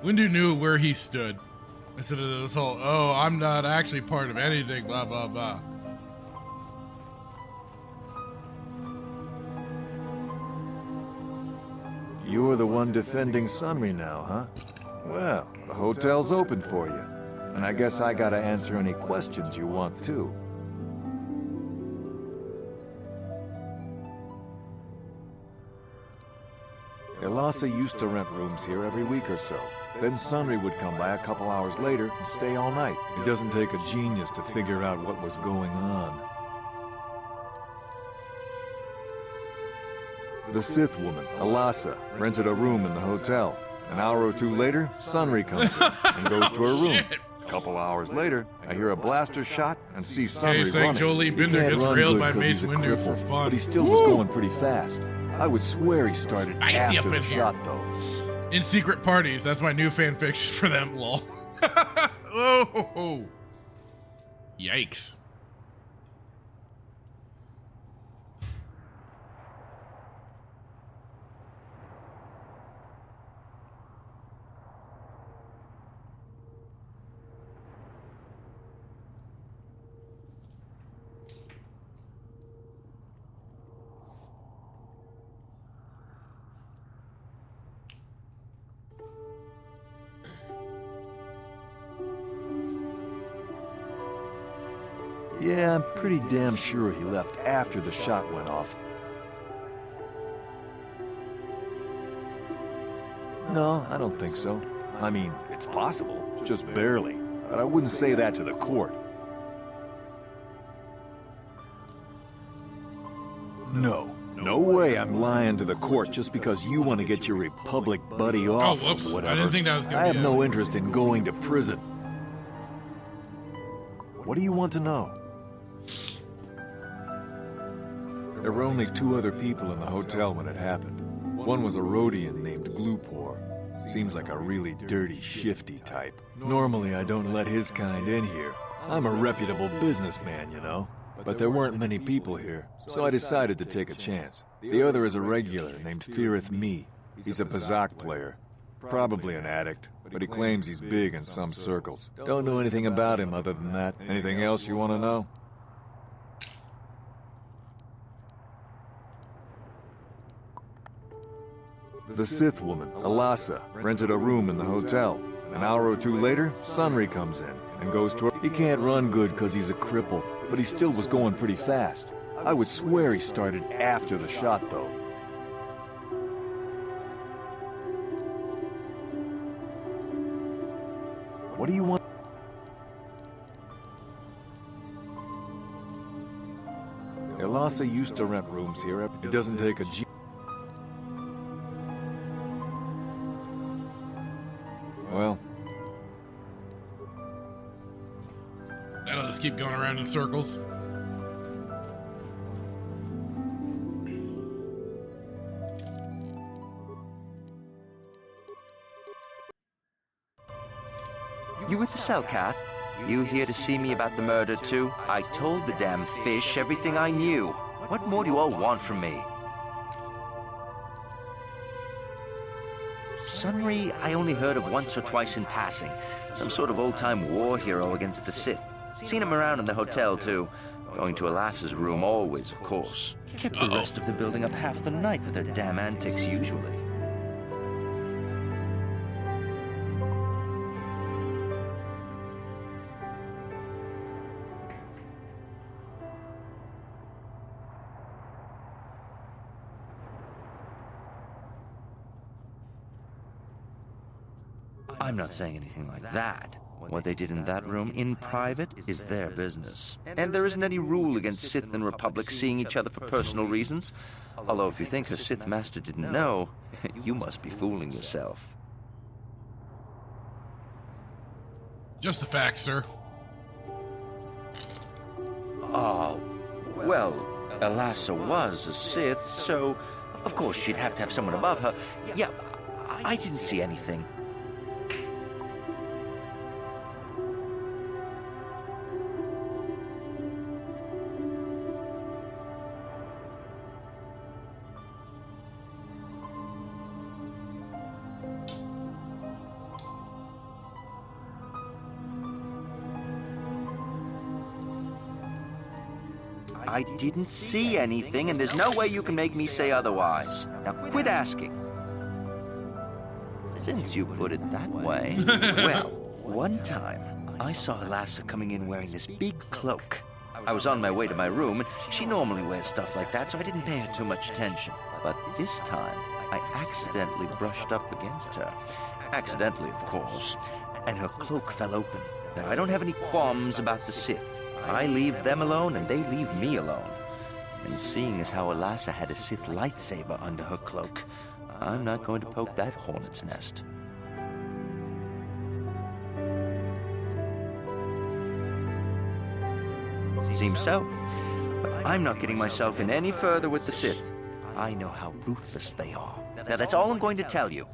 A: Windu knew where he stood. Instead of this whole, oh, I'm not actually part of anything, blah, blah, blah.
P: You're the one defending Sunry now, huh? Well, the hotel's open for you. And I guess I gotta answer any questions you want too. Elasa used to rent rooms here every week or so. Then Sunry would come by a couple hours later and stay all night. It doesn't take a genius to figure out what was going on. The Sith woman, Elasa, rented a room in the hotel. An hour or two later, Sunry comes in and goes to her room. A couple hours later, I hear a blaster shot and see Sunry running.
A: Jolee Binder gets railed by Mace Windu for fun.
P: But he still was going pretty fast. I would swear he started after the shot, though.
A: In secret parties, that's my new fan fiction for them, lol. Oh, yikes.
P: Yeah, I'm pretty damn sure he left after the shot went off. No, I don't think so. I mean, it's possible, just barely. But I wouldn't say that to the court. No way I'm lying to the court just because you want to get your Republic buddy off or whatever.
A: I didn't think that was gonna
P: I have no interest in going to prison. What do you want to know? There were only 2 other people in the hotel when it happened. One was a Rhodian named Glupor. Seems like a really dirty, shifty type. Normally I don't let his kind in here. I'm a reputable businessman, you know. But there weren't many people here, so I decided to take a chance. The other is a regular named Firith Me. He's a Pazak player. Probably an addict, but he claims he's big in some circles. Don't know anything about him other than that. Anything else you want to know? The Sith woman, Elasa, rented a room in the hotel. An hour or two later, Sunry comes in and goes to her. He can't run good because he's a cripple, but he still was going pretty fast. I would swear he started after the shot, though. What do you want? Elasa used to rent rooms here. It doesn't take a G. Well,
A: that'll just keep going around in circles.
E: You with the cell, Carth? You here to see me about the murder, too? I told the damn fish everything I knew. What more do you all want from me? Sunry, I only heard of once or twice in passing. Some sort of old-time war hero against the Sith. Seen him around in the hotel, too. Going to Elasa's room always, of course. Kept the rest of the building up half the night with their damn antics, usually. I'm not saying anything like that. What they did in that room in private is their business. And there isn't any rule against Sith and Republic seeing each other for personal reasons. Although if you think her Sith master didn't know, you must be fooling yourself.
A: Just the facts, sir.
E: Oh, well, Elassa was a Sith, so of course she'd have to have someone above her. Yeah, I didn't see anything. I didn't see anything, and there's no way you can make me say otherwise. Now quit asking. Since you put it that way. Well, one time, I saw Elassa coming in wearing this big cloak. I was on my way to my room, and she normally wears stuff like that, so I didn't pay her too much attention. But this time, I accidentally brushed up against her. Accidentally, of course. And her cloak fell open. Now, I don't have any qualms about the Sith. I leave them alone, and they leave me alone. And seeing as how Elassa had a Sith lightsaber under her cloak, I'm not going to poke that hornet's nest. Seems so. But I'm not getting myself in any further with the Sith. I know how ruthless they are. Now, that's all I'm going to tell you.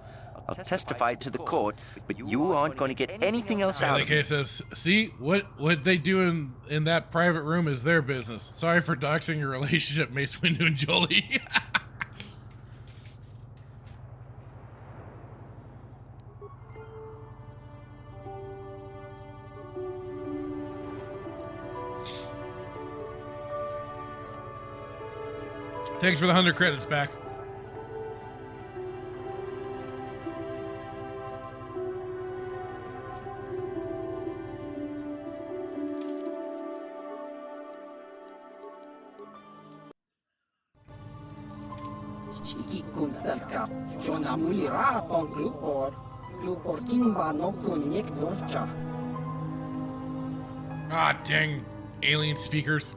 E: I'll testify to the court, but you aren't going to get anything else out of me.
A: Okay, says, see, what they do in that private room is their business. Sorry for doxing your relationship, Mace Windu and Jolee. Thanks for the 100 credits back. Ah, dang alien speakers.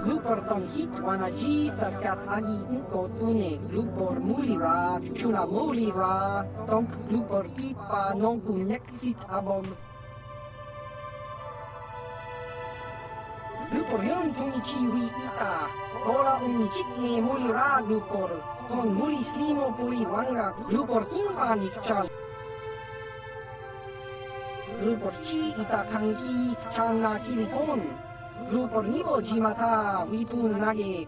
H: Glupor tong hit wanaji sarkat agi inko tune glupor mulira chuna mulira tonk glupor tipa nonkum nexit abon glupor yon tong chiwi ita ora chikne mulira glupor kon muli slimo puri wanga glupor timpa nikchal glupor chi ita kangi chana kilikon Glupor nibo jimata wipun nage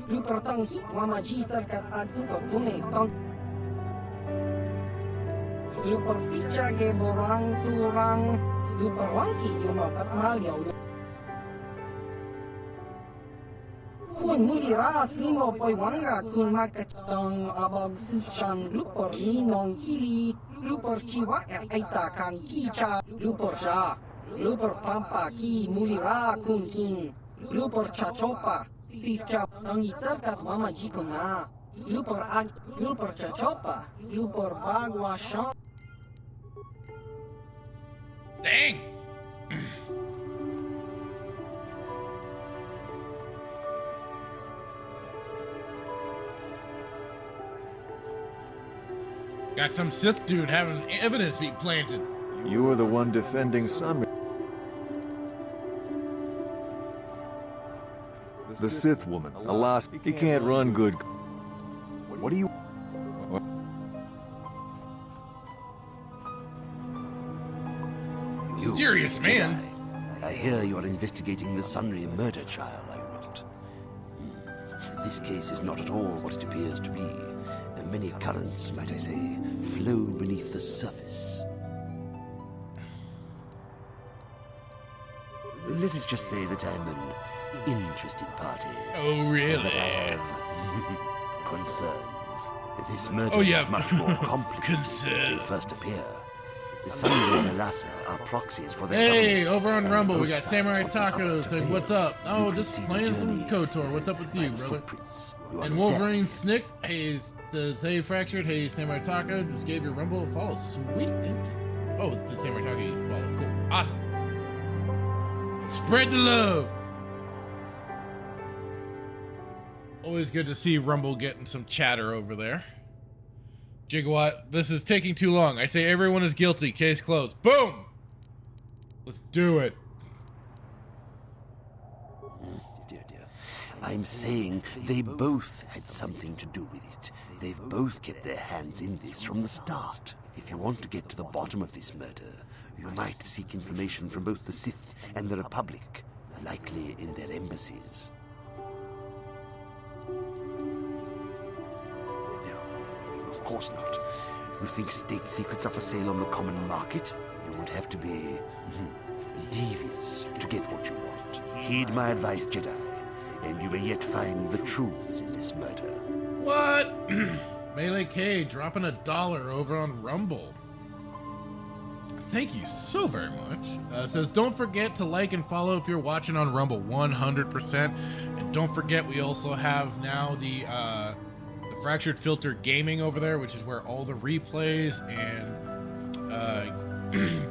H: Glupor tong hit wamaji sarkat ad inko tune tong Glupor picha ge borang turang Glupor wangki yumapat malyaw Kun muli ras limo poy wanga kun makatong abag sitshan glupor ninong hili Glupor chiwa aita kang kicha Glupor sha Glupor pampa ki mulira kun kin Glupor chachopa si chap tangi sarkat mama jiko na Glupor ag glupor chachopa Glupor bagwa shon
A: Dang. Got some Sith dude having evidence being planted.
P: You were the one defending Sunray. The Sith woman, Elassa, he can't run good. What do you...
A: Mysterious man.
V: I hear you are investigating the Sunray murder trial, are you not? This case is not at all what it appears to be. Many currents, might I say, flow beneath the surface. Let us just say that I'm an interested party.
A: Oh, really?
V: That I have concerns. This murder is much more complicated than they first appear. Sunray and Alasa are proxies for their
A: Hey,
V: governments,
A: over on
V: and
A: Rumble, we
V: both
A: got
V: sides
A: Samurai
V: want the other
A: Taco
V: to
A: saying,
V: fail.
A: what's up? Oh,
V: You can
A: just
V: see the
A: playing some
V: journey
A: KOTOR. What's up with you, brother?
V: footprints. You
A: And
V: understand?
A: Wolverine Snick, hey, says, hey, Fractured, hey, Samurai Taco, just gave your Rumble a follow. Sweet, thank you. Oh, it's the Samurai Taco you follow. Cool. Awesome. Spread the love. Always good to see Rumble getting some chatter over there. Gigawatt, this is taking too long. I say everyone is guilty. Case closed. Boom! Let's do it.
V: Dear. I'm saying they both had something to do with it. They've both kept their hands in this from the start. If you want to get to the bottom of this murder, you might seek information from both the Sith and the Republic, likely in their embassies. Of course not. You think state secrets are for sale on the common market? You would have to be devious to get what you want. Heed my advice, Jedi, and you may yet find the truths in this murder.
A: What? Melee K dropping $1 over on Rumble. Thank you so very much. Says, don't forget to like and follow if you're watching on Rumble, 100%. And don't forget, we also have now the Fractured Filter Gaming over there, which is where all the replays and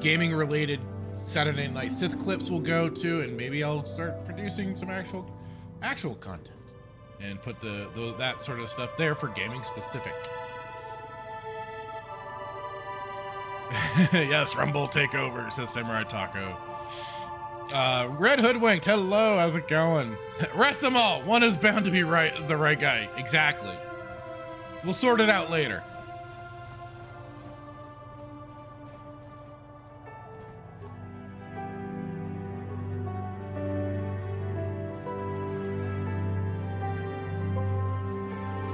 A: gaming related Saturday Night Sith clips will go to, and maybe I'll start producing some actual content and put that sort of stuff there for gaming specific. Yes, Rumble takeover, says Samurai Taco. Red Hoodwinked, hello, how's it going? Rest them all. One is bound to be the right guy. Exactly. We'll sort it out later.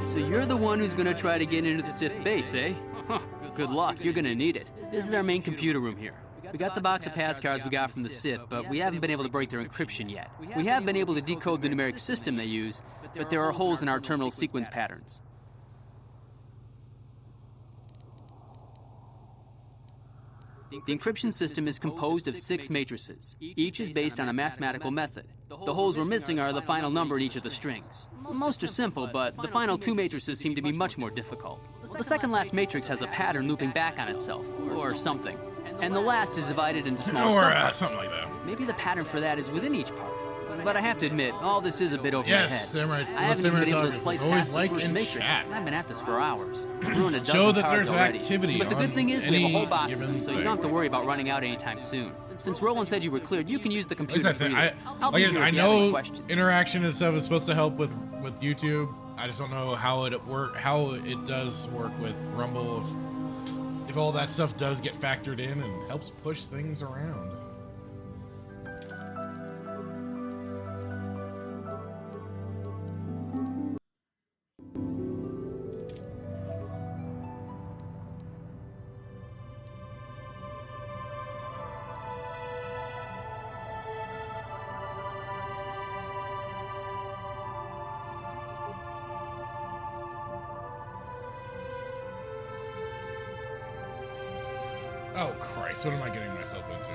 G: So you're the one who's gonna try to get into the Sith base, eh? Huh, good luck, you're gonna need it. This is our main computer room here. We got the box of pass cards we got from the Sith, but we haven't been able to break their encryption yet. We have been able to decode the numeric system they use, but there are holes in our terminal sequence patterns. The encryption system is composed of 6 matrices. Each is based on a mathematical method. The holes we're missing are the final number in each of the strings. Most are simple, but the final 2 matrices seem to be much more difficult. The second last matrix has a pattern looping back on itself, or something. And the last is divided into small subparts.
A: Something like that.
G: Maybe the pattern for that is within each part. But I have to admit, all this is a bit over my head.
A: Samurai,
G: I haven't even been able to slice past the
A: like
G: first
A: and
G: matrix.
A: chat.
G: And I've been at this for hours. Ruined a dozen
A: Show that
G: cards
A: there's
G: already.
A: activity
G: But the good
A: on
G: thing is we have a whole box of them,
A: any
G: so you don't have to worry about running out anytime soon. Since Roland said you were cleared, you can use the computer
A: Like I said,
G: freely. I'll be here if
A: I
G: you have any
A: know
G: questions.
A: interaction and stuff is supposed to help with YouTube. I just don't know how it does work with Rumble. If all that stuff does get factored in and helps push things around. Oh Christ, what am I getting myself into?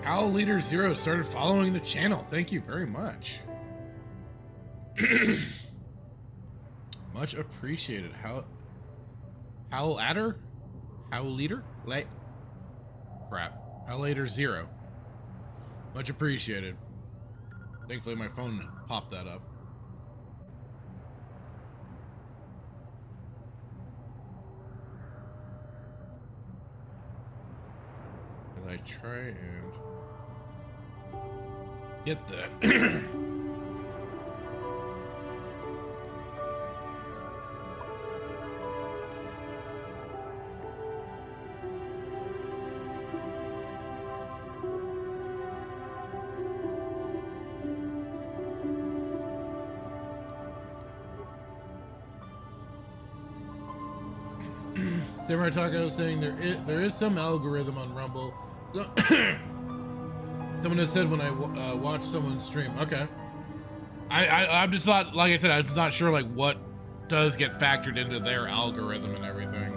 A: Howl Leader Zero started following the channel. Thank you very much. Much appreciated. Howl Adder? Howl Leader? Crap. Howl Leader Zero. Much appreciated. Thankfully my phone popped that up. As I try and get that.
K: Samurai Taco is saying there is some algorithm on Rumble. So someone has said when I watch someone stream. Okay.
A: I'm just not, like I said, I'm not sure like what does get factored into their algorithm and everything.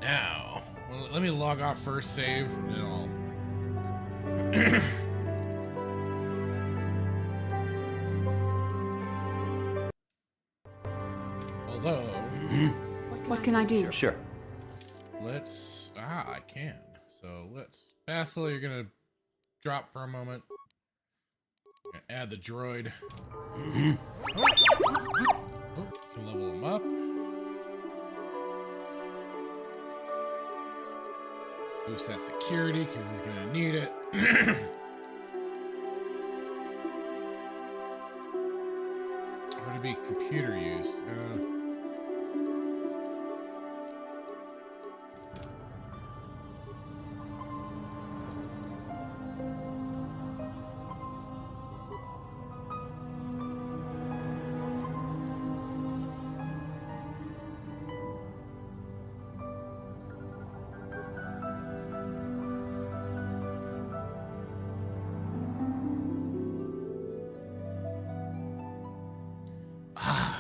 A: Now, well, let me log off first, save, and then I'll... Although...
D: What can I do?
O: Sure.
A: Let's... I can. So let's... Bastila, you're gonna drop for a moment. Gonna add the droid. Oh, can level him up. Boost that security because he's gonna need it. Or to be computer use.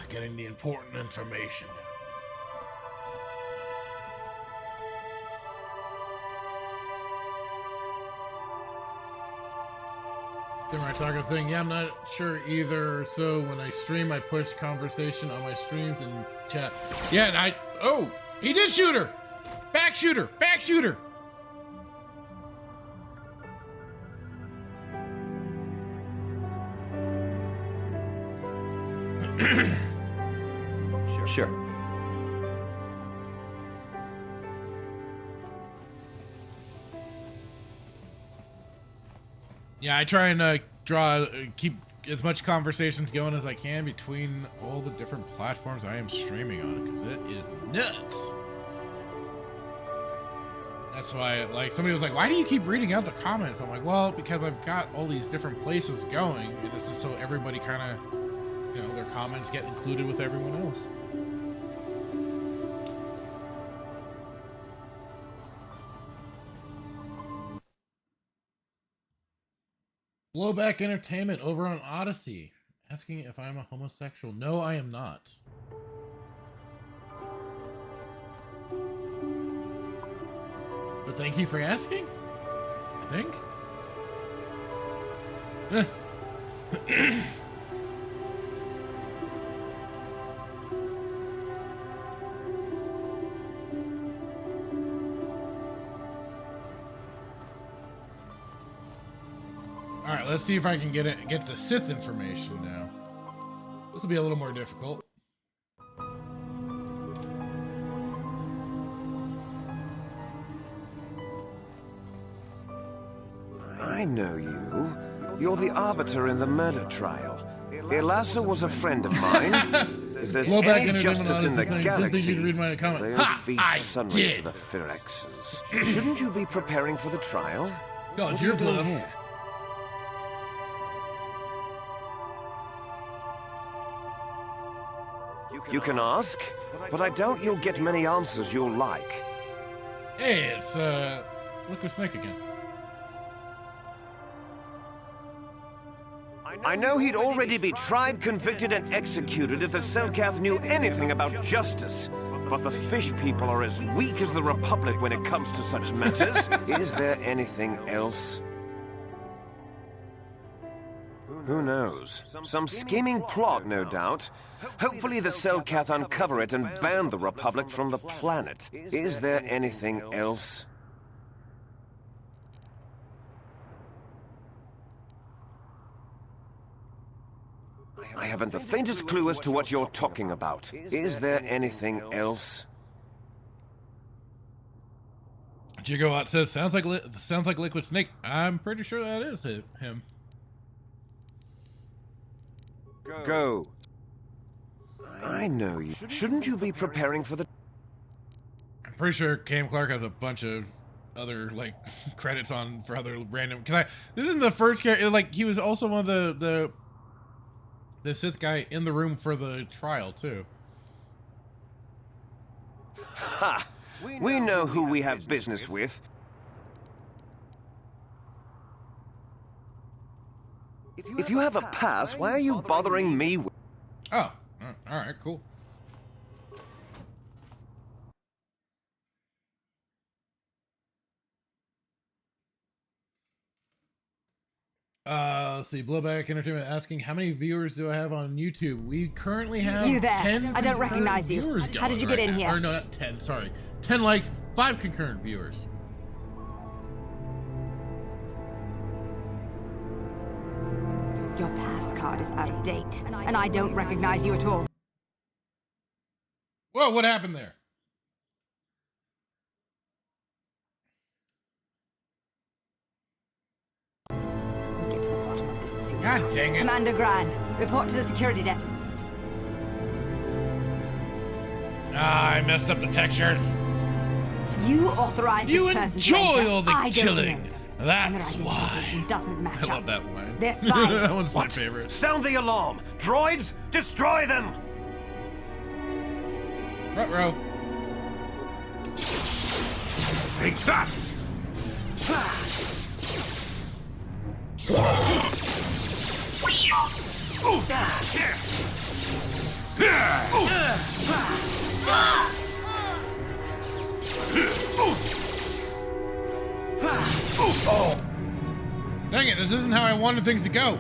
A: Getting the important information.
K: Samurai Taco saying, yeah, I'm not sure either. So when I stream, I push conversation on my streams and chat.
A: Yeah, and oh, he did shoot her. Back shooter, back shooter.
O: Sure.
A: Yeah, I try and keep as much conversations going as I can between all the different platforms I am streaming on, because it is nuts. That's why, like, somebody was like, why do you keep reading out the comments? I'm like, well, because I've got all these different places going, and it's just so everybody kind of, you know, their comments get included with everyone else.
K: Blowback Entertainment over on Odyssey asking if I'm a homosexual. No, I am not. But thank you for asking, I think.
A: All right, let's see if I can get the Sith information now. This will be a little more difficult.
U: I know you. You're the arbiter in the murder trial. Elasa was a friend of mine. If there's any justice in the galaxy, they'll feed Sunray to the Phyrexes. Shouldn't you be preparing for the trial?
K: God,
U: what are you doing here? You can ask, but I doubt you'll get many answers you'll like.
A: Hey, it's Liquid Snake again.
U: I know he'd already be tried, convicted, and executed if the Selkath knew anything about justice. But the fish people are as weak as the Republic when it comes to such matters. Is there anything else? Who knows? Some scheming plot, no doubt. Hopefully the Selkath uncover it and ban the Republic from the planet. Is there anything else? I haven't the faintest clue as to what you're talking about. Is there anything else?
K: Gigawatt says, sounds like Liquid Snake. I'm pretty sure that is him.
U: Go. I know you. Shouldn't you be preparing for the...
A: I'm pretty sure Cam Clark has a bunch of other, like, credits on for other random... This isn't the first character... Like, he was also one of the Sith guy in the room for the trial, too.
U: Ha! We know who we have business with. If you have a pass, why are you bothering me with...
A: Oh, alright, cool.
K: Let's see. Blowback Entertainment asking, how many viewers do I have on YouTube? We currently have
L: You there.
K: 10
L: I don't recognize you.
K: viewers
L: How did you get
K: going
L: in
K: right
L: here?
K: now. Or no, not 10, sorry. 10 likes, 5 concurrent viewers.
L: Your pass card is out of date, and I don't recognize you at all.
A: Whoa, what happened there?
L: We'll get to the bottom of this soon.
A: God dang it.
L: Commander Gran, report to the security desk.
A: I messed up the textures.
L: You authorized
A: You
L: this person
A: enjoy
L: to enter.
A: all the
L: I don't
A: killing.
L: know.
A: That's
L: And their
A: why.
L: identification doesn't match
A: I love
L: up.
A: that line.
L: They're spies.
A: That one's my favorite.
U: Sound the alarm! Droids, destroy them!
A: Ruh-roh.
S: Take that!
A: Oh. Dang it, this isn't how I wanted things to go.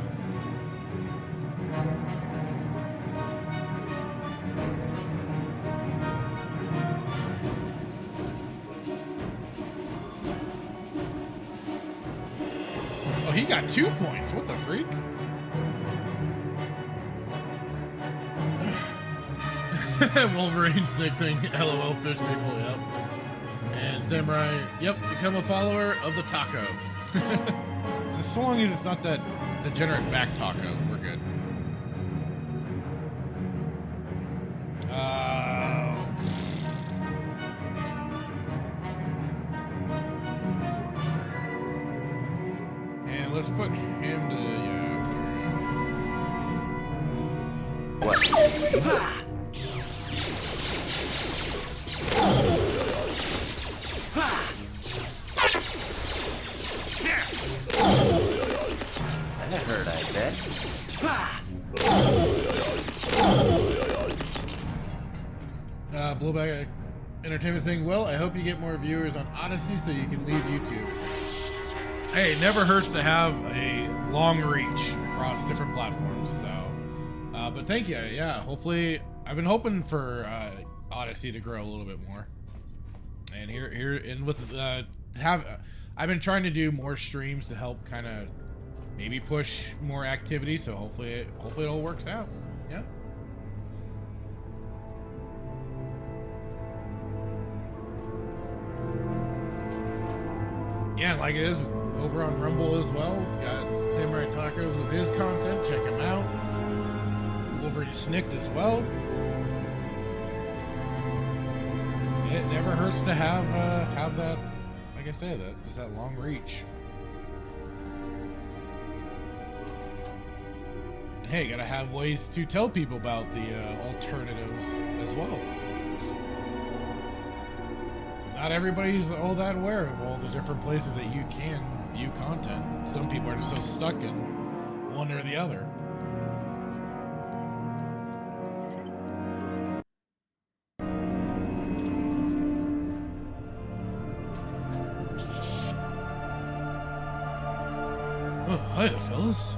A: Oh, he got 2 points. What the freak? Wolverine Snake saying LOL fish people, yep. And Samurai, yep, become a follower of the taco. So long as it's not that degenerate back taco, we're good. And let's put him to, yeah.
U: What?
E: That hurt, I bet.
K: Blowback Entertainment saying, well, I hope you get more viewers on Odyssey so you can leave YouTube.
A: Hey, it never hurts to have a long reach across different platforms, so. But thank you, yeah. Hopefully, I've been hoping for Odyssey to grow a little bit more. And I've been trying to do more streams to help kind of maybe push more activity, so hopefully it all works out. Yeah. Yeah, like it is over on Rumble as well. Got Samurai Tacos with his content. Check him out. Wolverine Snicked as well. It never hurts to have that, like I said, just that long reach. And hey, gotta have ways to tell people about the alternatives as well. Not everybody's all that aware of all the different places that you can view content. Some people are just so stuck in one or the other. Oh, hiya, fellas.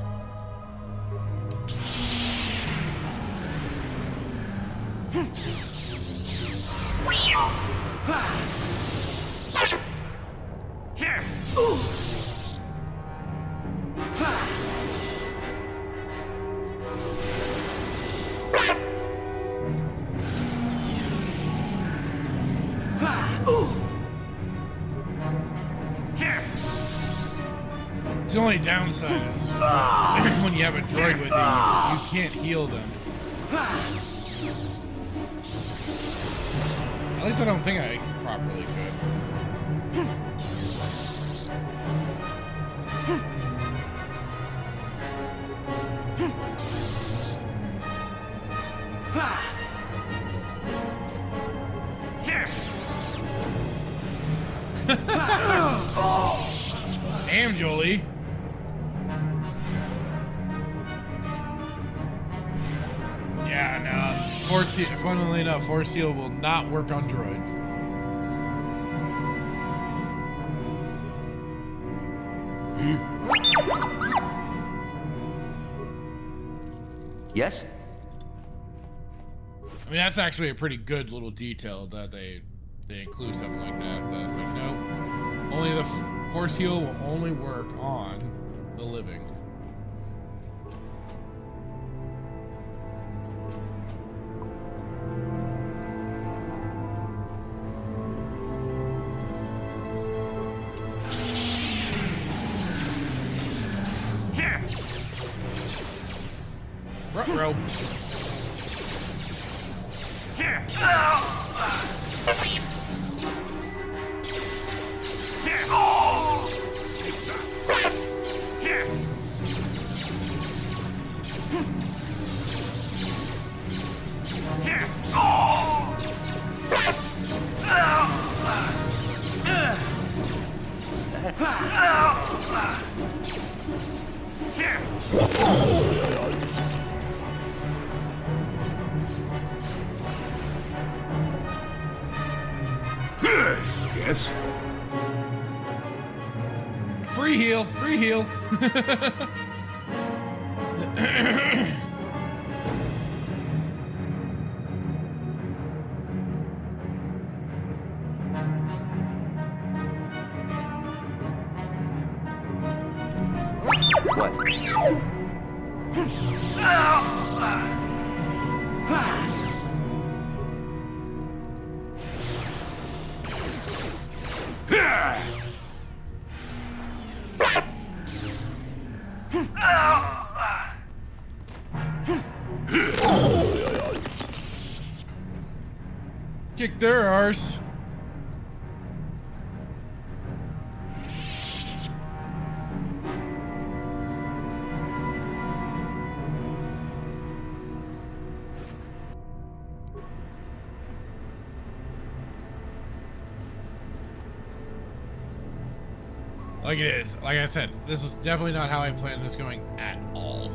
K: the only downside is when you have a droid with you can't heal them. At least I don't think I properly could. Damn, Jolee. Yeah, no. Funnily enough, Force Heal will not work on droids.
E: Yes?
K: I mean, that's actually a pretty good little detail that they include something like that. That's like, nope. Only the Force Heal will only work on the living. Ruh-roh.
S: Yes?
K: Free heal, free heal.
E: What?
K: Kick their arse. Like it is. Like I said, this was definitely not how I planned this going at all.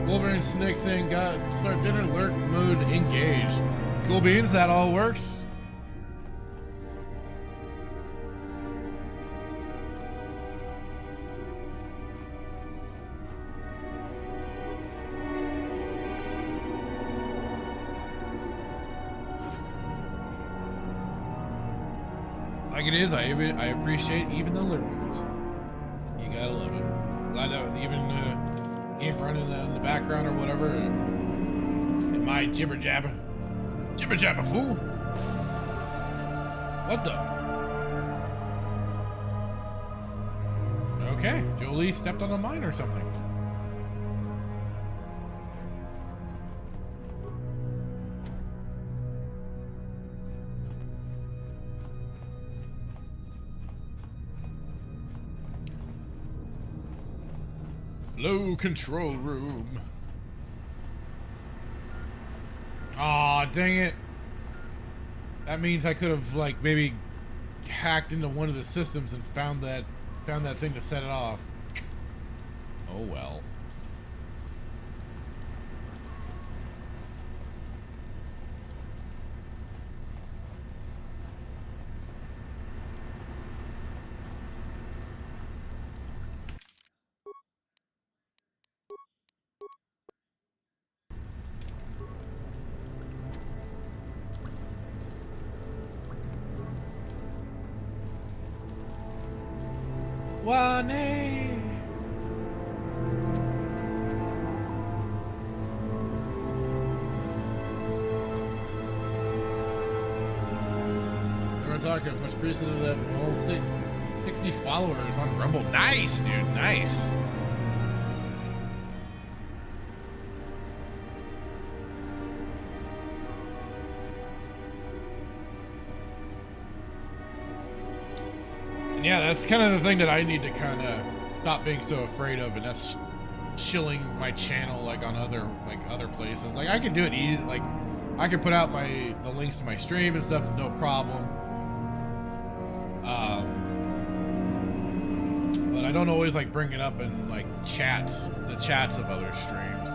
K: Wolverine Snick thing got start dinner alert mode engaged. Cool beans, that all works. Like it is, I appreciate even the lurkers. You gotta love it. Glad that even game running in the background or whatever. And my jibber jabber fool. What the? Okay, Jolee stepped on a mine or something. Low control room. Aw, dang it. That means I could have like maybe hacked into one of the systems and found that thing to set it off. Oh well. talk. I've much appreciated that whole 60 followers on Rumble. Nice, dude. Nice. And yeah, that's kind of the thing that I need to kind of stop being so afraid of, and that's shilling my channel like on other places. Like I can do it easy. Like I can put out the links to my stream and stuff, no problem. But I don't always like bring it up in like the chats of other streams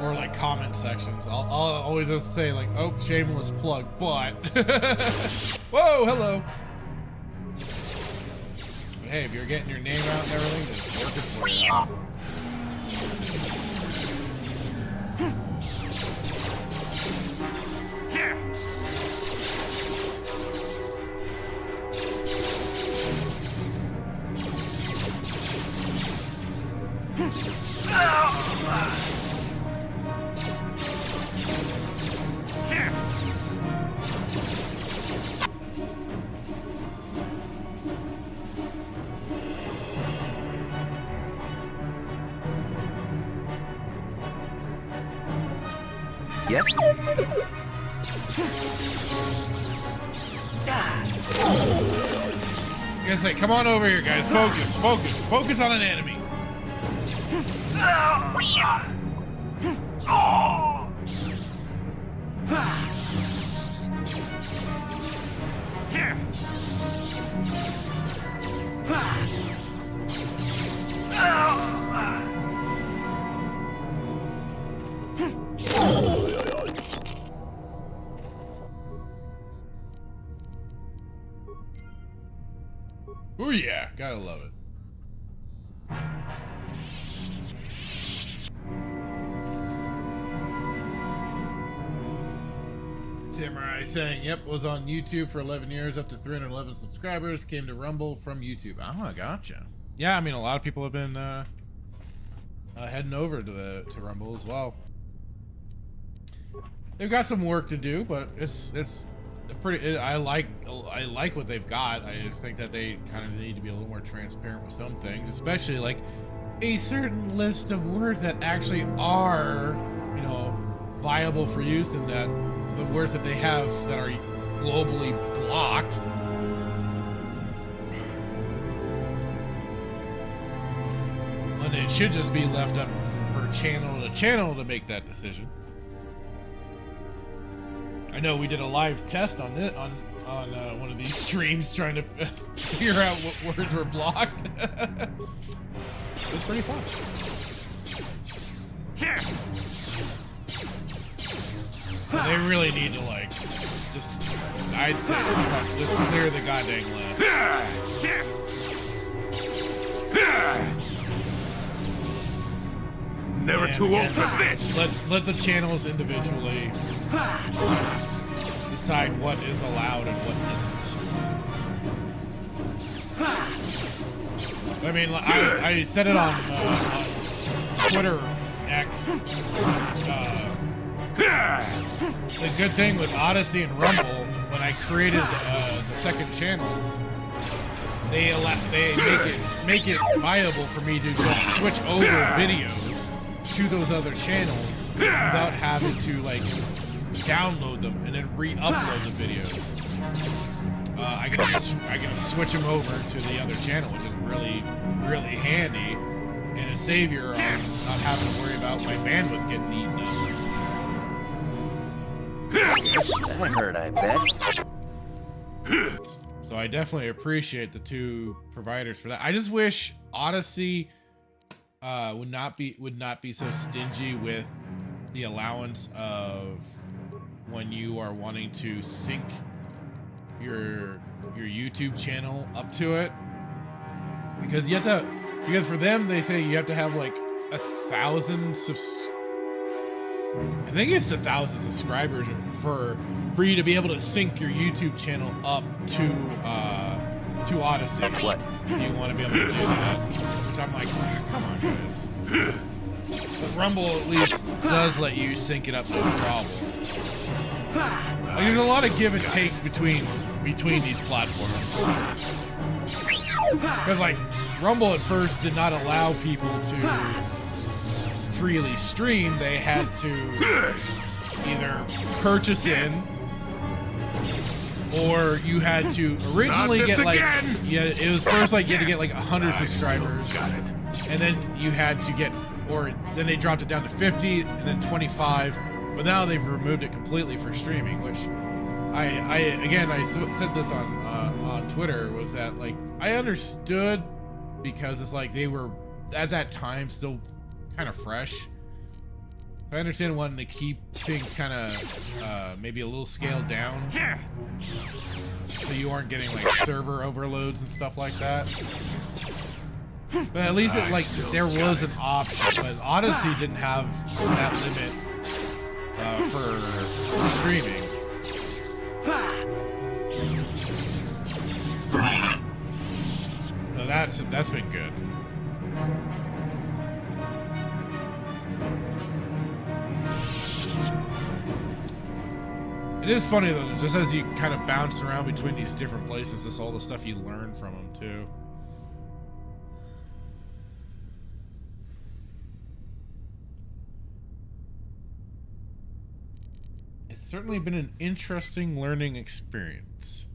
K: or like comment sections. I'll always just say like, oh, shameless plug, but whoa, hello. But hey, if you're getting your name out and everything, then it's working for you.
E: Yes?
K: I gotta say, come on over here, guys. Focus on an enemy. Oh yeah, gotta love it. Samurai saying, yep, was on YouTube for 11 years, up to 311 subscribers, came to Rumble from YouTube. Oh, I gotcha. Yeah, I mean, a lot of people have been heading over to Rumble as well. They've got some work to do, but it's pretty. I like what they've got. I just think that they kind of need to be a little more transparent with some things, especially like a certain list of words that actually are, you know, viable for use, and that the words that they have that are globally blocked. And it should just be left up for channel to channel to make that decision. I know we did a live test on it on one of these streams trying to figure out what words were blocked. It was pretty fun. But they really need to like just, I'd say let's clear the goddamn list.
S: Never too old for this.
K: Let the channels individually decide what is allowed and what isn't. I mean, I said it on Twitter X. The good thing with Odyssey and Rumble, when I created the second channels, they make it viable for me to just switch over videos to those other channels without having to like download them and then re-upload the videos. I can switch them over to the other channel, which is really, really handy and a savior on not having to worry about my bandwidth getting eaten up.
E: That hurt, I bet.
K: So I definitely appreciate the two providers for that. I just wish Odyssey would not be so stingy with the allowance of when you are wanting to sync your YouTube channel up to it, because for them they say you have to have like 1,000 I think it's 1,000 subscribers for you to be able to sync your YouTube channel up to Odyssey.
E: What?
K: Do you want to be able to do that? Which I'm like, come on, guys. But Rumble at least does let you sync it up, no problem.
A: Like, there's a lot of give and takes between these platforms. Because like Rumble at first did not allow people to freely stream. They had to either purchase in, or you had to originally get like it was first like you had to get like 100 subscribers. Got it. And then you had to get, or then they dropped it down to 50 and then 25. But now they've removed it completely for streaming, which I said this on Twitter, was that like I understood, because it's like they were at that time still kind of fresh. I understand wanting to keep things kind of maybe a little scaled down, so you aren't getting like server overloads and stuff like that. But at least it, like there was an option. But Odyssey didn't have that limit for streaming. So that's been good. It is funny though, just as you kind of bounce around between these different places, that's all the stuff you learn from them too. It's certainly been an interesting learning experience.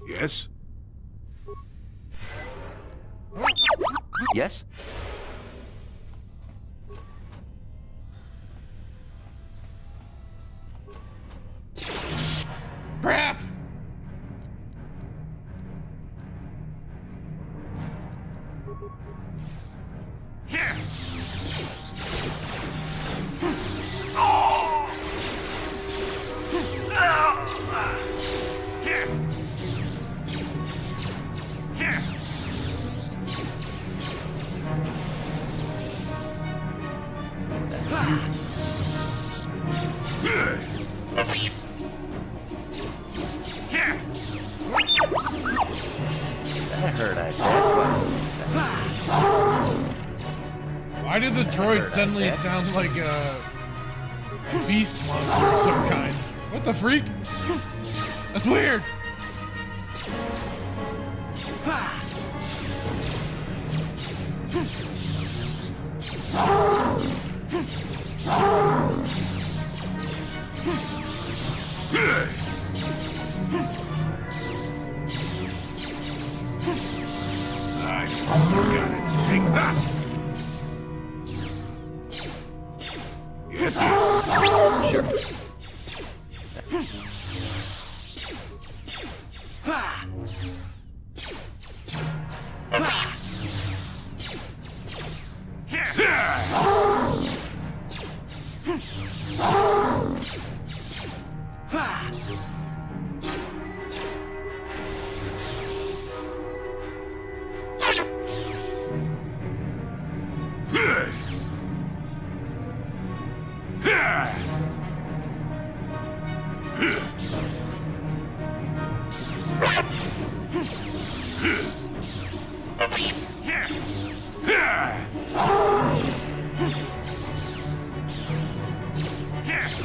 S: Yes?
E: Yes?
A: Crap!
J: Here! Here! Here! Here!
E: That hurt, I bet.
A: Why did the droid suddenly sound like a beast monster of some kind? What the freak? That's weird.
S: I still got it. Take that!
E: Sure.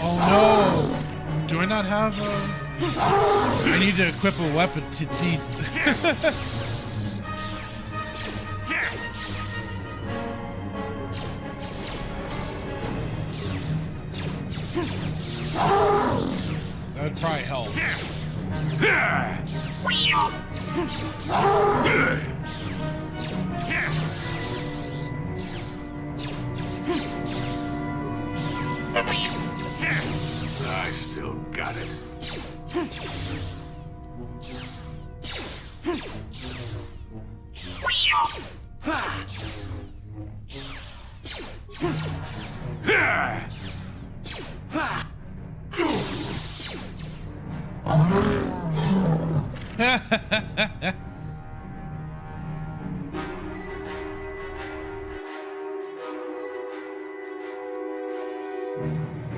A: Oh no! Do I not have a... I need to equip a weapon to tease. That would probably help.
S: I still got it.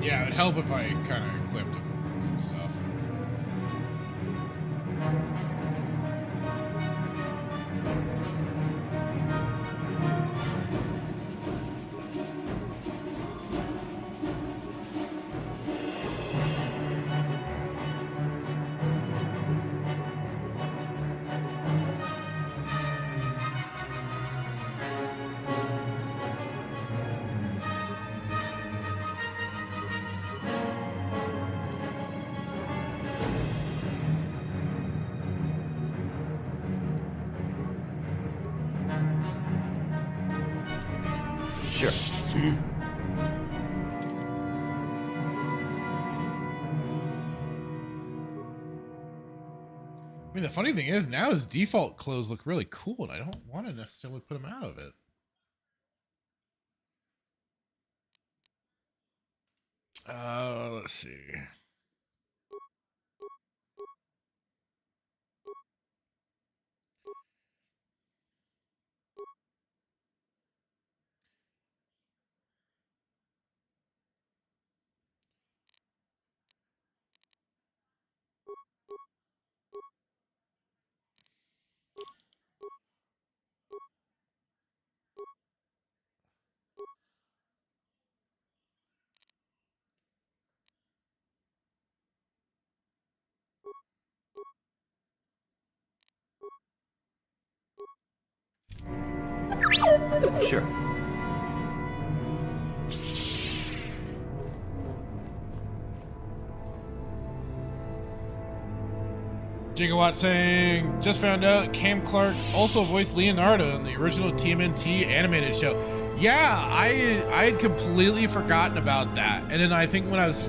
A: Yeah, it'd help if I kind of equipped him with some stuff.
E: Sure.
K: I mean, the funny thing is, now his default clothes look really cool, and I don't want to necessarily put him out of it. Let's see.
E: Sure.
K: Gigawatt saying, just found out Cam Clark also voiced Leonardo in the original TMNT animated show. Yeah, I had completely forgotten about that. And then I think when I was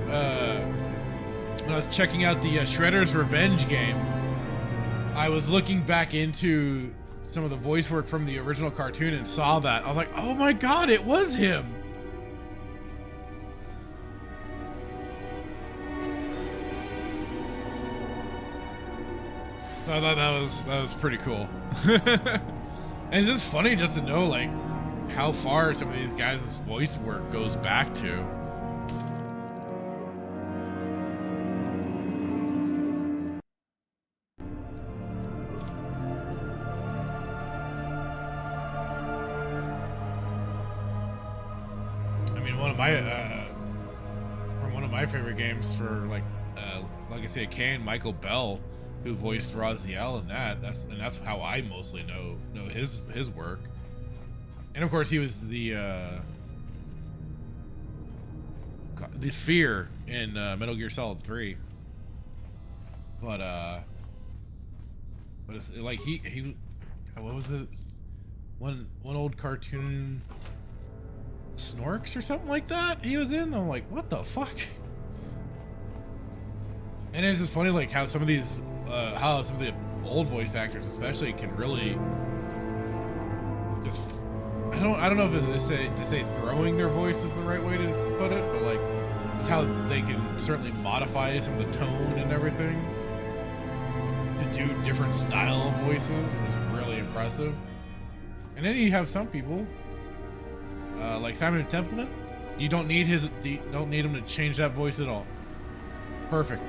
K: checking out the Shredder's Revenge game, I was looking back into some of the voice work from the original cartoon and saw that. I was like, oh my god, it was him. So I thought that was pretty cool. And it's just funny just to know like how far some of these guys' voice work goes back to. One of my favorite games for like Legacy of Kain, Michael Bell, who voiced Raziel in that. That's how I mostly know his work. And of course he was the Fear in Metal Gear Solid 3. But it's like he what was it? One old cartoon, Snorks or something like that he was in. I'm like, what the fuck? And it's just funny like how some of these how some of the old voice actors especially can really just I don't know if it's to say throwing their voice is the right way to put it, but like just how they can certainly modify some of the tone and everything to do different style of voices is really impressive. And then you have some people like Simon Templeman. You don't need him to change that voice at all. Perfect.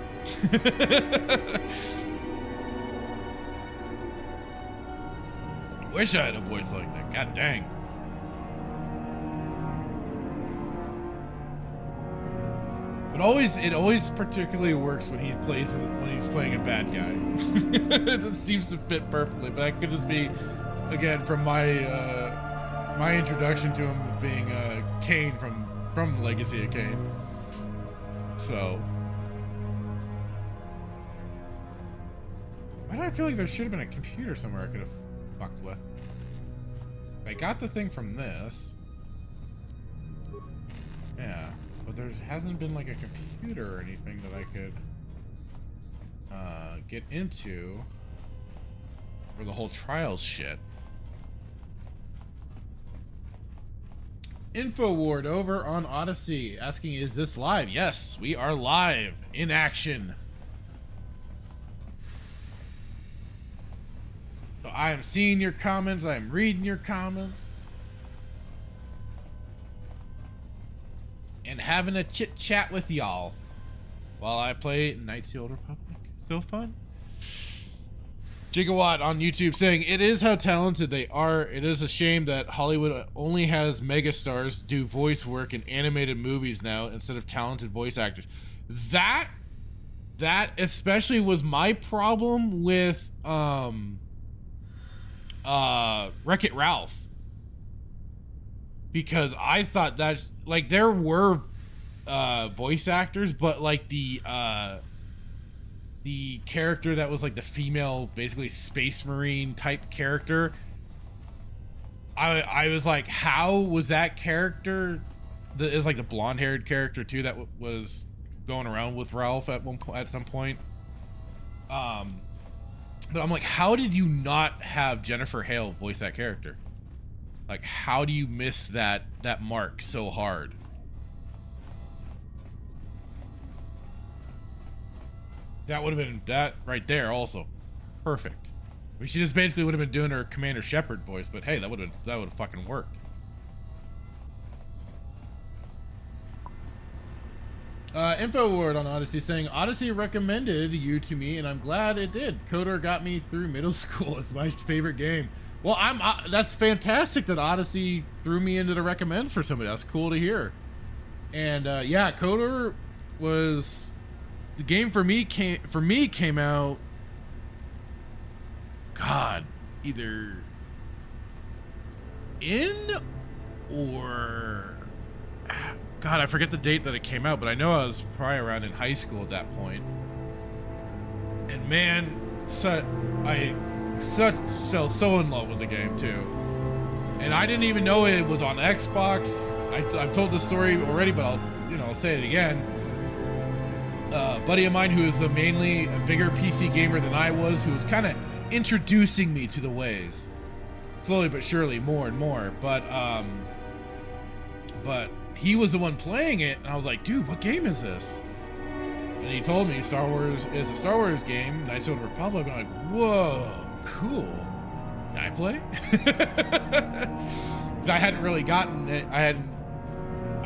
K: Wish I had a voice like that. God dang. But it always particularly works when he's playing a bad guy. It just seems to fit perfectly. But that could just be, again, from my introduction to him being Kain from Legacy of Kain. So why do I feel like there should have been a computer somewhere I could have fucked with? I got the thing from this. Yeah, but there hasn't been like a computer or anything that I could get into for the whole trials shit. InfoWard over on Odyssey asking, is this live? Yes, we are live in action. So I am seeing your comments. I am reading your comments. And having a chit chat with y'all while I play Knights of the Old Republic. So fun. Gigawatt on YouTube saying, it is how talented they are. It is a shame that Hollywood only has megastars do voice work in animated movies now instead of talented voice actors. That especially was my problem with Wreck-It Ralph. Because I thought that like there were voice actors, but like the character that was like the female, basically space marine type character,
A: I was like, how was that character? Is like the blonde-haired character too that was going around with Ralph at some point. But I'm like, how did you not have Jennifer Hale voice that character? Like, how do you miss that mark so hard? That would have been that right there also perfect. I mean, she just basically would have been doing her Commander Shepard voice, but hey, that would have fucking worked. InfoWard on Odyssey saying, Odyssey recommended you to me, and I'm glad it did. KOTOR got me through middle school. It's my favorite game. Well, that's fantastic that Odyssey threw me into the recommends for somebody. That's cool to hear. And yeah, KOTOR was the game for me. Came out. God, either in or. God, I forget the date that it came out, but I know I was probably around in high school at that point. And man, still so in love with the game too. And I didn't even know it was on Xbox. I've told this story already, but I'll say it again. A buddy of mine who is mainly a bigger PC gamer than I was, who was kind of introducing me to the ways, slowly but surely, more and more. But he was the one playing it, and I was like, dude, what game is this? And he told me Star Wars is a Star Wars game, Knights of the Republic. I'm like, whoa, cool. Can I play? Because I hadn't really gotten it. I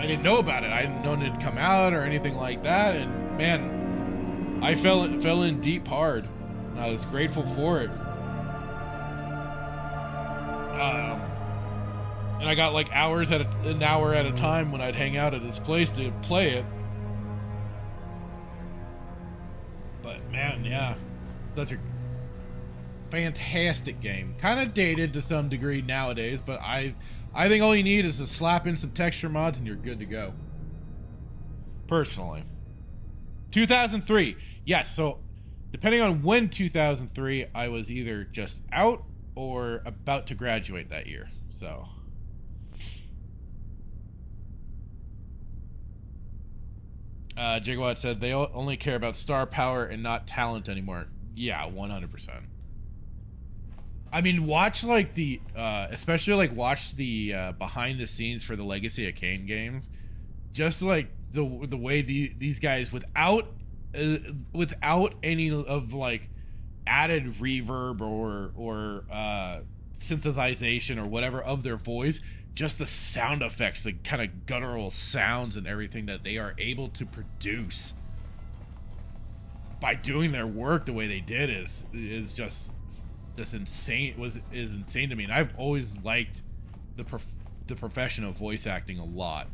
A: didn't know about it. I didn't know it had come out or anything like that. And man, I fell in deep hard. And I was grateful for it. And I got like an hour at a time when I'd hang out at his place to play it. But man, yeah, such a fantastic game. Kind of dated to some degree nowadays, but I think all you need is to slap in some texture mods and you're good to go. Personally. 2003. Yes, so depending on when 2003, I was either just out or about to graduate that year. So Jigwad said they only care about star power and not talent anymore. Yeah, 100%. I mean, watch like the especially like watch the behind the scenes for the Legacy of Kain games. Just like the way these guys without any of like added reverb or synthesization or whatever of their voice, just the sound effects, the kind of guttural sounds and everything that they are able to produce by doing their work the way they did is just insane. Is insane to me. And I've always liked the profession of voice acting a lot,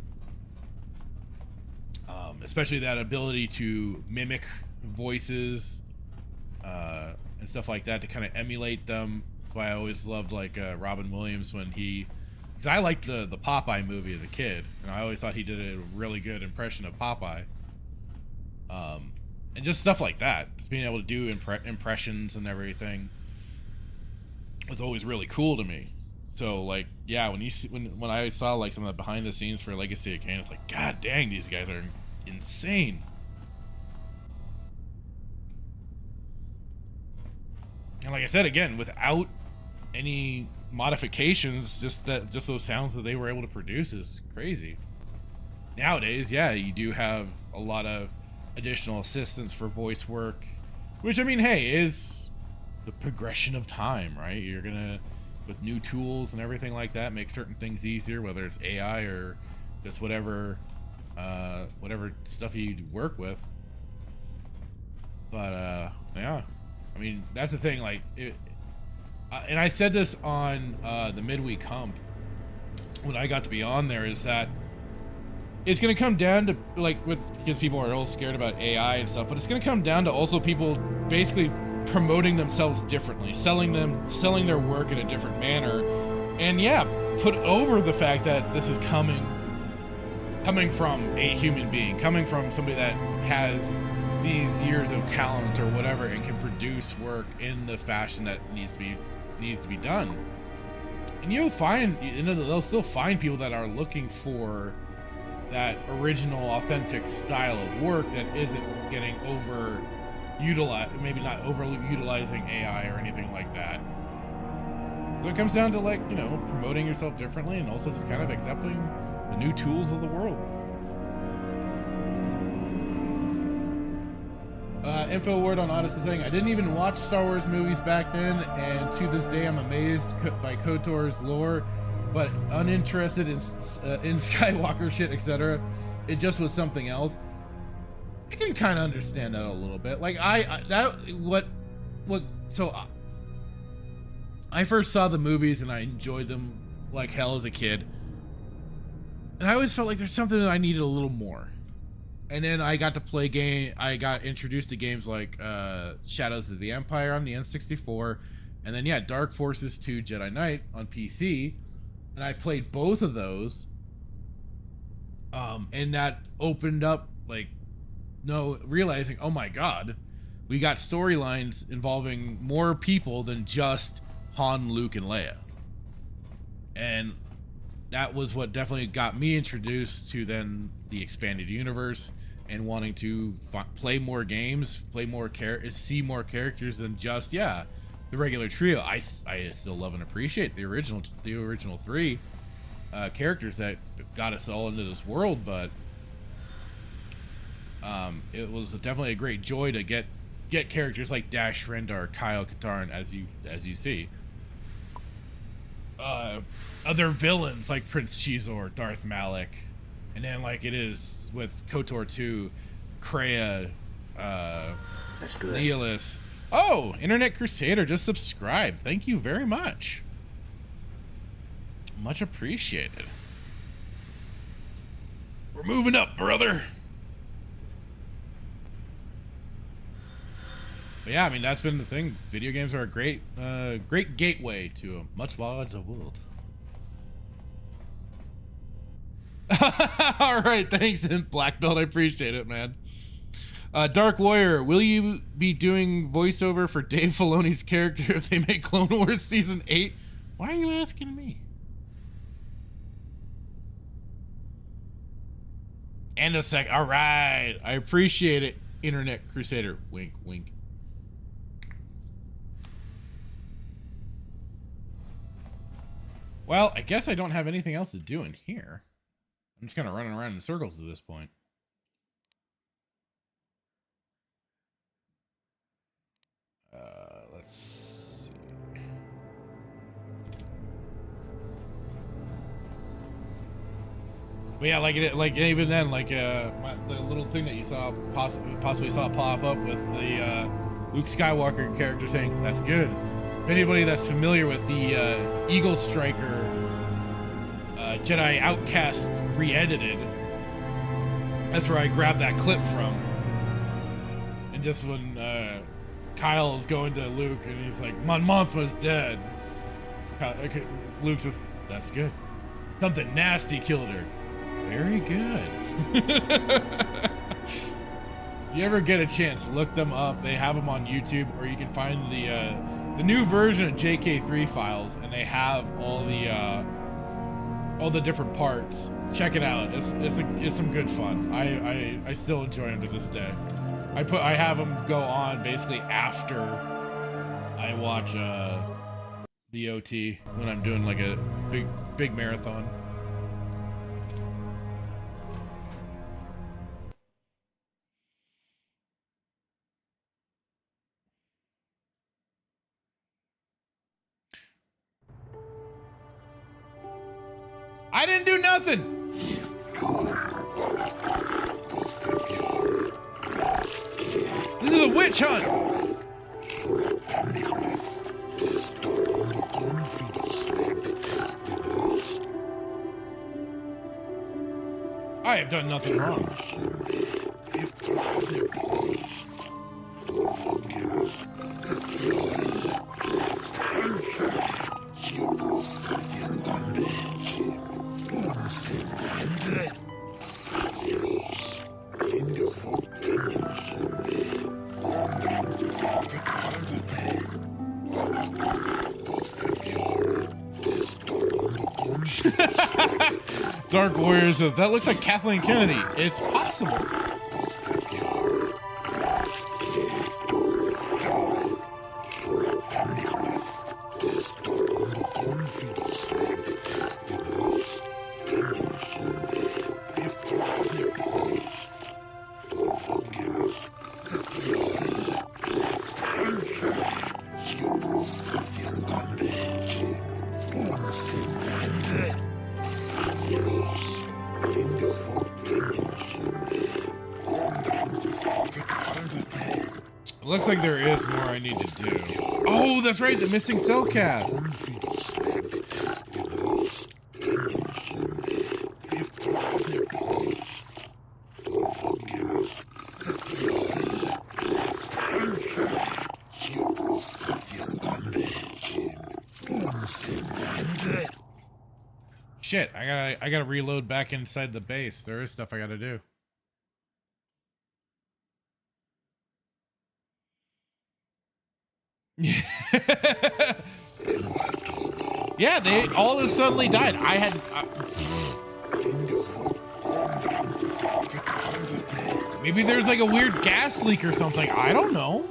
A: especially that ability to mimic voices and stuff like that, to kind of emulate them. That's why I always loved like Robin Williams when he, because I liked the Popeye movie as a kid, and I always thought he did a really good impression of Popeye. And just stuff like that, just being able to do impressions and everything was always really cool to me. So like, yeah, when I saw like some of the behind the scenes for Legacy of Kain, it's like, god dang, these guys are insane. And like I said, again, without any modifications, just those sounds that they were able to produce is crazy. Nowadays, yeah, you do have a lot of additional assistance for voice work, which, I mean, hey, is the progression of time, right? You're gonna, with new tools and everything like that, make certain things easier, whether it's AI or just whatever stuff you work with. But yeah, I mean, that's the thing, like and I said this on the midweek hump when I got to be on there, is that it's going to come down to, like, because people are all scared about AI and stuff, but it's going to come down to also people basically promoting themselves differently, selling their work in a different manner, and yeah, put over the fact that this is coming from a human being, coming from somebody that has these years of talent or whatever and can produce work in the fashion that needs to be done.
K: And you'll find, they'll still find people that are looking for that original, authentic style of work that isn't getting utilized, maybe not utilizing AI or anything like that. So it comes down to, like, promoting yourself differently and also just kind of accepting the new tools of the world. Info word on Odyssey saying, I didn't even watch Star Wars movies back then, and to this day I'm amazed by KOTOR's lore, but uninterested in Skywalker shit, etc. It just was something else. I can kind of understand that a little bit. Like, I first saw the movies and I enjoyed them like hell as a kid. And I always felt like there's something that I needed a little more. And then I got introduced to games like Shadows of the Empire on the N64, and then Dark Forces 2 Jedi Knight on PC, and I played both of those. And that opened up, realizing, oh my god, we got storylines involving more people than just Han, Luke, and Leia. And that was what definitely got me introduced to then the expanded universe and wanting to play more games, see more characters than just the regular trio. I still love and appreciate the original 3 characters that got us all into this world, but it was definitely a great joy to get characters like Dash Rendar, Kyle Katarn, as you see. Other villains like Prince Shizor, Darth Malak, and then like it is with KOTOR 2, Kreia,
U: That's good.
A: Neelis. Oh, Internet Crusader just subscribed. Thank you very much. Much appreciated. We're moving up, brother. But yeah, I mean, that's been the thing. Video games are a great gateway to a much larger world. All right, thanks, and Black Belt. I appreciate it, man. Dark Warrior, will you be doing voiceover for Dave Filoni's character if they make Clone Wars Season 8? Why are you asking me? And a sec. All right, I appreciate it, Internet Crusader. Wink, wink. Well, I guess I don't have anything else to do in here. I'm just kind of running around in circles at this point. Let's see. But yeah, like even then, the little thing that you saw possibly saw pop up with the Luke Skywalker character saying, "That's good." If anybody that's familiar with the Eagle Striker Jedi Outcast re-edited, that's where I grabbed that clip from. And just when Kyle is going to Luke and he's like, Mon Mothma's dead, Luke's just, that's good. Something nasty killed her. Very good. You ever get a chance, look them up. They have them on YouTube, or you can find the new version of JK3 files, and they have all the different parts. Check it out. It's some good fun. I still enjoy them to this day. I have them go on basically after I watch the OT when I'm doing like a big marathon. I didn't do nothing. This is a witch hunt. I have done nothing wrong.
K: Dark Warrior says, that looks like Kathleen Kennedy. It's possible. It looks like there is more I need to do. Oh, that's right, the missing cell cath. Shit, I gotta reload back inside the base. There is stuff I gotta do. Yeah, they all of a suddenly died. I had maybe there's like a weird gas leak or something. I don't know.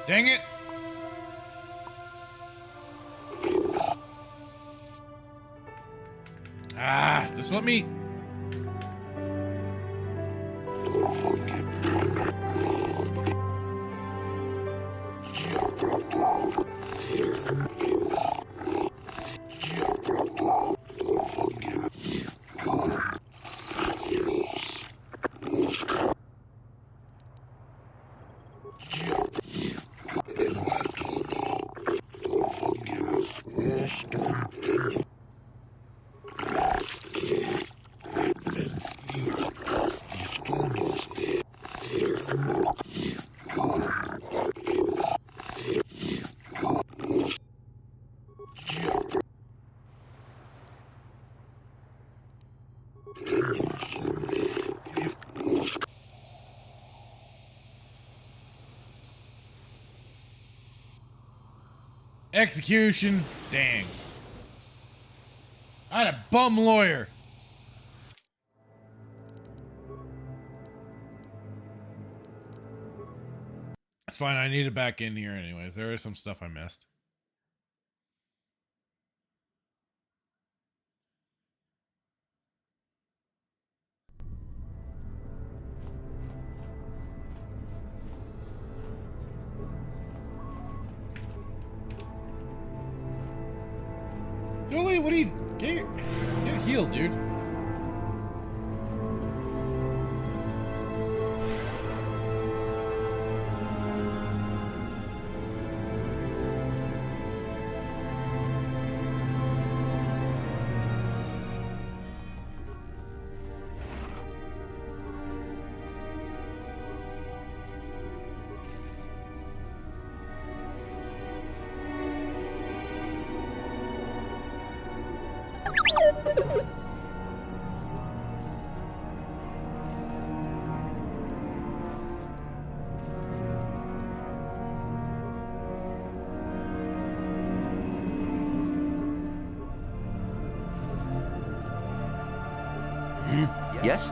K: Dang it! Ah, just let me... Execution. Dang. I had a bum lawyer. It's fine. I need it back in here anyways. There is some stuff I missed. Jolee, what are you... Get healed, dude.
E: Yes?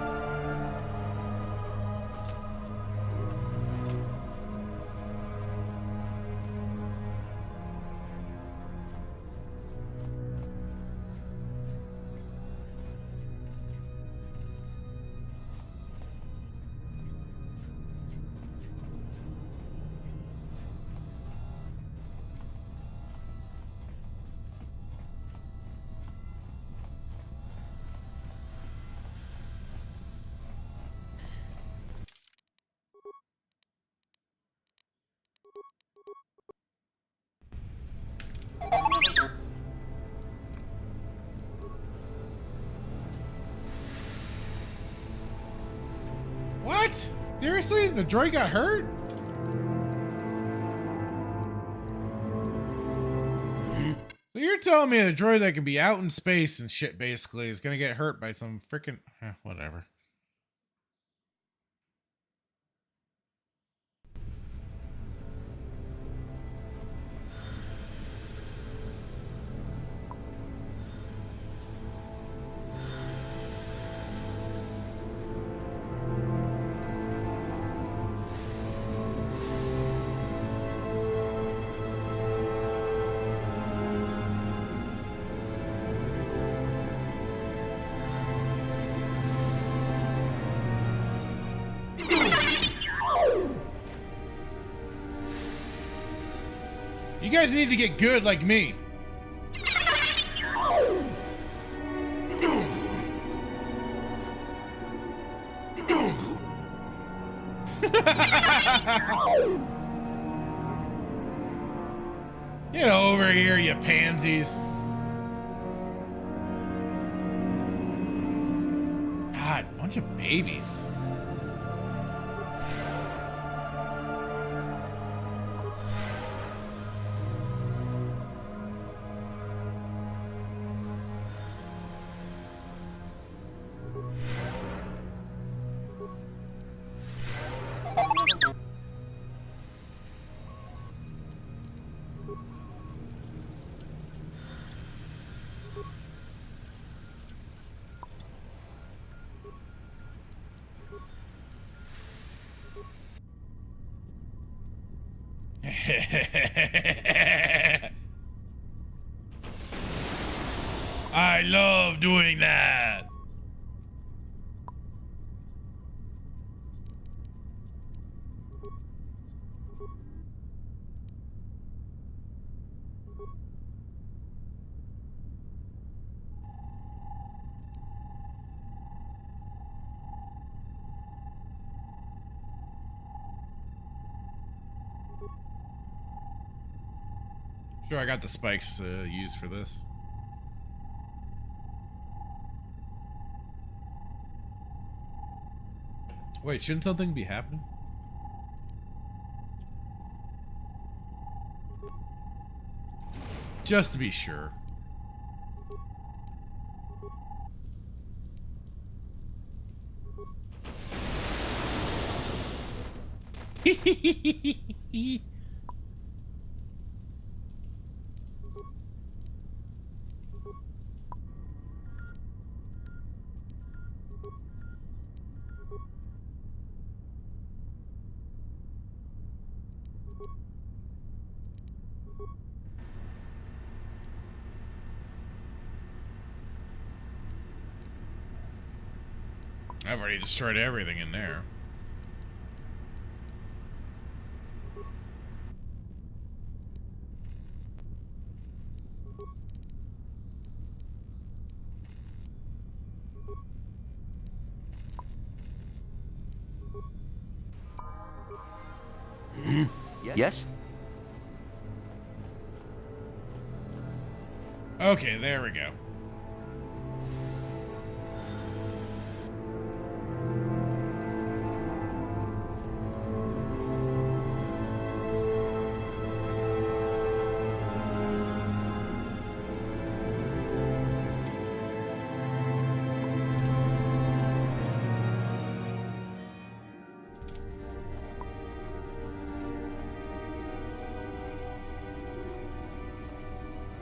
K: Seriously? The droid got hurt? So you're telling me a droid that can be out in space and shit basically is gonna get hurt by some freaking whatever. You guys need to get good like me. Get over here, you pansies. God, bunch of babies. I love doing that. Sure, I got the spikes used for this. Wait, shouldn't something be happening? Just to be sure. I've already destroyed everything in there.
E: Yes?
K: Okay, there we go.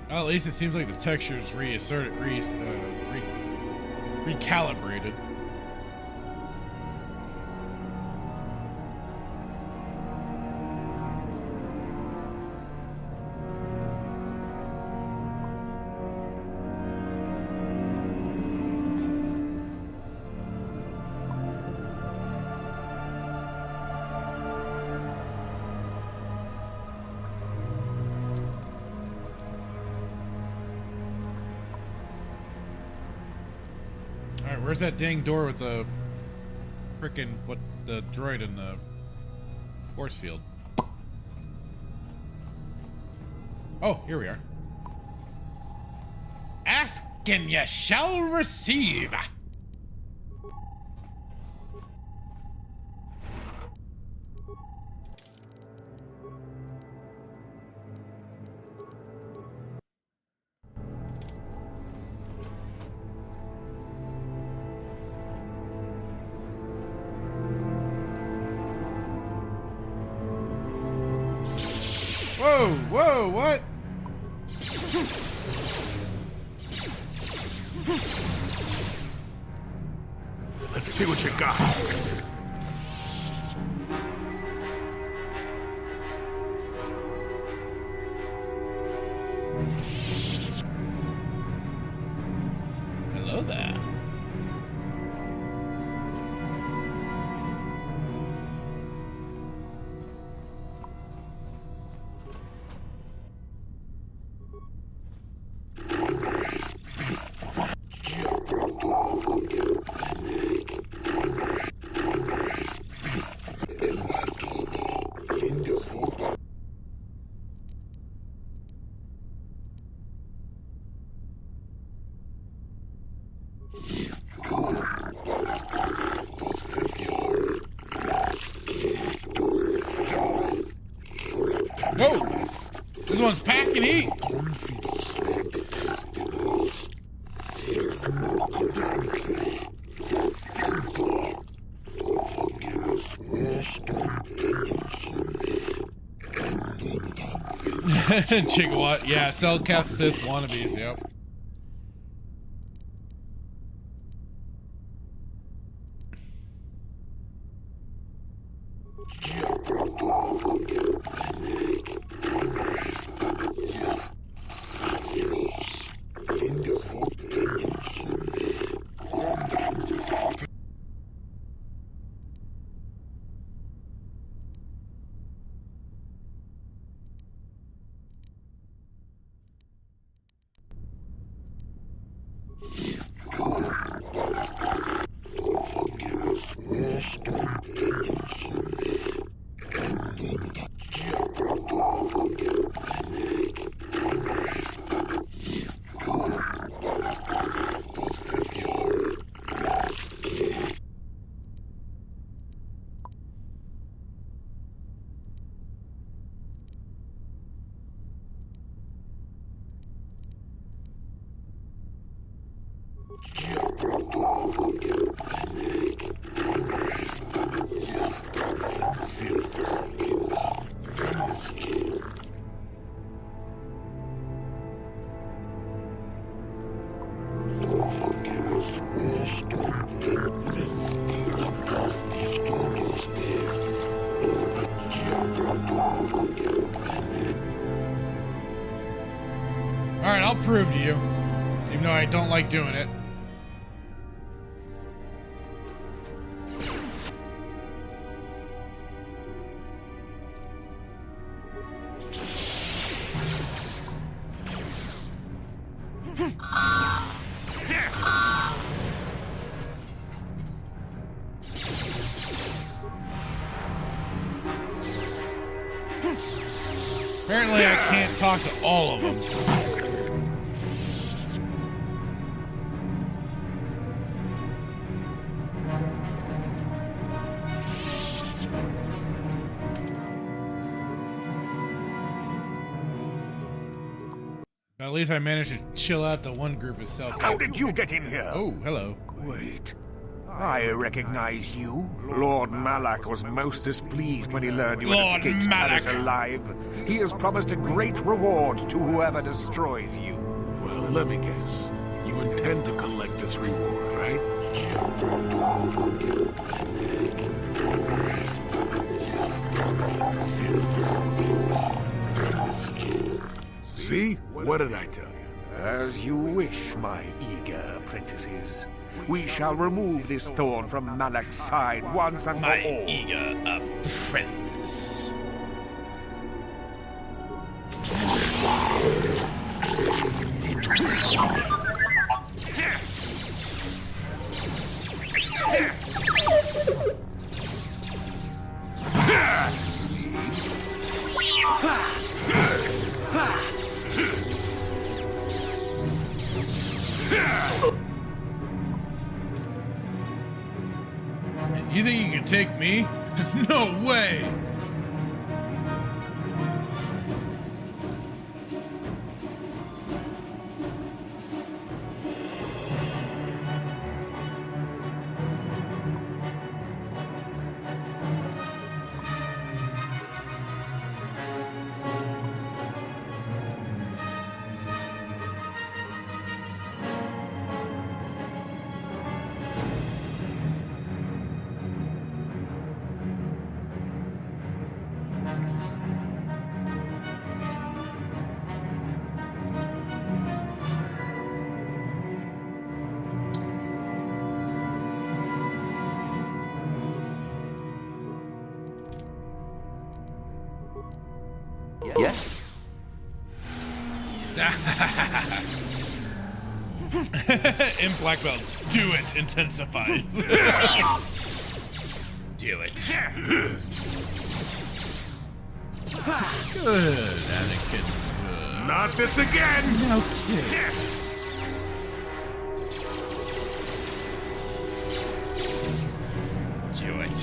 K: Well, at least it seems like the texture is recalibrated. Alright, where's that dang door with the frickin' the droid in the force field? Oh, here we are. Ask and ye shall receive.
A: Whoa, whoa, what?
S: Let's see what you got.
A: Hello there. Whoa! This one's packing heat. Gigawatt, yeah, Selkath Sith wannabes, yep. Alright, I'll prove to you. Even though I don't like doing it. Apparently I can't talk to all of them. At least I managed to chill out the one group of self.
J: How did you get in here?
A: Oh, hello.
J: Wait. I recognize you. Lord Malak was most displeased when he learned you had escaped Paris alive. He has promised a great reward to whoever destroys you.
S: Well, let me guess. You intend to collect this reward, right? See? What did I tell you?
J: As you wish, my eager apprentices. We shall remove this thorn from Malak's side once and for all.
A: My eager apprentice. You think you can take me? No way!
I: Yes?
A: In black belt, do it intensifies. Do it. Good, Anakin. Good.
S: Not this again!
A: No kid. Do it.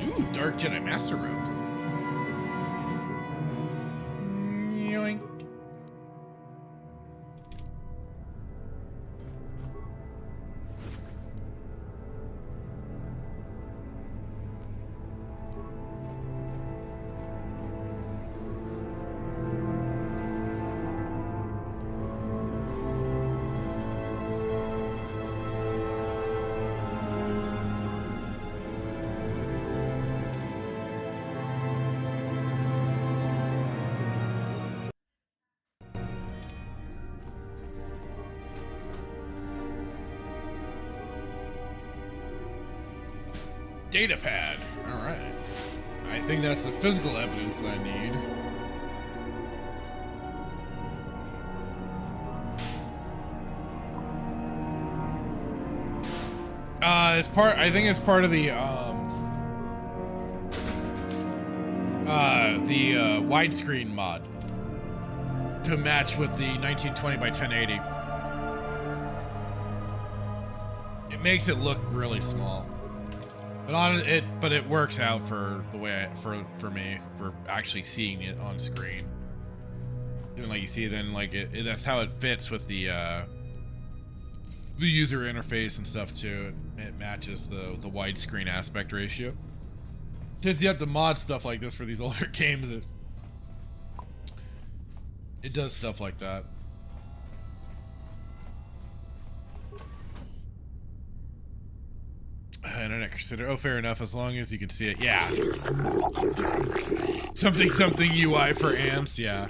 A: Ooh, Dark Jedi Master Robes. Yoink. Data pad. All right. I think that's the physical evidence that I need. It's part. I think it's part of the widescreen mod to match with the 1920 by 1080. It makes it look really small. But it works out for the way for me for actually seeing it on screen. And like you see, then like that's how it fits with the user interface and stuff too. It matches the widescreen aspect ratio. Since you have to mod stuff like this for these older games, it does stuff like that. Internet consider. Oh, fair enough. As long as you can see it. Yeah. Something UI for ants. Yeah.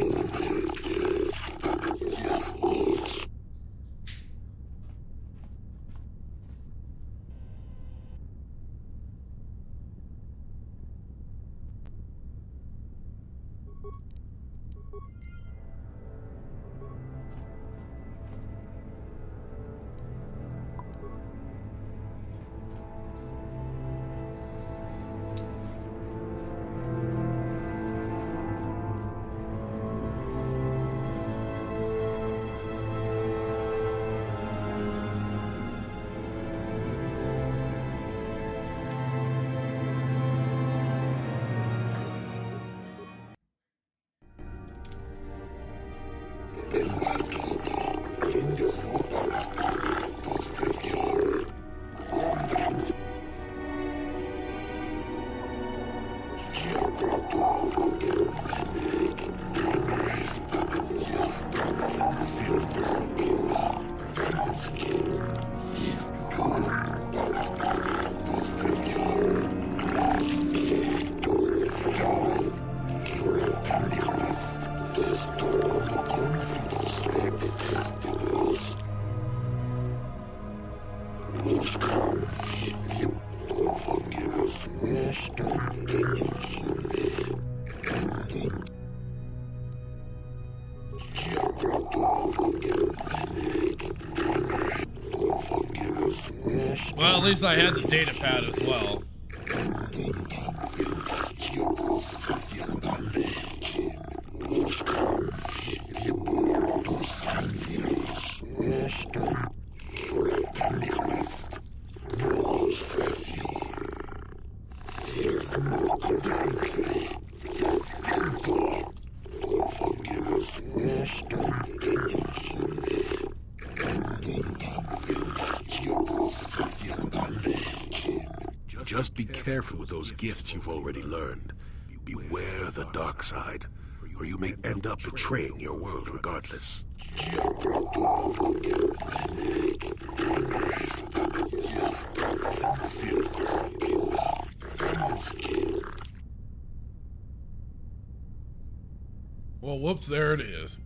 A: Well, at least I had the data pad as well.
S: Just be careful with those gifts you've already learned. Beware the dark side, or you may end up betraying your world regardless.
K: Well, whoops, there it is.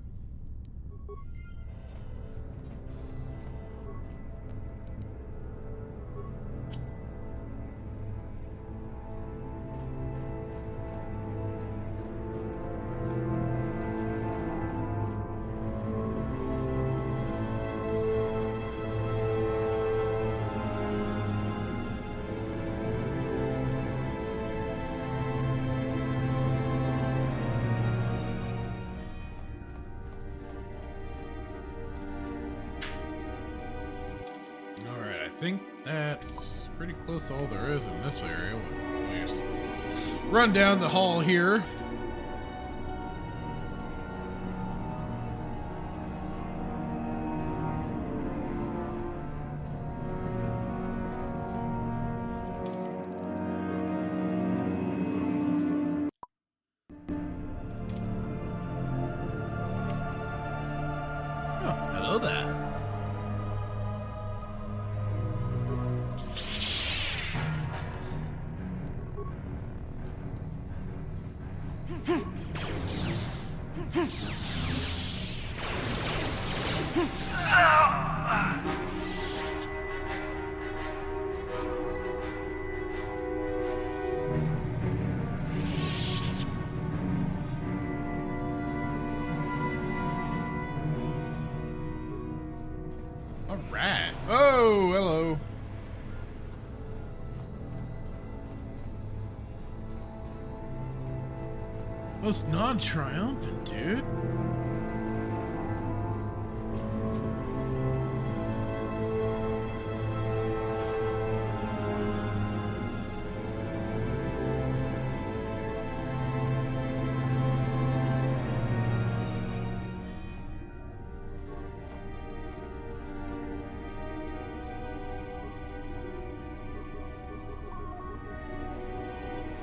K: I think that's pretty close to all there is in this area. We'll just run down the hall here. Oh, hello there. All right. Oh, hello. Most non-triumphant, dude.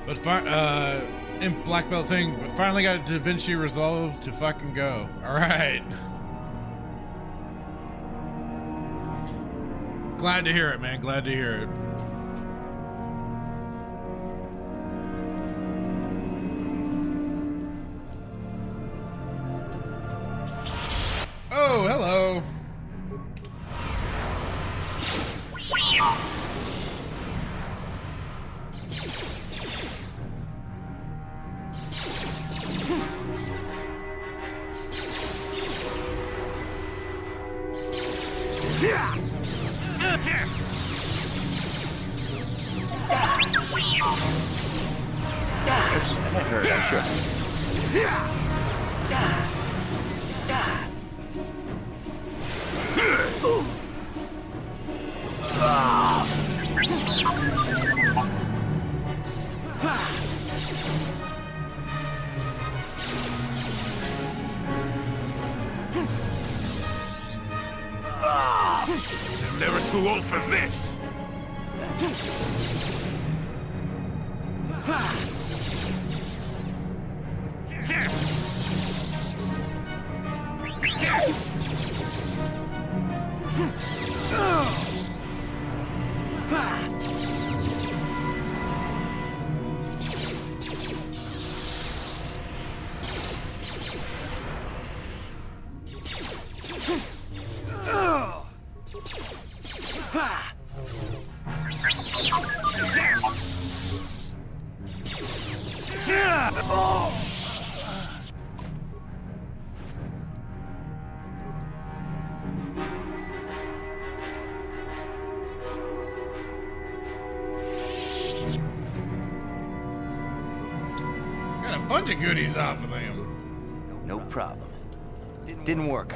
K: But in Black Belt thing, but finally got Da Vinci resolved to fucking go. All right. Glad to hear it, man. Glad to hear it. Oh, hello.
E: That hurt, I'm sure.
S: I'm never too old for this. Got a bunch of goodies off of them.
E: No problem. Didn't work.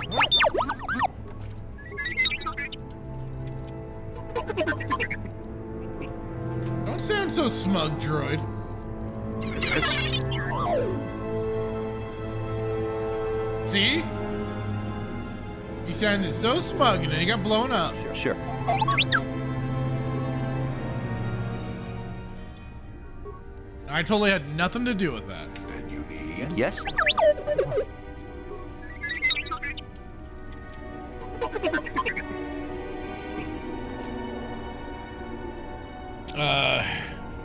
K: Don't sound so smug, droid. See? You sounded so smug and then you got blown up.
E: Sure.
K: I totally had nothing to do with that.
S: Then you need...
E: Yes?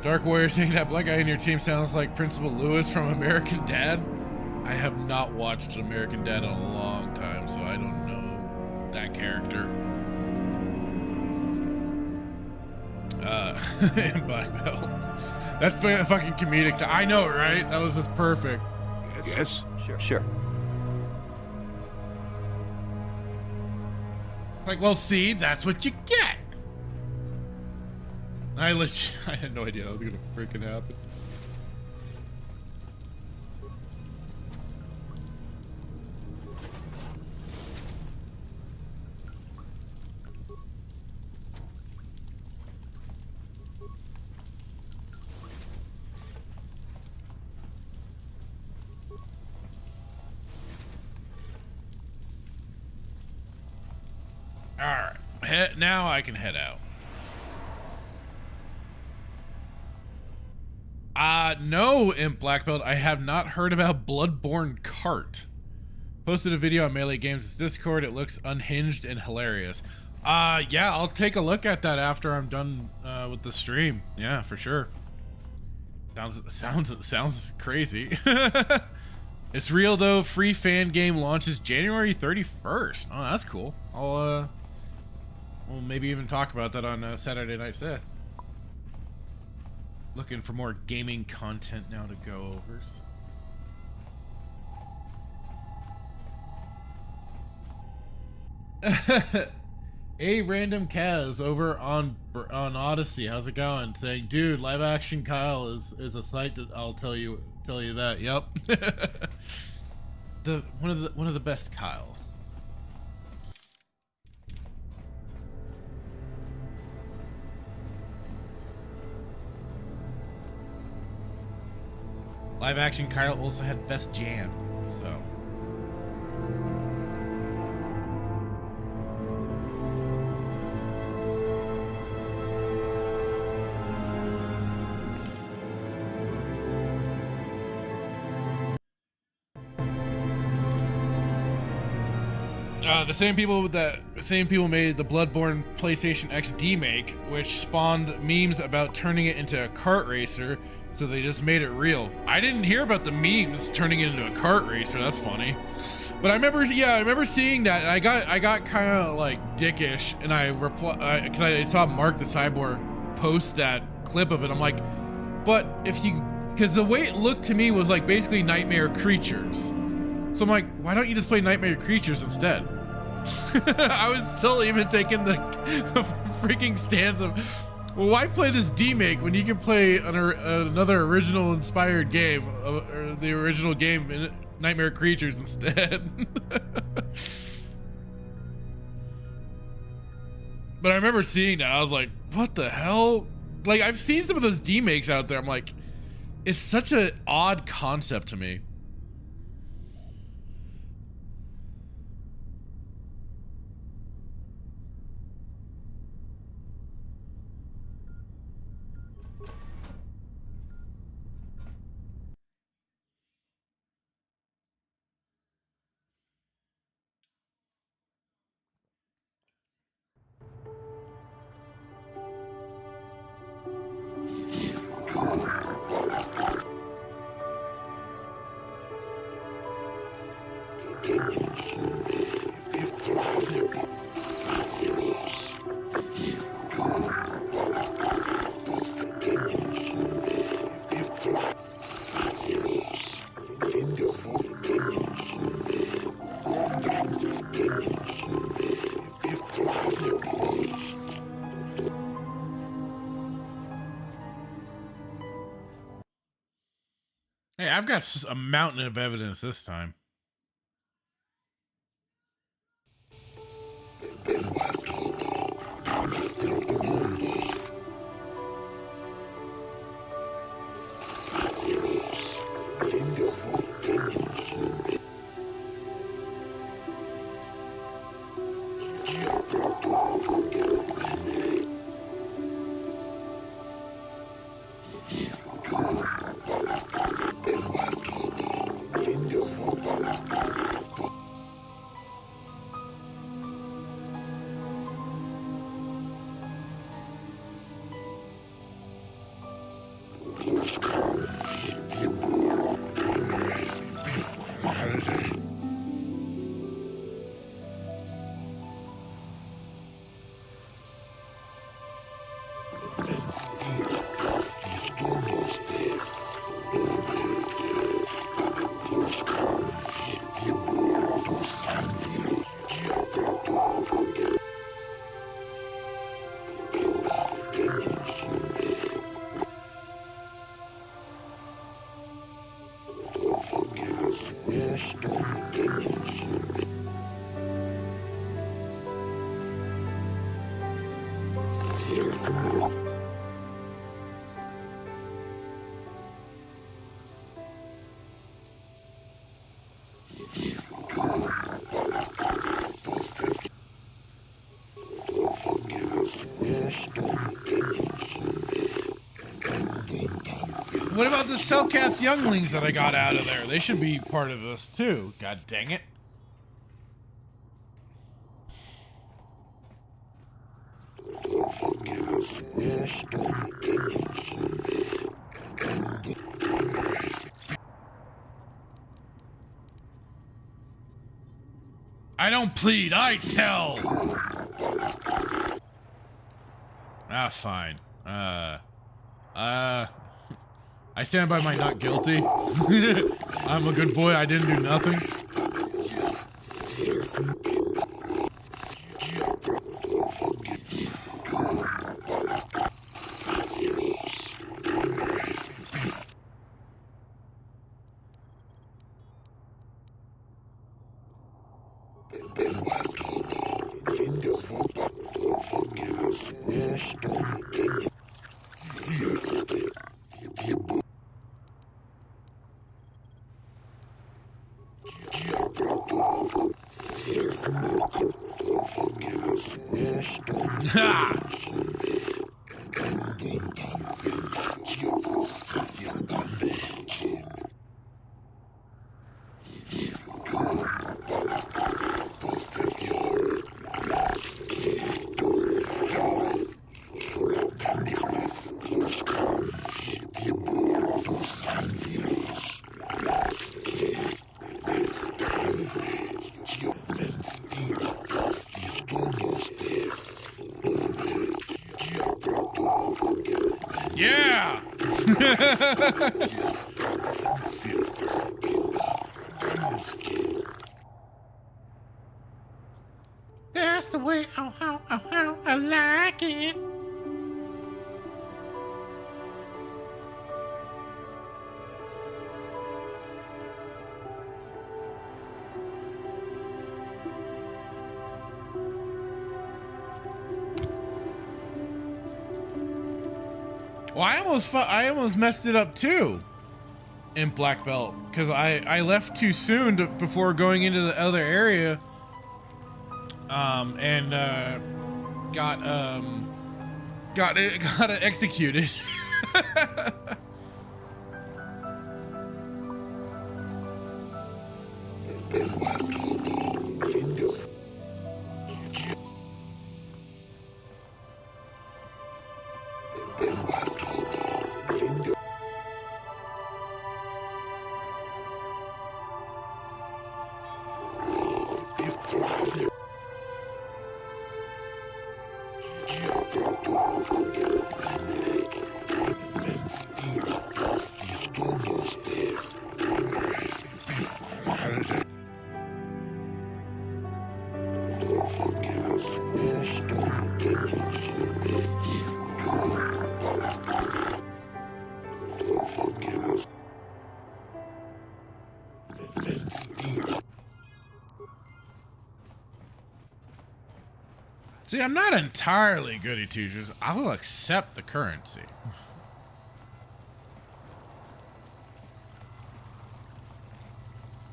A: Dark Warrior saying that black guy in your team sounds like Principal Lewis from American Dad. I have not watched American Dad in a long time, so I don't know that character. And Black Belt. That's fucking comedic. I know, right? That was just perfect.
S: Yes?
O: Sure.
A: Like, well, see, that's what you get. I had no idea that was gonna freaking happen. All right, now I can head out. No, Imp Black Belt, I have not heard about Bloodborne Carth. Posted a video on Melee Games' Discord. It looks unhinged and hilarious. Yeah, I'll take a look at that after I'm done with the stream. Yeah, for sure. Sounds crazy. It's real though. Free fan game launches January 31st. Oh, that's cool. I'll we'll maybe even talk about that on Saturday Night Sith. Looking for more gaming content now to go over. A random Kaz over on Odyssey. How's it going? Saying, dude, live action Kyle is a sight that I'll tell you that. Yep. one of the best Kyle. Live action Kyle also had best jam, so. The same people made the Bloodborne PlayStation XD make, which spawned memes about turning it into a kart racer. So they just made it real. I didn't hear about the memes turning it into a kart racer. That's funny. But I remember seeing that, and I got kind of like dickish, and I replied because I saw Mark the Cyborg post that clip of it. I'm like, but because the way it looked to me was like basically Nightmare Creatures. So I'm like, why don't you just play Nightmare Creatures instead? I was still even taking the freaking stance of, well, why play this demake when you can play another original inspired game, or the original game in Nightmare Creatures instead? But I remember seeing that. I was like, what the hell? Like, I've seen some of those demakes out there. I'm like, it's such an odd concept to me. Hey, I've got a mountain of evidence this time. What about the Selkath younglings that I got out of there? They should be part of this too. God dang it. I don't plead, I tell. Ah, fine. I stand by my not guilty. I'm a good boy, I didn't do nothing. Yeah! That's the way how I like it. Well, I almost messed it up too in Black Belt because I left too soon before going into the other area, and got executed. See, I'm not entirely goody two-shoes. I will accept the currency.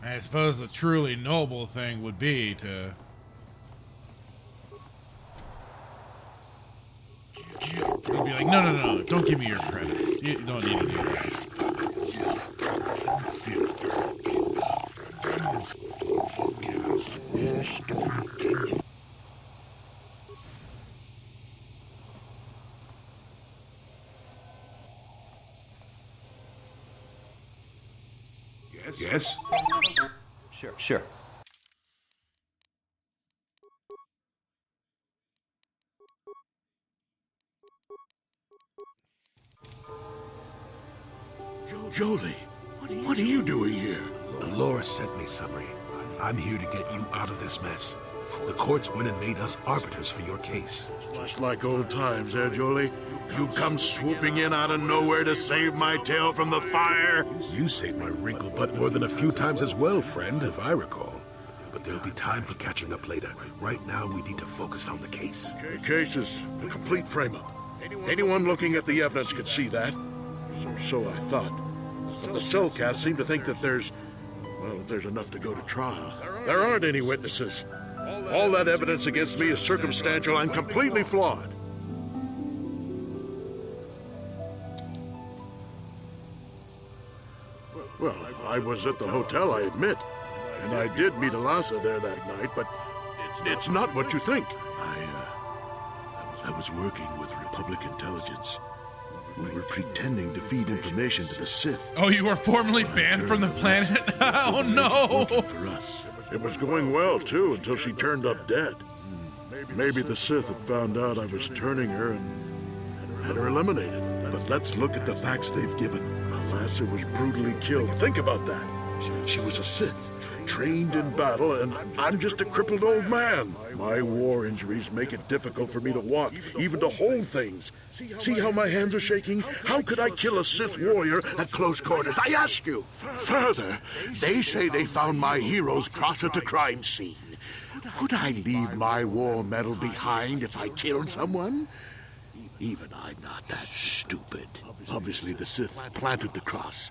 A: I suppose the truly noble thing would be to... I'd be like, no, don't give me your credits. You don't need to do that.
S: Yes?
O: Sure.
S: Jolee, what are you doing here? Laura sent me, Sunry. I'm here to get you out of this mess. The courts went and made us arbiters for your case.
N: Just like old times, eh, Jolee? You come swooping in out of nowhere to save my tail from the fire?
S: You saved my wrinkle butt more than a few times as well, friend, if I recall. But there'll be time for catching up later. Right now, we need to focus on the case.
N: The case is a complete frame-up. Anyone looking at the evidence could see that. So I thought. But the cellcasts seem to think that there's enough to go to trial. There aren't any witnesses. All that evidence against me is circumstantial and completely flawed. Well, I was at the hotel, I admit. And I did meet Alasa there that night, but it's not what you think. I was working with Republic intelligence. We were pretending to feed information to the Sith.
K: Oh, you were formally banned from the planet? Oh, no!
N: For us. It was going well, too, until she turned up dead. Maybe the Sith had found out I was turning her and had her eliminated. But let's look at the facts they've given. Alasa was brutally killed. Think about that. She was a Sith, trained in battle, and I'm just a crippled old man. My war injuries make it difficult for me to walk, even to hold things. See how my hands are shaking? How could I kill a Sith warrior at close quarters? I ask you. Further, they say they found my hero's cross at the crime scene. Would I leave my war medal behind if I killed someone? Even I'm not that stupid. Obviously, the Sith planted the cross.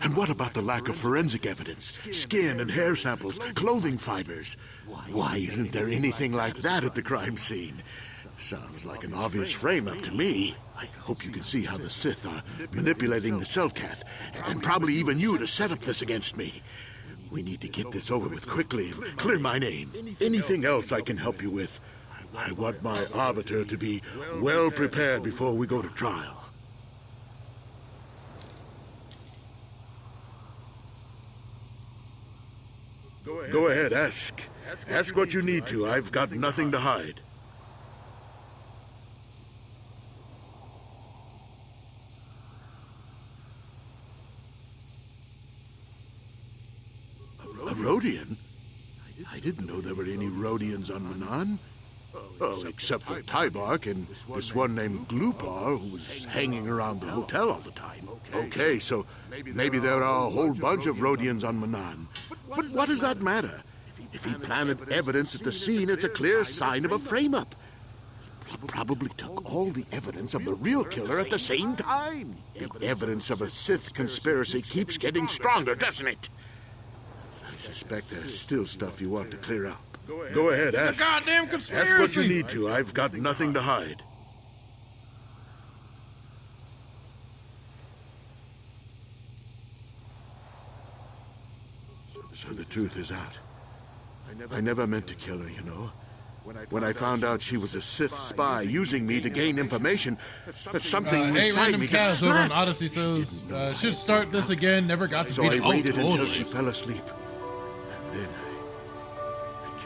N: And what about the lack of forensic evidence? Skin and hair samples, clothing fibers. Why isn't there anything like that at the crime scene? Sounds like an obvious frame-up to me. I hope you can see how the Sith are manipulating the Cellcat, and probably even you to set up this against me. We need to get this over with quickly and clear my name. Anything else I can help you with? I want my arbiter to be well prepared before we go to trial. Go ahead, ask. Ask what you need to. I've got nothing to hide. A Rodian? I didn't know there were any Rodians on Manaan. Oh, except for Tyvark and this one named Glupar, who was hanging around the hotel all the time. Okay, so maybe there are a whole bunch of Rodians on Manaan. But what does that matter? If he planted evidence at the scene, it's a clear sign of a frame-up. He probably took all the evidence of the real killer at the same time. The evidence of a Sith conspiracy keeps getting stronger, doesn't it? I suspect there's still stuff you want to clear up. Go ahead, ask.
K: The goddamn conspiracy!
N: Ask what you need to. I've got nothing to hide. So the truth is out. I never meant to kill her, you know. When I found out she was a Sith spy using me to gain information, something inside me just
K: over on Odyssey says, should start this again, never got to beat it.
N: So I waited until she fell asleep. And then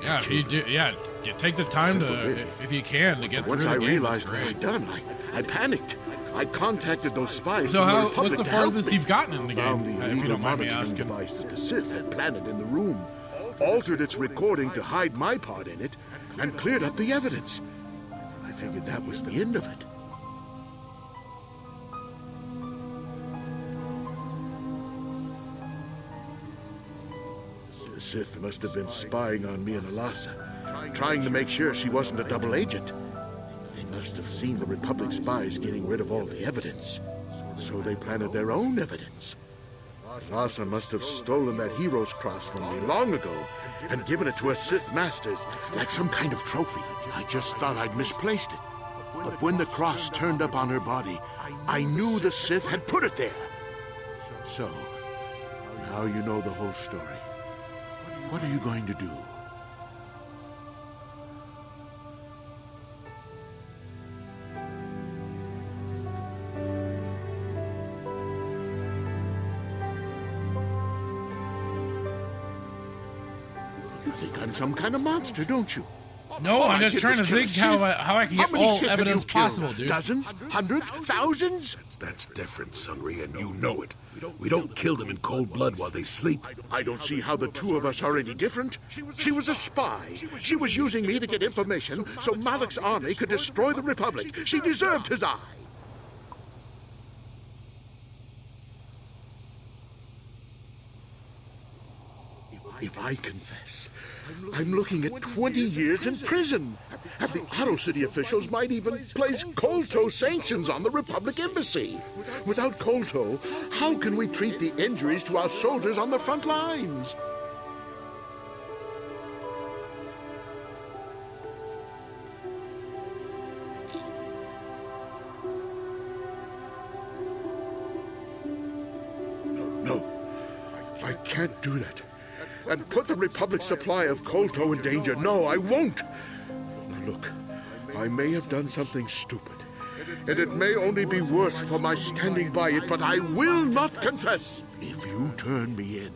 K: yeah, if you do, you take the time to, if you can, to get through the game.
N: Once I realized what I'd done, I panicked. I contacted those spies.
K: So what's the farthest you've gotten in the game, if you don't mind me asking?
N: Device that the Sith had planted in the room, altered its recording to hide my part in it, and cleared up the evidence. I figured that was the end of it. The Sith must have been spying on me and Alasa, trying to make sure she wasn't a double agent. They must have seen the Republic spies getting rid of all the evidence, so they planted their own evidence. Alasa must have stolen that hero's cross from me long ago and given it to her Sith masters like some kind of trophy. I just thought I'd misplaced it. But when the cross turned up on her body, I knew the Sith had put it there. So, now you know the whole story. What are you going to do? You think I'm some kind of monster, don't you?
K: No, I'm just trying to think how I can get all evidence possible, dude.
N: Dozens? Hundreds? Thousands? That's different, Sunry, and you know it. We don't kill them in cold blood while they sleep. I don't see how the two of us are any different. She was a spy. She was using me to get information so Malak's army could destroy the Republic. She deserved to die. If I confess, I'm looking at 20 years in prison. And the Otto City officials might even place Kolto sanctions on the Republic Embassy. Without Kolto, how can we treat the injuries to our soldiers on the front lines? No, I can't do that. And put the Republic's supply of Kolto in danger. No, I won't. Now look, I may have done something stupid, and it may only be worse for my standing by it, but I will not confess. If you turn me in,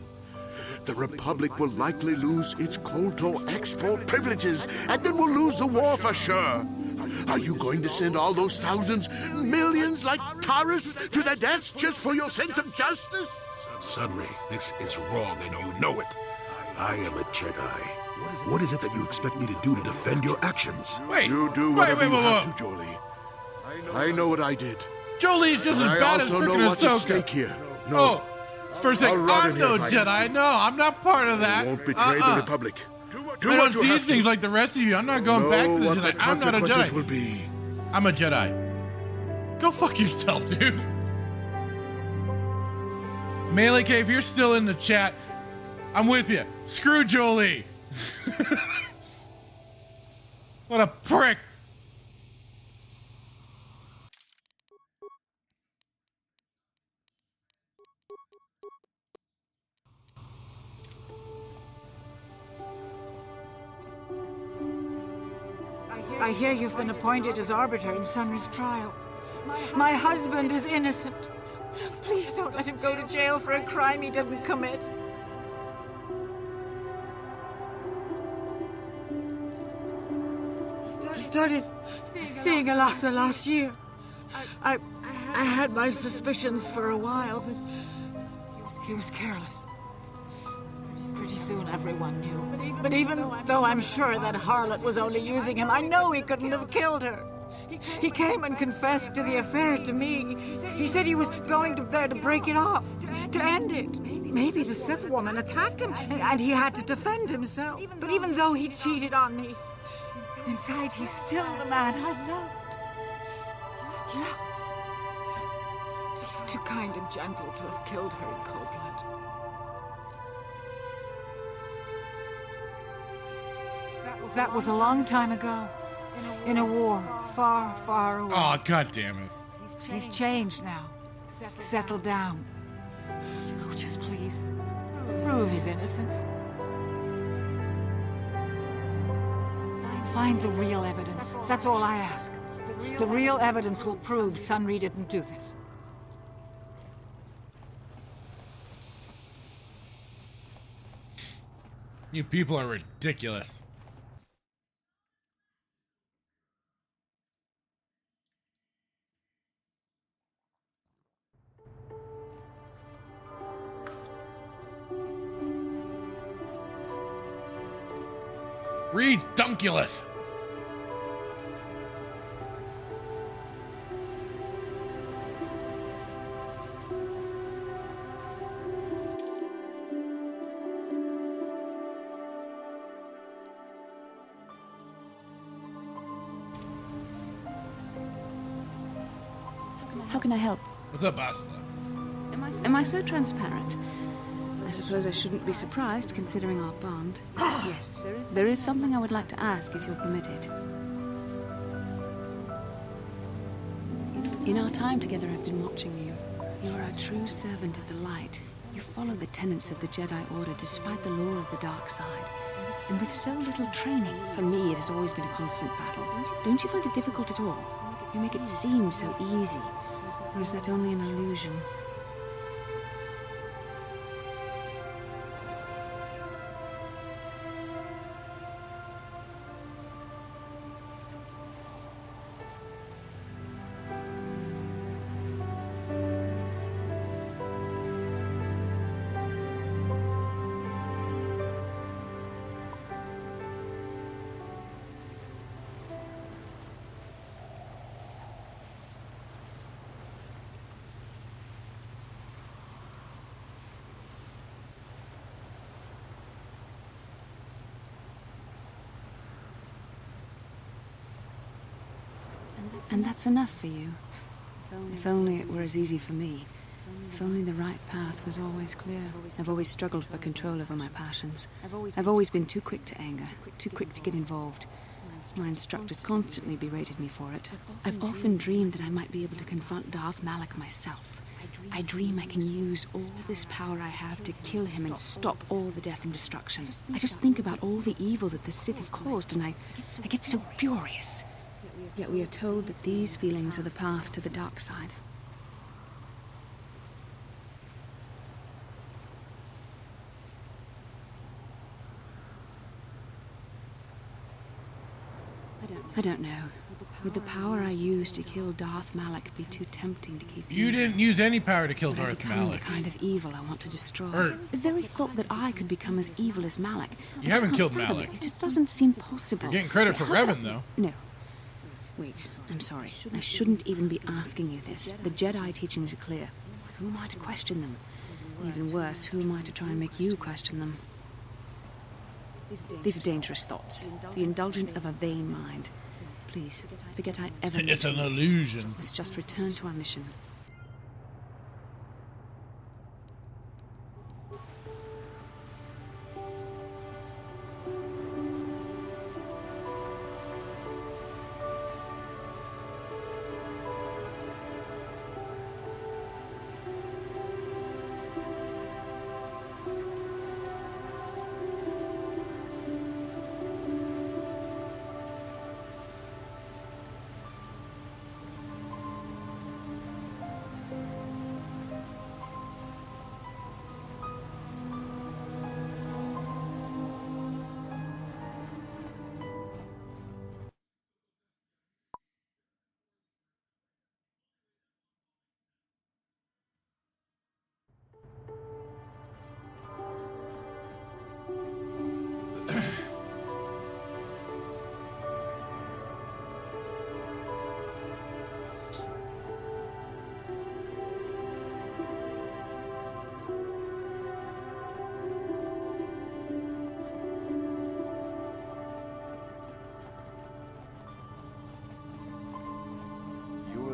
N: the Republic will likely lose its Kolto export privileges, and then we'll lose the war for sure. Are you going to send all those thousands, millions like Taurus to their deaths just for your sense of justice?
S: Sunry, this is wrong, and you know it. I am a Jedi. What is it that you expect me to do to defend your actions?
A: Wait,
N: you do whatever you have to, Jolee. I know what I did.
A: Jolie's just as bad as freaking
N: what's at stake
A: Ahsoka.
N: here. No.
A: First thing, I'm no Jedi. No, I'm not part of that.
N: I won't betray the Republic.
A: I don't see things like the rest of you. I'm not going back to the Jedi. I'm not a Jedi.
N: Will be.
A: I'm a Jedi. Go fuck yourself, dude. Melee K, if you're still in the chat, I'm with you. Screw Jolee. What a prick.
C: I hear you've been appointed as arbiter in Sunry's trial. My husband is innocent. Please don't let him go to jail for a crime he didn't commit. He started seeing Alasa last year. I had my suspicions for a while, but he was careless. Pretty soon everyone knew. But even though I'm sure that harlot was only using him, I know he couldn't have killed her. He came and confessed to the affair to me. He said he was going there to break it off, to end it. Maybe the Sith woman attacked him, and he had to defend himself. But even though he cheated on me, inside he's still the man I loved. He's too kind and gentle to have killed her in cold blood. That was a long time ago. In a war far, far away.
A: Oh, god damn it.
C: He's changed now. Settled down. Oh, just please, prove his innocence. Find the real evidence. That's all I ask. The real evidence will prove Sunry didn't do this.
A: You people are ridiculous. Redunculous.
D: How can I help?
A: What's up, Bastila?
D: Am I so transparent? I suppose I shouldn't be surprised, considering our bond. Yes, there is something I would like to ask, if you'll permit it. In our time together, I've been watching you. You are a true servant of the light. You follow the tenets of the Jedi Order despite the lure of the dark side. And with so little training, for me, it has always been a constant battle. Don't you find it difficult at all? You make it seem so easy. Or is that only an illusion? And that's enough for you. If only it were as easy for me. If only the right path was always clear. I've always struggled for control over my passions. I've always been too quick to anger, too quick to get involved. My instructors constantly berated me for it. I've often dreamed that I might be able to confront Darth Malak myself. I dream I can use all this power I have to kill him and stop all the death and destruction. I just think about all the evil that the Sith have caused, and I get so furious. Yet we are told that these feelings are the path to the dark side. I don't know. Would the power I used to kill Darth Malak be too tempting to keep
K: You
D: using?
K: didn't use any power to kill
D: Would I
K: Darth
D: become
K: Malak.
D: the kind of evil I want to destroy.
K: Or-
D: The very thought that I could become as evil as Malak.
K: You haven't killed
D: Malak.
K: Malak.
D: It just doesn't seem possible.
K: You're getting credit for
D: How-
K: Revan, though.
D: No. Wait, I'm sorry. I shouldn't even be asking you this. The Jedi teachings are clear. Who am I to question them? Even worse, who am I to try and make you question them? These are dangerous thoughts. The indulgence of a vain mind. Please, forget I ever
K: It's an
D: mentioned this.
K: illusion.
D: Let's just return to our mission.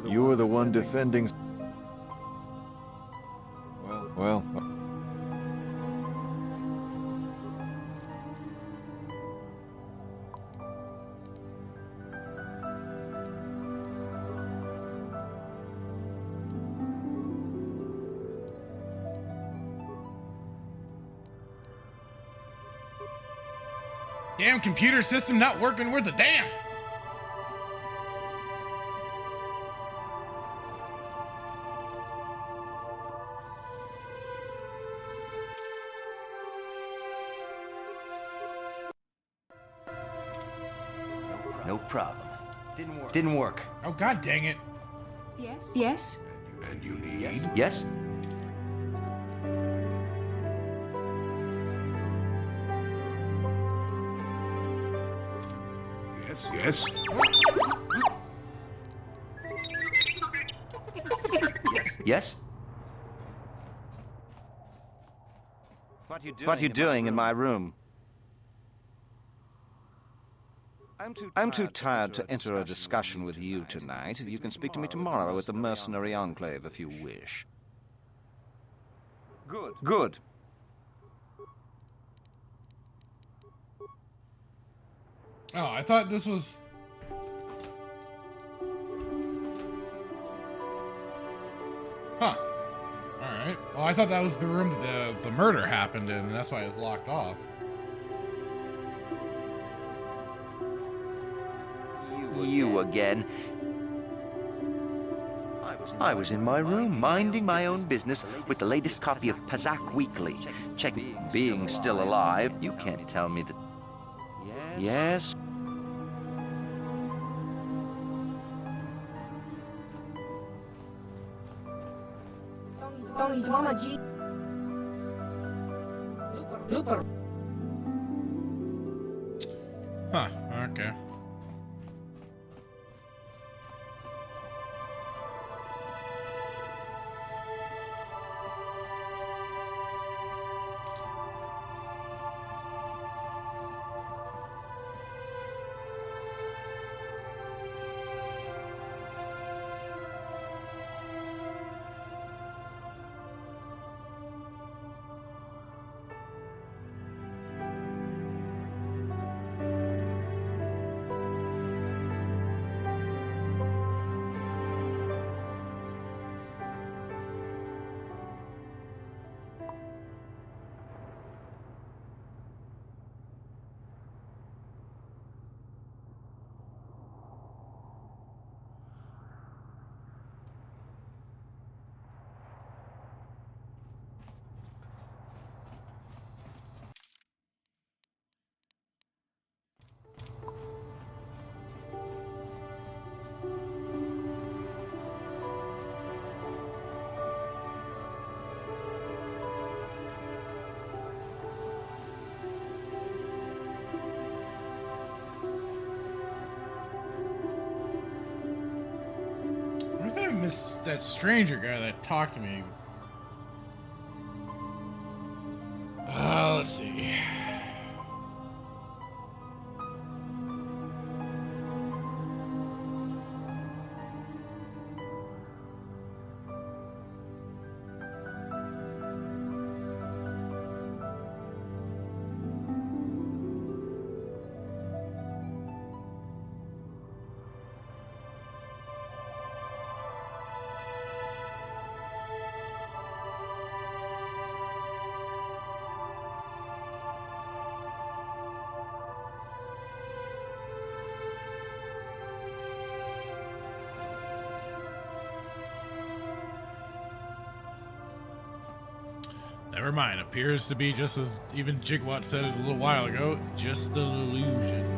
P: You were the one defending... Well...
K: Damn computer system not working worth a damn.
E: No problem. Didn't work.
K: Oh, god dang it.
D: Yes? Yes?
S: And you need?
E: Yes?
S: Yes?
E: Yes?
O: What are you doing in my room? I'm too tired to enter a discussion with you tonight. You can speak to me tomorrow at the Mercenary Enclave if you wish. Good.
K: Oh, I thought this was... Huh. Alright. Well, I thought that was the room that the murder happened in, and that's why it was locked off.
E: You again. I was in my room, minding my own business with the latest copy of Pazak Weekly. Checking being still alive. You can't tell me that... Yes?
K: Huh, okay. find that stranger guy that talked to me. Let's see. Never mind. Appears to be just as even Jigwat said it a little while ago, just an illusion.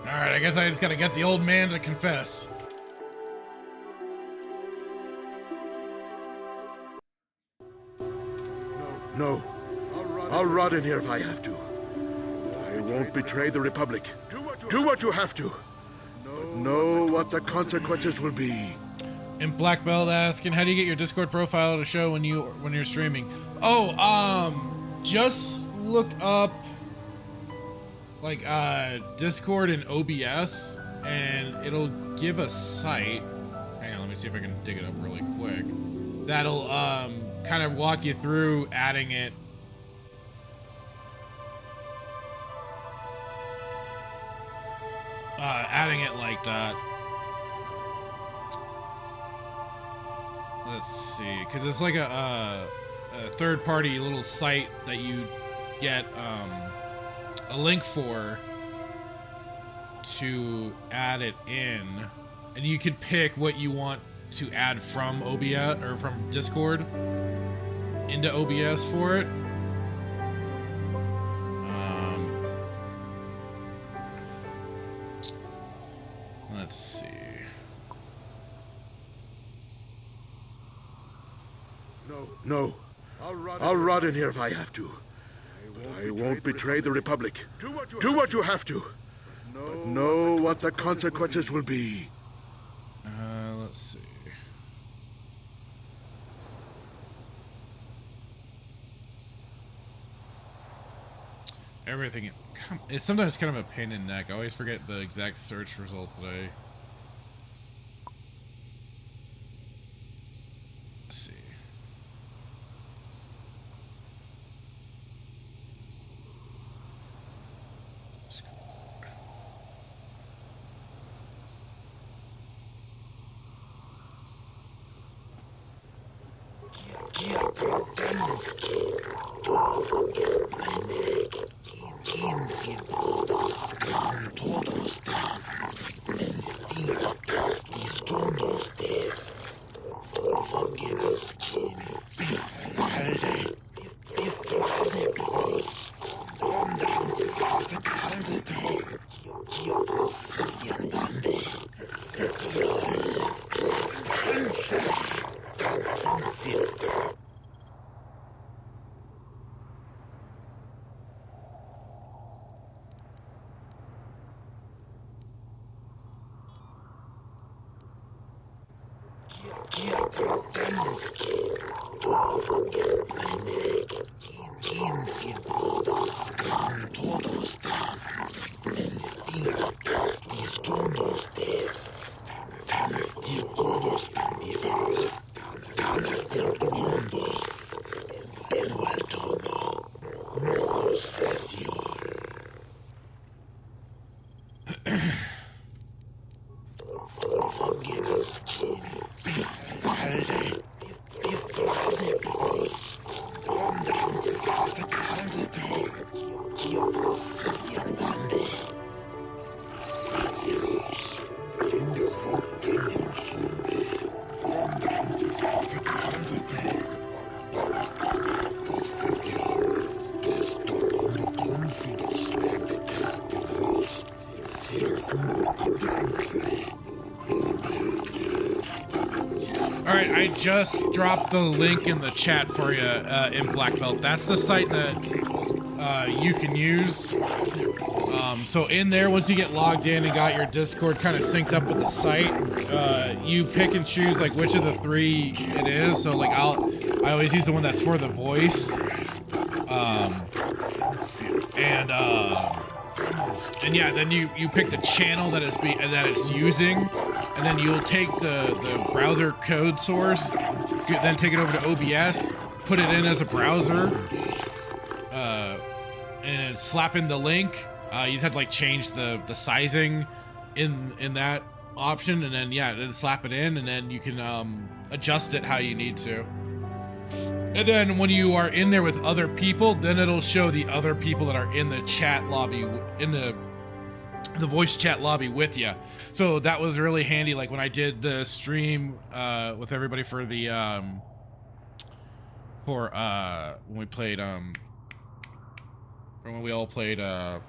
K: Alright, I guess I just gotta get the old man to confess.
N: No. I'll rot in here if I have to. I won't betray the Republic. Do what you have to. But know what the consequences will be.
K: And Black Belt asking, how do you get your Discord profile to show when you're streaming? Oh, just look up like Discord and OBS, and it'll give a site. Hang on, let me see if I can dig it up really quick. That'll kind of walk you through adding it. Adding it like that. Let's see, because it's like a third-party little site that you get a link for to add it in, and you could pick what you want to add from OBS or from Discord into OBS for it. Let's see.
N: No. I'll rot in here if I have to. But I won't betray the Republic. Do what you have to. But know what the consequences will be.
K: Let's see. Everything. It's sometimes kind of a pain in the neck. I always forget the exact search results today. Let's see.
A: Alright, I just dropped the link in the chat for you in Black Belt. That's the site that you can use. So in there, once you get logged in and got your Discord kind of synced up with the site, you pick and choose like which of the three it is. So like I always use the one that's for the voice. And yeah, then you pick the channel that it's using, and then you'll take the browser code source, then take it over to OBS, put it in as a browser, and slap in the link. You just have to like change the sizing in that option, and then yeah, then slap it in, and then you can adjust it how you need to. And then when you are in there with other people, then it'll show the other people that are in the chat lobby, in the voice chat lobby with you. So that was really handy. Like when I did the stream with everybody for the when we played when we all played the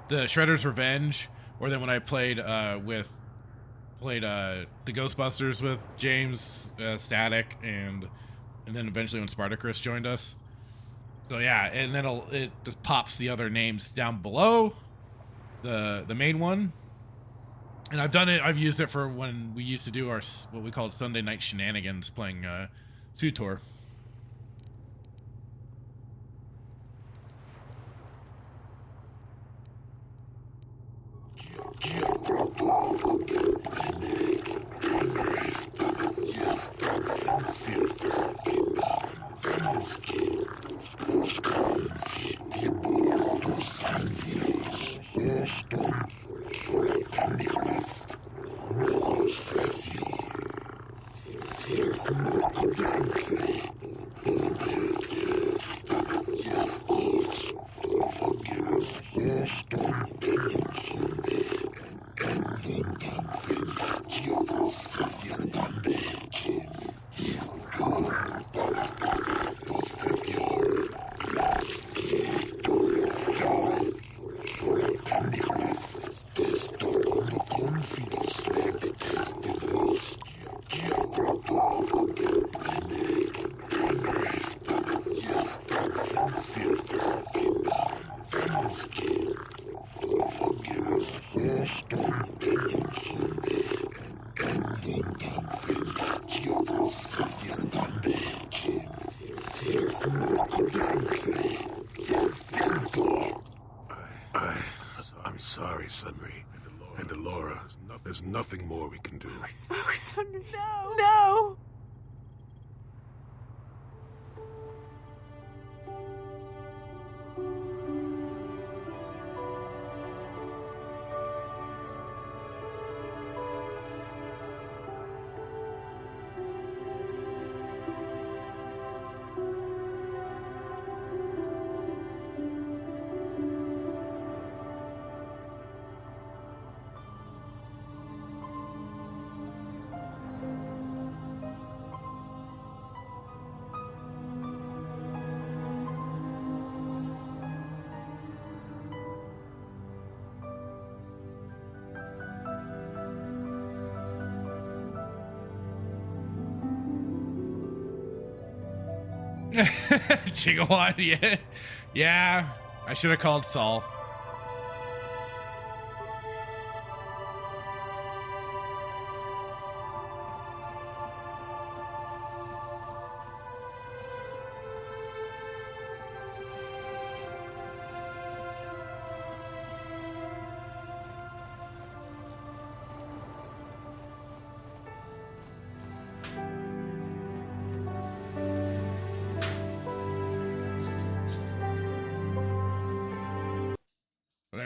A: Shredder's Revenge, or then when I played the Ghostbusters with James, Static, and then eventually when Spartacus joined us. So yeah, and then it just pops the other names down below the main one. And I've used it for when we used to do our what we called Sunday night shenanigans playing Sutor.
S: I'm sorry, Sunry. And Alora, there's nothing more we can do.
L: Oh, Sunny, no! No!
A: Gigawatt, yeah. Yeah, I should have called Saul.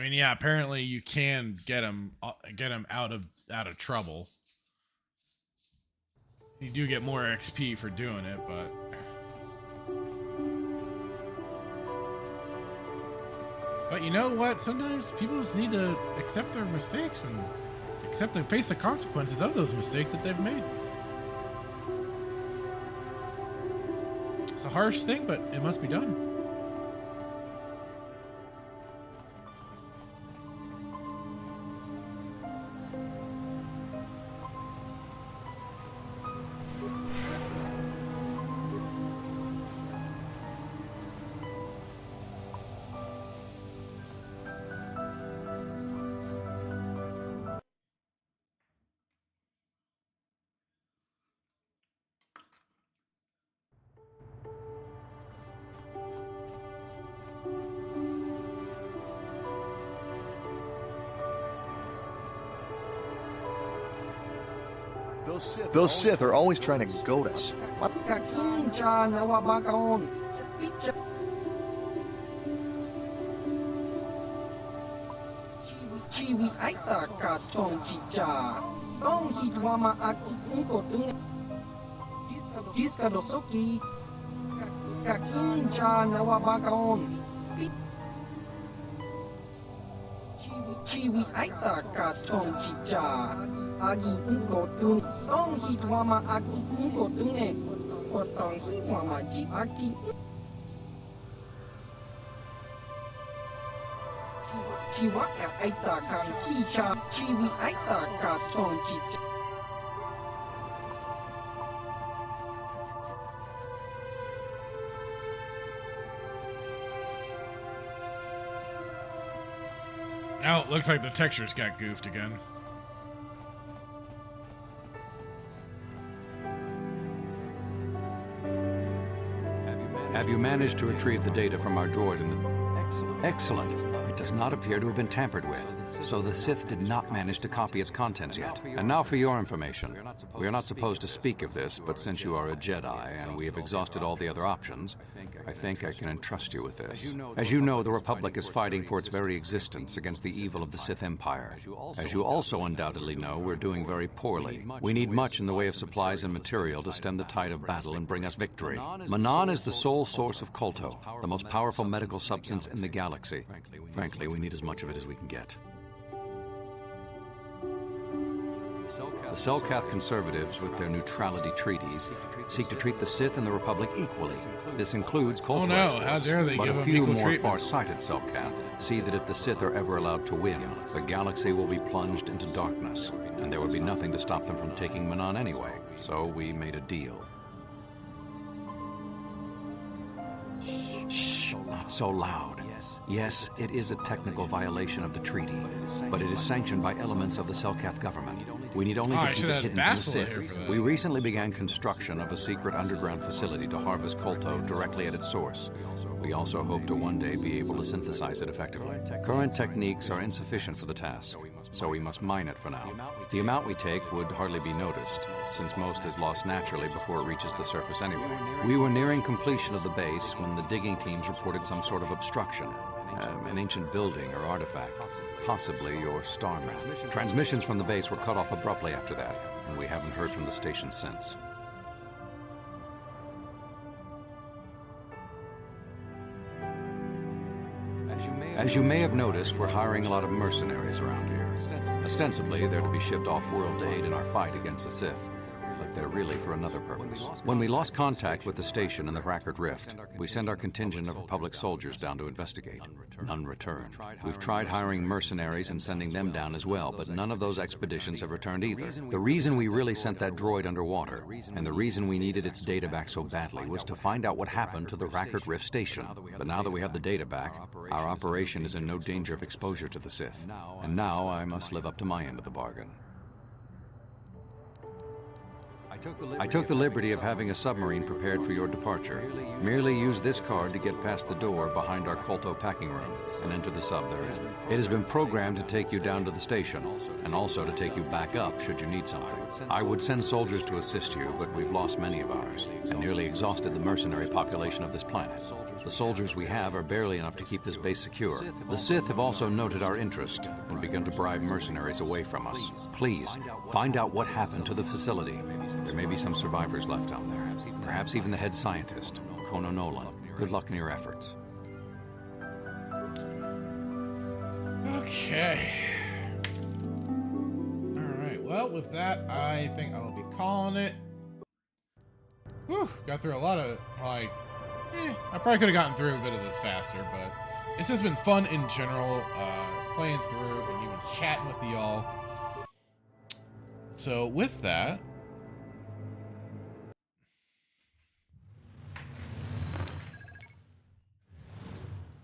A: mean, yeah, apparently you can get him out of trouble. You do get more XP for doing it, but you know what? Sometimes people just need to accept their mistakes and face the consequences of those mistakes that they've made. It's a harsh thing, but it must be done.
I: Those Sith are always trying to goad us.
H: Chiwi aita ka chong chicha agi ingkotun tong hitwama agi ingkotune potong hitwama ji aki chiwa aita kan kicha chiwi aita ka chong chicha.
A: Oh, looks like the textures got goofed again.
Q: Have you managed to retrieve the data from our droid in the... Excellent. It does not appear to have been tampered with, so the Sith did not manage to copy its contents yet. And now for your information. We are not supposed to speak of this, but since you are a Jedi and we have exhausted all the other options, I think I can entrust you with this. As you know, the Republic is fighting for its very existence against the evil of the Sith Empire. As you also undoubtedly know, we're doing very poorly. We need much in the way of supplies and material to stem the tide of battle and bring us victory. Manaan is the sole source of kolto, the most powerful medical substance in the galaxy. Frankly, we need as much of it as we can get. The Selkath conservatives, with their neutrality treaties, seek to treat the Sith and the Republic equally. This includes kolto exports,
A: how dare they
Q: but
A: give
Q: a
A: them
Q: few
A: equal
Q: more
A: treatment.
Q: far-sighted Selkath see that if the Sith are ever allowed to win, the galaxy will be plunged into darkness, and there would be nothing to stop them from taking Manaan anyway. So we made a deal. Shh, not so loud. Yes, it is a technical violation of the treaty, but it is sanctioned by elements of the Selkath government. We need only to keep it hidden from the Sith. We recently began construction of a secret underground facility to harvest kolto directly at its source. We also hope to one day be able to synthesize it effectively. Current techniques are insufficient for the task, so we must mine it for now. The amount we take would hardly be noticed, since most is lost naturally before it reaches the surface anyway. We were nearing completion of the base when the digging teams reported some sort of obstruction. An ancient building or artifact, possibly your star map. Transmissions from the base were cut off abruptly after that, and we haven't heard from the station since. As you may have noticed, we're hiring a lot of mercenaries around here. Ostensibly, they're to be shipped off-world to aid in our fight against the Sith. But they're really for another purpose. When we lost contact with the station in the Rackard Rift, we sent our contingent of Republic soldiers down to investigate. None returned. We've tried hiring mercenaries and sending them down as well, but none of those expeditions have returned either. The reason we really sent that droid underwater, and the reason we needed its data back so badly, was to find out what happened to the Rackard Rift station. But now that we have the data back, our operation is in no danger of exposure to the Sith. And now I must live up to my end of the bargain. I took the liberty of having a submarine prepared for your departure. Merely use this card to get past the door behind our Kolto packing room and enter the sub therein. It has been programmed to take you down to the station, and also to take you back up should you need something. I would send soldiers to assist you, but we've lost many of ours, and nearly exhausted the mercenary population of this planet. The soldiers we have are barely enough to keep this base secure. The Sith have also noted our interest and begun to bribe mercenaries away from us. Please, find out what happened to the facility. There may be some survivors left down there. Perhaps even the head scientist, Kono Nolan. Good luck in your efforts.
K: Okay. Alright, well, with that, I think I'll be calling it. Whew, got through a lot of, like, I probably could have gotten through a bit of this faster, but it's just been fun in general, playing through and even chatting with y'all. So with that,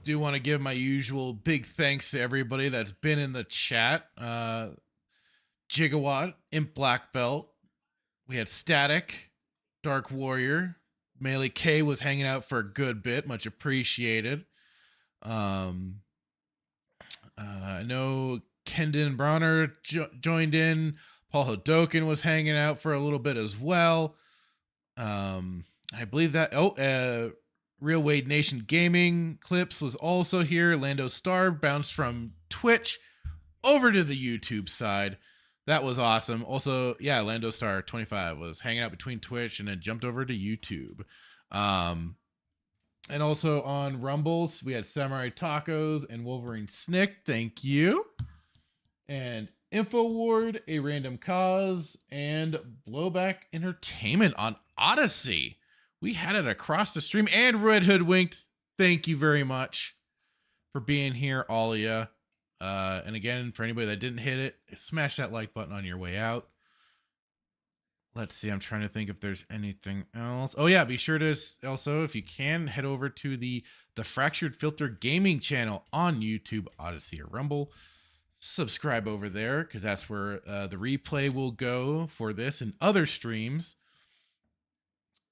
K: do want to give my usual big thanks to everybody that's been in the chat. Gigawatt, Imp Black Belt, we had Static, Dark Warrior, Melee K was hanging out for a good bit, much appreciated. I know Kendon Bronner joined in. Paul Hodokin was hanging out for a little bit as well. I believe that Real Wade Nation Gaming Clips was also here. Lando Star bounced from Twitch over to the YouTube side. That was awesome. Also, yeah, Lando Star 25 was hanging out between Twitch and then jumped over to YouTube. And also on Rumbles, we had Samurai Tacos and Wolverine Snick. Thank you. And InfoWard, A Random Cause, and Blowback Entertainment on Odyssey. We had it across the stream. And Red Hoodwinked. Thank you very much for being here, all of you. And again, for anybody that didn't hit it, smash that like button on your way out. Let's see. I'm trying to think if there's anything else. Oh yeah, be sure to also, if you can, head over to the Fractured Filter Gaming channel on YouTube, Odyssey, or Rumble. Subscribe over there because that's where the replay will go for this and other streams.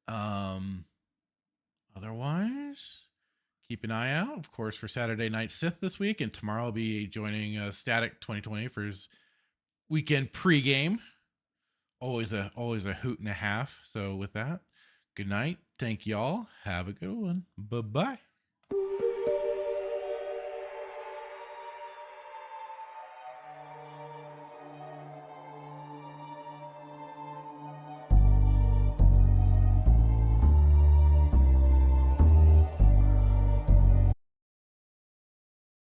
K: Otherwise, keep an eye out, of course, for Saturday Night Sith this week, and tomorrow I'll be joining Static 2020 for his weekend pregame. Always a hoot and a half. So with that, good night. Thank y'all. Have a good one. Bye-bye.